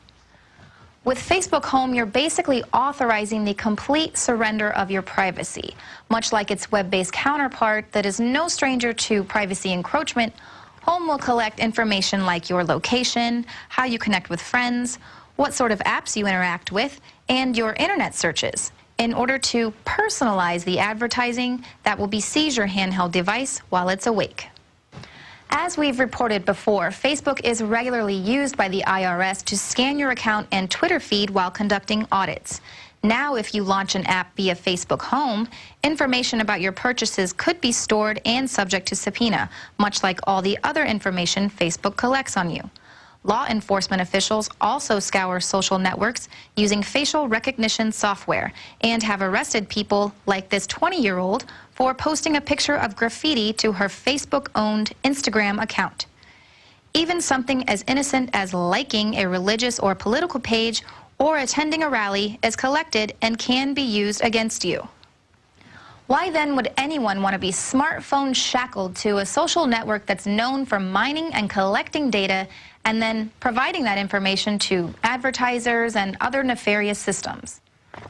With Facebook Home, you're basically authorizing the complete surrender of your privacy. Much like its web-based counterpart that is no stranger to privacy encroachment, Home will collect information like your location, how you connect with friends, what sort of apps you interact with, and your internet searches in order to personalize the advertising that will besiege your handheld device while it's awake. As we've reported before, Facebook is regularly used by the IRS to scan your account and Twitter feed while conducting audits. Now, if you launch an app via Facebook Home, information about your purchases could be stored and subject to subpoena, much like all the other information Facebook collects on you. Law enforcement officials also scour social networks using facial recognition software and have arrested people like this 20-year-old for posting a picture of graffiti to her Facebook-owned Instagram account. Even something as innocent as liking a religious or political page or attending a rally is collected and can be used against you. Why then would anyone want to be smartphone shackled to a social network that's known for mining and collecting data and then providing that information to advertisers and other nefarious systems?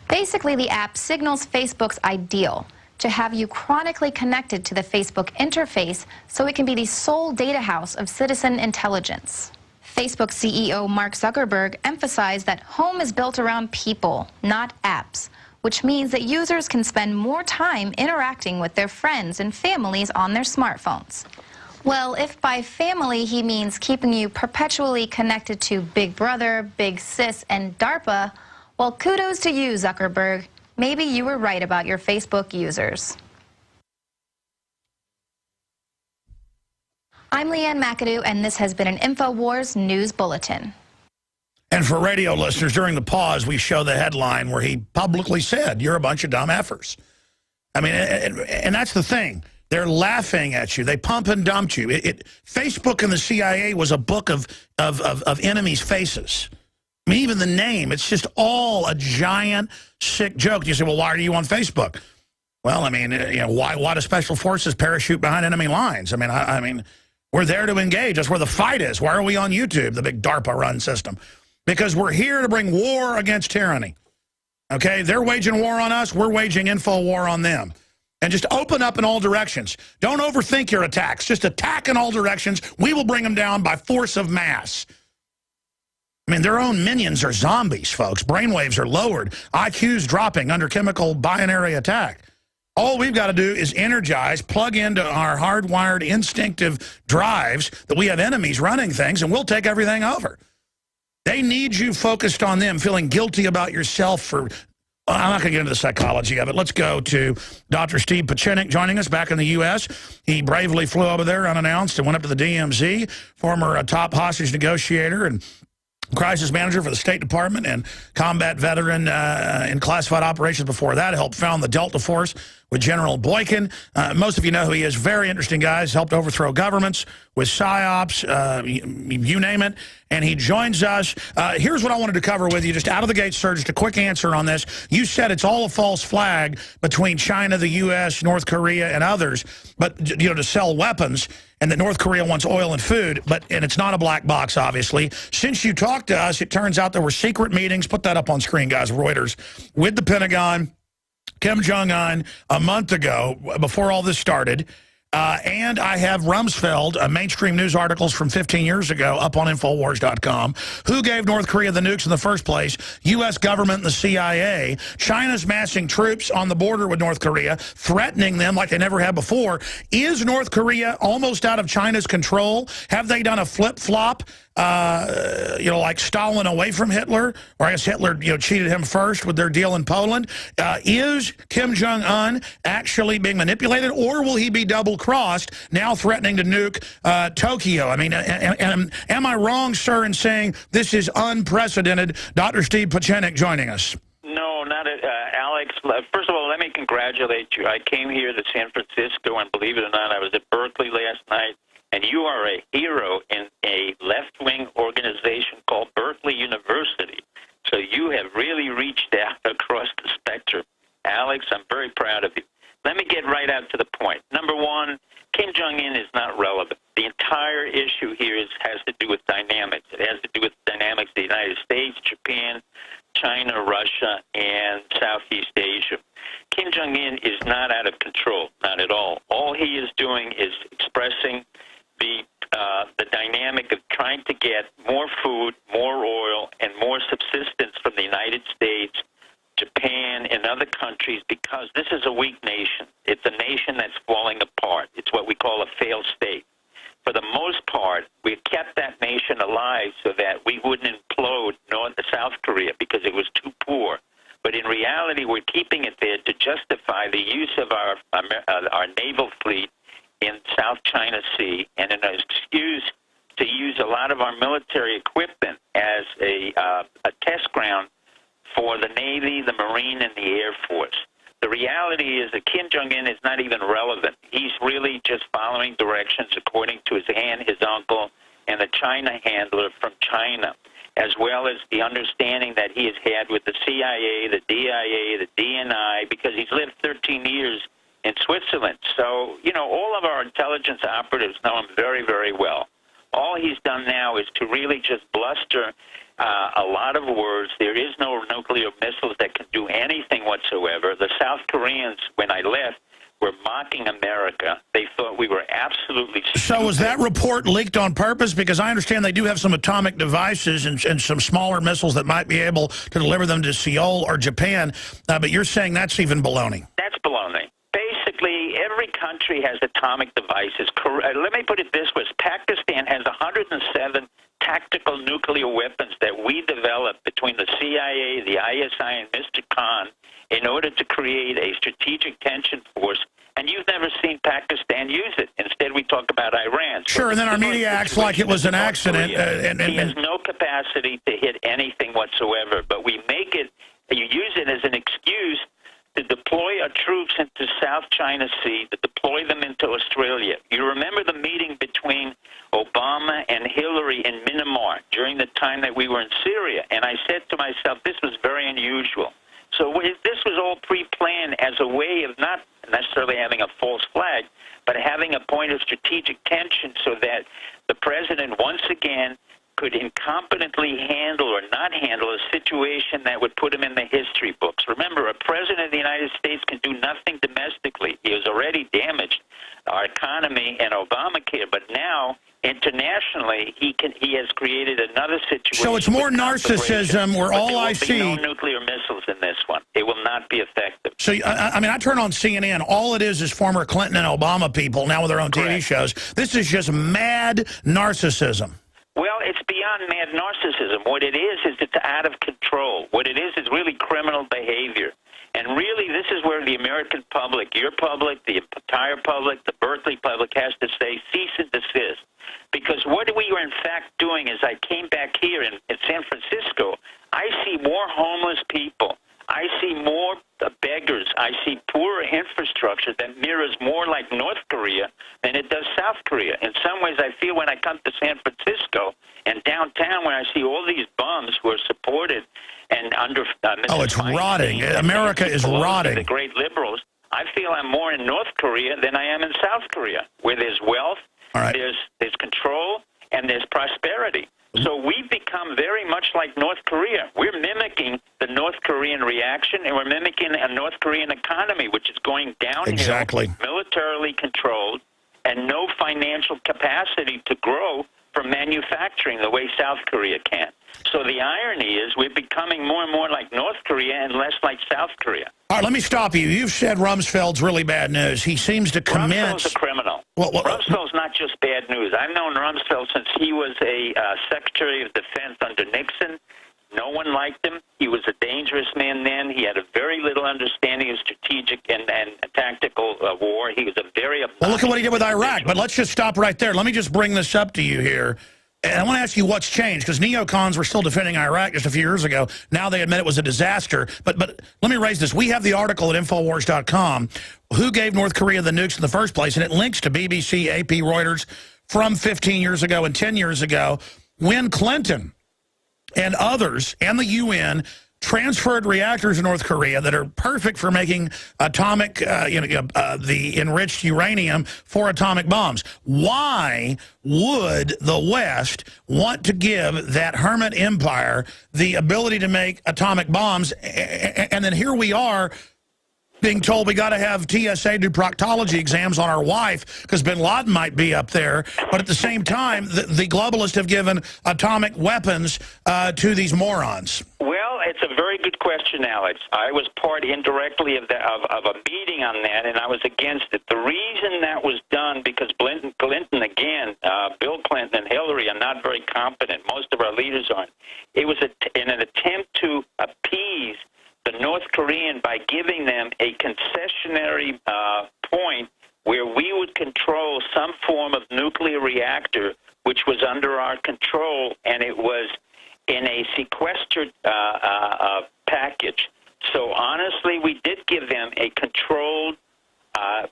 Basically, the app signals Facebook's ideal to have you chronically connected to the Facebook interface so it can be the sole data house of citizen intelligence. Facebook CEO Mark Zuckerberg emphasized that home is built around people, not apps, which means that users can spend more time interacting with their friends and families on their smartphones. Well, if by family he means keeping you perpetually connected to Big Brother, Big Sis, and DARPA, well, kudos to you, Zuckerberg. Maybe you were right about your Facebook users. I'm Leanne McAdoo, and this has been an InfoWars News Bulletin. And for radio listeners, during the pause, we show the headline where he publicly said, "You're a bunch of dumb effers." I mean, and that's the thing. They're laughing at you. They pump and dumped you. Facebook and the CIA was a book of enemies' faces. I mean, even the name, it's just all a giant, sick joke. You say, well, why are you on Facebook? Well, I mean, you know, why do special forces parachute behind enemy lines? I mean, we're there to engage. That's where the fight is. Why are we on YouTube, the big DARPA-run system? Because we're here to bring war against tyranny. Okay? They're waging war on us. We're waging info war on them. And just open up in all directions. Don't overthink your attacks. Just attack in all directions. We will bring them down by force of mass. I mean, their own minions are zombies, folks. Brainwaves are lowered. IQ's dropping under chemical binary attack. All we've got to do is energize, plug into our hardwired instinctive drives that we have enemies running things, and we'll take everything over. They need you focused on them, feeling guilty about yourself for... Well, I'm not going to get into the psychology of it. Let's go to Dr. Steve Pieczenik joining us back in the U.S. He bravely flew over there unannounced and went up to the DMZ, former top hostage negotiator and crisis manager for the State Department and combat veteran in classified operations before that. Helped found the Delta Force with General Boykin. Most of you know who he is. Very interesting guy. He's helped overthrow governments with PSYOPs, you name it. And he joins us. Here's what I wanted to cover with you, just out of the gate, sir, just a quick answer on this. You said it's all a false flag between China, the U.S., North Korea, and others, but you know, to sell weapons, and that North Korea wants oil and food, and it's not a black box, obviously. Since you talked to us, it turns out there were secret meetings, put that up on screen, guys, Reuters, with the Pentagon, Kim Jong-un, a month ago, before all this started. And I have Rumsfeld, mainstream news articles from 15 years ago up on Infowars.com. Who gave North Korea the nukes in the first place? U.S. government and the CIA. China's massing troops on the border with North Korea, threatening them like they never have before. Is North Korea almost out of China's control? Have they done a flip-flop? You know, like Stalin away from Hitler, or I guess Hitler, you know, cheated him first with their deal in Poland. Is Kim Jong-un actually being manipulated, or will he be double-crossed, now threatening to nuke Tokyo? I mean, am I wrong, sir, in saying this is unprecedented? Dr. Steve Pieczenik joining us. No, not Alex. First of all, let me congratulate you. I came here to San Francisco, and believe it or not, I was at Berkeley last night. And you are a hero in a left-wing organization called Berkeley University. So you have really reached out across the spectrum. Alex, I'm very proud of you. Let me get right out to the point. Number one, Kim Jong-un is not relevant. The entire issue here has to do with dynamics. It has to do with dynamics of the United States, Japan, China, Russia, and Southeast Asia. Kim Jong-un is not out of control, not at all. All he is doing is expressing the dynamic of trying to get more food, more oil, and more subsistence from the United States, Japan, and other countries, because this is a weak nation. It's a nation that's falling apart. It's what we call a failed state. For the most part, we've kept that nation alive so that we wouldn't implode South Korea because it was too poor. But in reality, we're keeping it there to justify the use of our naval fleet in South China Sea, and an excuse to to use a lot of our military equipment as a test ground for the Navy, the Marine, and the Air Force. The reality is that Kim Jong-un is not even relevant. He's really just following directions according to his aunt, his uncle, and the China handler from China, as well as the understanding that he has had with the CIA, the DIA, the DNI, because he's lived 13 years in Switzerland. So, you know, all of our intelligence operatives know him very, very well. All he's done now is to really just bluster a lot of words. There is no nuclear missiles that can do anything whatsoever. The South Koreans, when I left, were mocking America. They thought we were absolutely stupid. So was that report leaked on purpose? Because I understand they do have some atomic devices and some smaller missiles that might be able to deliver them to Seoul or Japan, but you're saying that's even baloney. That's baloney. Basically, every country has atomic devices. Let me put it this way. Pakistan has 107 tactical nuclear weapons that we developed between the CIA, the ISI, and Mr. Khan in order to create a strategic tension force, and you've never seen Pakistan use it. Instead, we talk about Iran. Sure, and then our media acts like it was an accident. He has no capacity to hit anything whatsoever, but we make it, you use it as an excuse to deploy our troops into South China Sea, to deploy them into Australia. You remember the meeting between Obama and Hillary in Myanmar during the time that we were in Syria, and I said to myself, this was very unusual. So this was all pre-planned as a way of not necessarily having a false flag, but having a point of strategic tension so that the president once again could incompetently handle or not handle a situation that would put him in the history books. Remember, a president of the United States can do nothing domestically. He has already damaged our economy and Obamacare, but now internationally he has created another situation. So it's more narcissism where all I see... There will be no nuclear missiles in this one. It will not be effective. So, I mean, I turn on CNN. All it is former Clinton and Obama people now with their own TV shows. This is just mad narcissism. Well, it's beyond mad narcissism. What it is it's out of control. What it is really criminal behavior. And really, this is where the American public, your public, the entire public, the Berkeley public has to say, cease and desist. Because what we were in fact doing is I came back here in San Francisco, I see more homeless people. I see more beggars. I see poorer infrastructure that mirrors more like North Korea than it does South Korea. In some ways, I feel when I come to San Francisco and downtown when I see all these bums who are supported and under... it's rotting. America is rotting. The great liberals. I feel I'm more in North Korea than I am in South Korea, where there's wealth, there's control, and there's prosperity. So we've become very much like North Korea. We're mimicking the North Korean reaction, and we're mimicking a North Korean economy, which is going downhill, militarily controlled, and no financial capacity to grow from manufacturing the way South Korea can. So the irony is we're becoming more and more like North Korea and less like South Korea. All right, let me stop you. You've said Rumsfeld's really bad news. He seems to commence... Rumsfeld's a criminal. Rumsfeld's not just bad news. I've known Rumsfeld since he was a Secretary of Defense under Nixon. No one liked him. He was a dangerous man then. He had a very little understanding of strategic and tactical war. He was a very... Well, look at what he did with Iraq. But let's just stop right there. Let me just bring this up to you here. And I want to ask you what's changed, because neocons were still defending Iraq just a few years ago. Now they admit it was a disaster. But let me raise this. We have the article at Infowars.com, who gave North Korea the nukes in the first place, and it links to BBC, AP, Reuters from 15 years ago and 10 years ago when Clinton and others and the UN transferred reactors in North Korea that are perfect for making atomic, the enriched uranium for atomic bombs. Why would the West want to give that hermit empire the ability to make atomic bombs? And then here we are being told we got to have TSA do proctology exams on our wife because bin Laden might be up there. But at the same time, the globalists have given atomic weapons to these morons. Well, it's a very good question, Alex. I was part indirectly of a meeting on that, and I was against it. The reason that was done, because Clinton again, Bill Clinton and Hillary are not very competent. Most of our leaders aren't. It was in an attempt to appease the North Korean by giving them a concessionary point where we would control some form of nuclear reactor which was under our control, and it was in a sequestered package. So honestly, we did give them a controlled,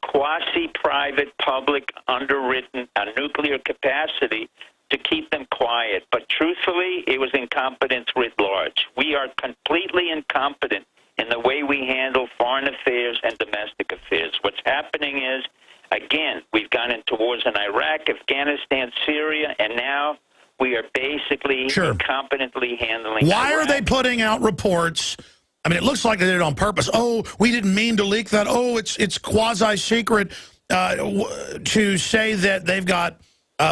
quasi-private, public, underwritten nuclear capacity to keep them quiet. But truthfully, it was incompetence writ large. We are completely incompetent in the way we handle foreign affairs and domestic affairs. What's happening is, again, we've gone into wars in Iraq, Afghanistan, Syria, and now we are basically incompetently handling Why Iraq. are they putting out reports? I mean, it looks like they did it on purpose. Oh, we didn't mean to leak that. Oh, it's quasi-secret to say that they've got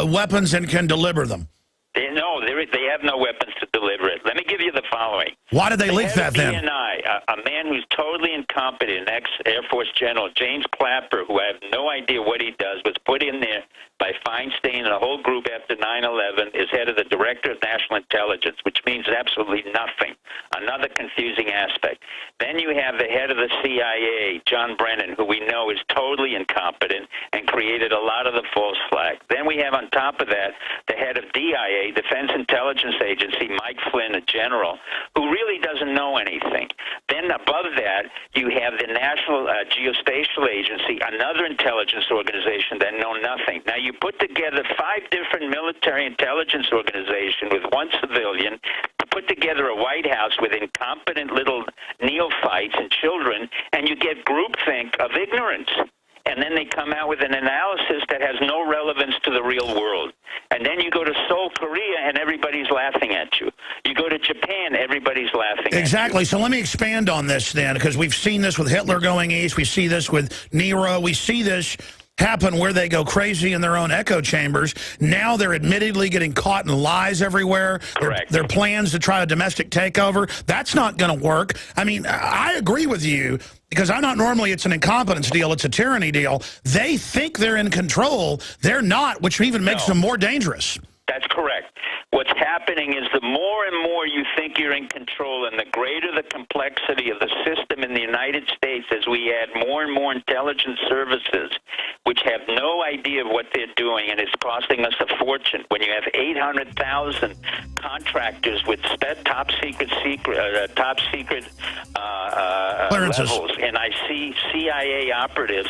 weapons and can deliver them. No, they have no weapons to deliver it. Let me give you the following. Why did they leak that then? DNI, a man who's totally incompetent, ex-Air Force General James Clapper, who I have no idea what he does, was put in there by Feinstein and a whole group after 9/11, is head of the Director of National Intelligence, which means absolutely nothing. Another confusing aspect. Then you have the head of the CIA, John Brennan, who we know is totally incompetent and created a lot of the false flag. Then we have on top of that the head of DIA, Defense Intelligence Agency, Mike Flynn, a general, who really doesn't know anything. Then above that, you have the National Geospatial Agency, another intelligence organization that know nothing. Now, you put together 5 different military intelligence organizations with one civilian, put together a White House with incompetent little neophytes and children, and you get groupthink of ignorance. And then they come out with an analysis that has no relevance to the real world. And then you go to Seoul, Korea, and everybody's laughing at you. You go to Japan, everybody's laughing Exactly. at you. So let me expand on this then, because we've seen this with Hitler going east. We see this with Nero. We see this happen where they go crazy in their own echo chambers. Now they're admittedly getting caught in lies everywhere. Correct. Their plans to try a domestic takeover, that's not going to work. I mean, I agree with you, because I'm not normally, it's an incompetence deal, it's a tyranny deal. They think they're in control. They're not, which even makes them more dangerous. That's correct. What's happening is the more and more you think you're in control and the greater the complexity of the system in the United States as we add more and more intelligence services, which have no idea of what they're doing, and it's costing us a fortune. When you have 800,000 contractors with top secret levels, and I see CIA operatives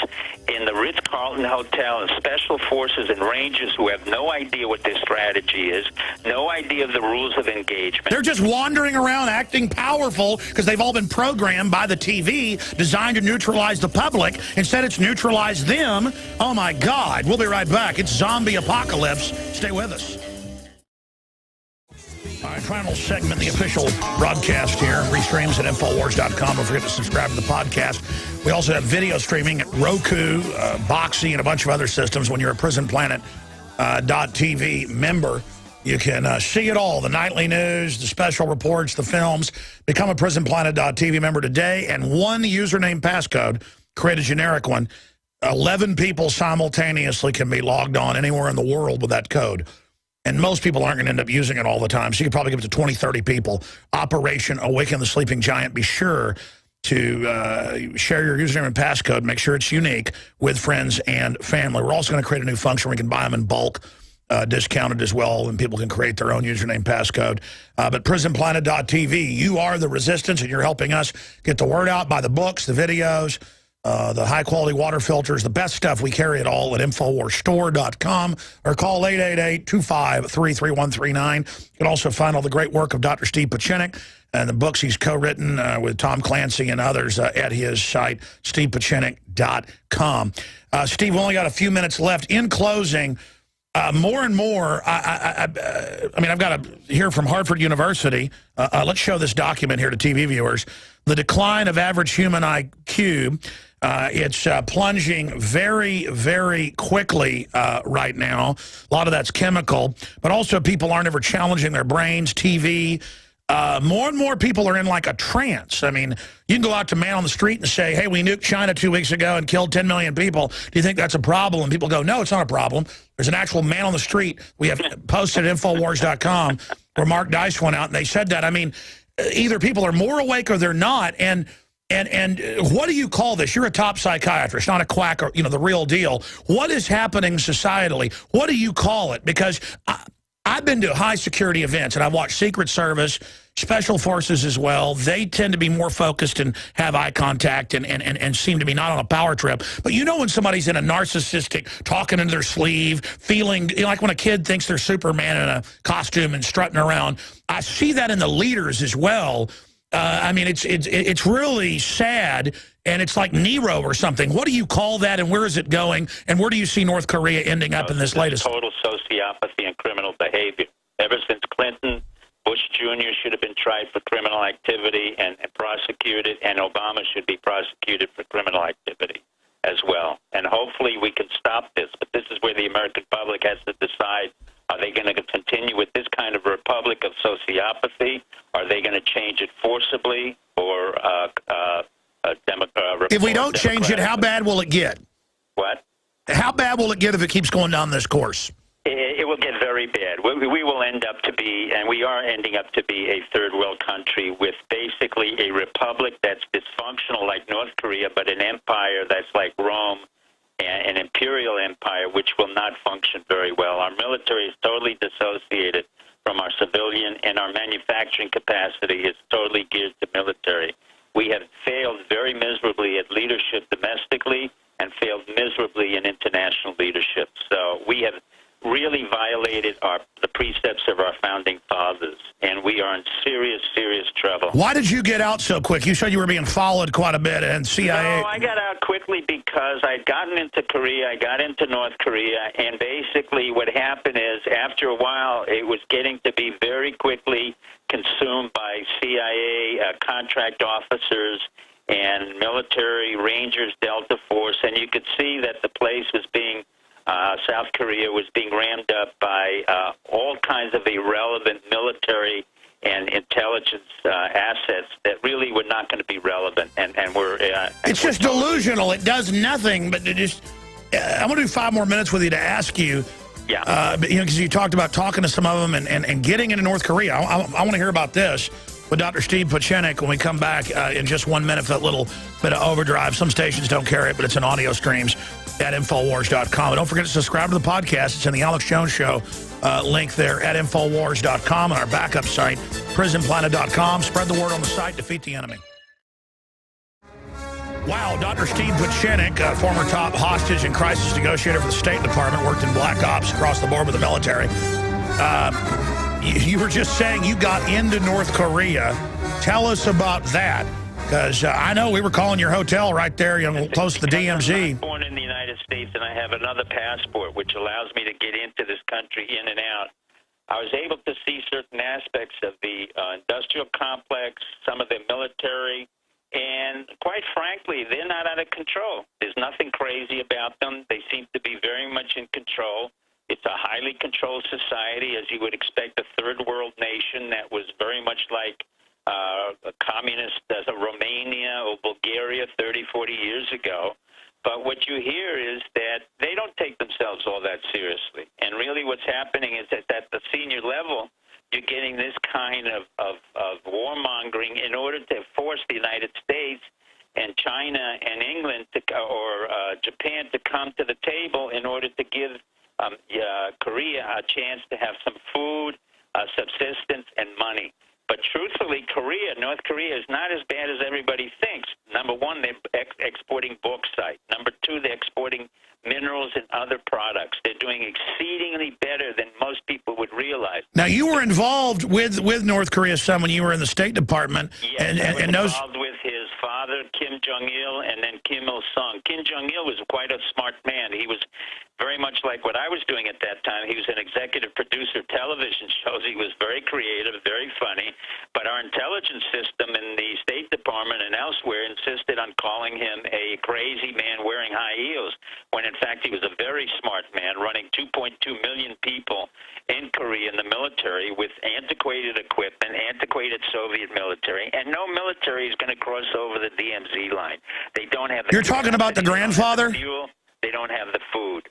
in the Ritz-Carlton Hotel and special forces and rangers who have no idea what their strategy is, no idea of the rules of engagement. They're just wandering around acting powerful because they've all been programmed by the TV, designed to neutralize the public. Instead, it's neutralized them. Oh, my God. We'll be right back. It's zombie apocalypse. Stay with us. All right, final segment, the official broadcast here. Restreams at Infowars.com. Don't forget to subscribe to the podcast. We also have video streaming at Roku, Boxy, and a bunch of other systems. When you're a PrisonPlanet.tv member, you can see it all, the nightly news, the special reports, the films. Become a PrisonPlanet.tv member today, and one username passcode, create a generic one. 11 people simultaneously can be logged on anywhere in the world with that code. And most people aren't going to end up using it all the time. So you could probably give it to 20, 30 people. Operation Awaken the Sleeping Giant. Be sure to share your username and passcode. Make sure it's unique with friends and family. We're also going to create a new function where we can buy them in bulk, discounted as well, and people can create their own username passcode. But PrisonPlanet.tv, you are the resistance, and you're helping us get the word out by the books, the videos, the high-quality water filters, the best stuff. We carry it all at InfoWarsStore.com or call 888-25-33139. You can also find all the great work of Dr. Steve Pieczenik and the books he's co-written with Tom Clancy and others at his site, StevePieczenik.com. Steve, we only got a few minutes left. In closing, more and more, I mean, I've got to hear from Harvard University. Let's show this document here to TV viewers. The decline of average human IQ. It's plunging very, very quickly right now. A lot of that's chemical, but also people aren't ever challenging their brains, TV. More and more people are in like a trance. I mean, you can go out to man on the street and say, hey, we nuked China 2 weeks ago and killed 10 million people. Do you think that's a problem? And people go, no, it's not a problem. There's an actual man on the street. We have posted at Infowars.com where Mark Dice went out and they said that. I mean, either people are more awake or they're not. And And what do you call this? You're a top psychiatrist, not a quack or, you know, the real deal. What is happening societally? What do you call it? Because I've been to high security events, and I've watched Secret Service, Special Forces as well. They tend to be more focused and have eye contact and seem to be not on a power trip. But you know when somebody's in a narcissistic, talking into their sleeve, feeling, you know, like when a kid thinks they're Superman in a costume and strutting around. I see that in the leaders as well. I mean, it's really sad, and it's like Nero or something. What do you call that, and where is it going, and where do you see North Korea ending up in this latest? Total sociopathy and criminal behavior. Ever since Clinton, Bush Jr. should have been tried for criminal activity and prosecuted, and Obama should be prosecuted for criminal activity as well. And hopefully we can stop this, but this is where the American public has to decide. Are they going to continue with this kind of republic of sociopathy? Are they going to change it forcibly, or if we don't change it, how bad will it get? What? How bad will it get if it keeps going down this course? It will get very bad. We will end up to be, and we are ending up to be, a third world country with basically a republic that's dysfunctional like North Korea, but an empire that's like Rome, an imperial empire, which will not function very well. Our military is totally dissociated from our civilian, and our manufacturing capacity is totally geared to military. We have failed very miserably at leadership domestically and failed miserably in international leadership. So we have really violated the precepts of our founding fathers, and we are in serious, serious trouble. Why did you get out so quick? You said you were being followed quite a bit, and CIA... No, I got out quickly because I'd gotten into Korea, I got into North Korea, and basically what happened is, after a while, it was getting to be very quickly consumed by CIA contract officers and military Rangers, Delta Force, and you could see that the place was being... South Korea was being rammed up by all kinds of irrelevant military and intelligence assets that really were not going to be relevant, and were... it's just delusional. It does nothing, but it just... I'm going to do 5 more minutes with you to ask you. Yeah. But, you know, because you talked about talking to some of them and getting into North Korea. I want to hear about this with Dr. Steve Pieczenik when we come back in just 1 minute for that little bit of overdrive. Some stations don't carry it, but it's in audio streams at Infowars.com. And don't forget to subscribe to the podcast. It's in the Alex Jones Show link there at Infowars.com, and our backup site, PrisonPlanet.com. Spread the word on the site. Defeat the enemy. Wow, Dr. Steve Pieczenik, former top hostage and crisis negotiator for the State Department, worked in black ops across the board with the military. You were just saying you got into North Korea. Tell us about that, because I know we were calling your hotel right there, you know, close to the DMZ. I'm not born in the United States, and I have another passport, which allows me to get into this country in and out. I was able to see certain aspects of the industrial complex, some of the military, and quite frankly, they're not out of control. There's nothing crazy about them. They seem to be very much in control. It's a highly controlled society, as you would expect, a third world nation that was very much like a communist as a Romania or Bulgaria 30, 40 years ago. But what you hear is that they don't take themselves all that seriously. And really what's happening is that at the senior level, you're getting this kind of warmongering in order to force the United States and China and England or Japan to come to the table in order to give Korea a chance to have some food, subsistence, and money. But truthfully, North Korea is not as bad as everybody thinks. Number one, they're exporting bauxite. Number two, they're exporting minerals and other products. They're doing exceedingly better than most people would realize. Now, you were involved with North Korea some when you were in the State Department. Yes, I was involved with his father, Kim Jong-il, and then Kim Il-sung. Kim Jong-il was quite a smart man. He was very much like what I was doing at that time. He was an executive producer of television shows. He was very creative, very funny. But our intelligence system in the State Department and elsewhere insisted on calling him a crazy man wearing high heels, when in fact he was a very smart man running 2.2 million people in Korea in the military with antiquated equipment, antiquated Soviet military, and no military is going to cross over the DMZ line. They don't have the You're talking about the grandfather? Fuel. They don't have the food.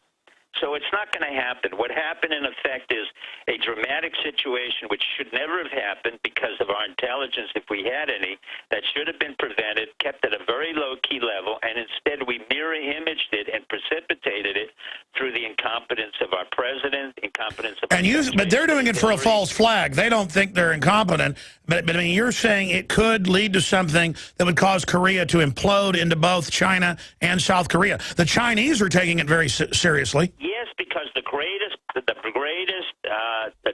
So it's not going to happen. What happened, in effect, is a dramatic situation which should never have happened because of our intelligence, if we had any, that should have been prevented, kept at a but they're doing it for a false flag. They don't think they're incompetent. But I mean, you're saying it could lead to something that would cause Korea to implode into both China and South Korea. The Chinese are taking it very seriously. Yes, because the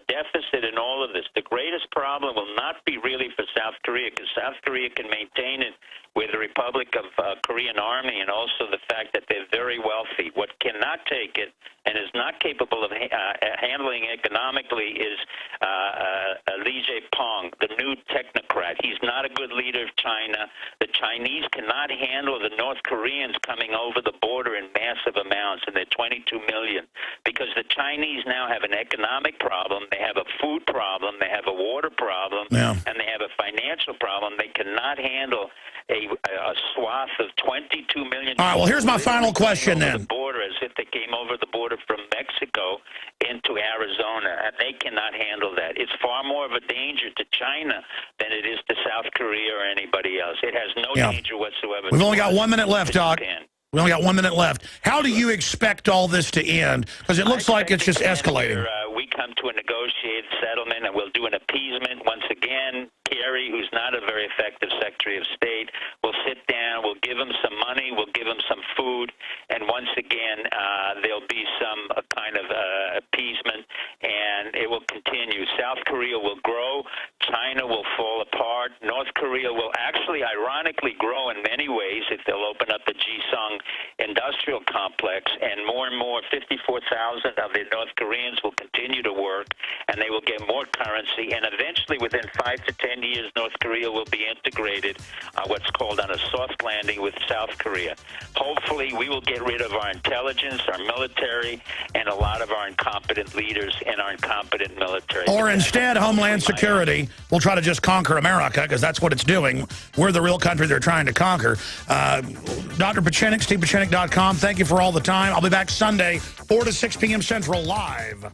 deficit in all of this, the greatest problem will not be really for South Korea, because South Korea can maintain it with the Republic of Korean Army, and also the fact that they're very wealthy. What cannot take it and is not capable of handling economically is Li Jae-pong, the new technocrat. He's not a good leader of China. The Chinese cannot handle the North Koreans coming over the border in massive amounts, and they're 22 million, because the Chinese now have an economic problem, they have a food problem, they have a water problem, and they have a financial problem. They cannot handle a swath of 22 million. All right, well, here's my final question then. The border, as if they came over the border from Mexico into Arizona, and they cannot handle that. It's far more of a danger to China than it is to South Korea or anybody else. It has no danger whatsoever. We've only got 1 minute left, Doc. We only got 1 minute left. How do you expect all this to end? Because it looks like it's just escalating. We come to a negotiated settlement, and we'll do an appeasement. Once again, Kerry, who's not a very effective Secretary of State, will sit down, we'll give him some money, we'll give him some food, and once again, there'll be some kind of appeasement, and it will continue. South Korea will grow, China will fall apart, North Korea will actually ironically grow in many ways if they'll open up the Jiseong industrial complex, and more 54,000 of the North Koreans will continue to work, and they will get more currency, and eventually within 5 to 10 years, North Korea will be integrated, what's called on a soft landing with South Korea. Hopefully, we will get rid of our intelligence, our military, and a lot of our incompetent leaders and our incompetent military. Or instead, Homeland Security will try to just conquer America, because that's what it's doing. We're the real country they're trying to conquer. Dr. Pieczenik, StevePieczenik.com. Thank you for all the time. I'll be back Sunday, 4 to 6 p.m. Central, live.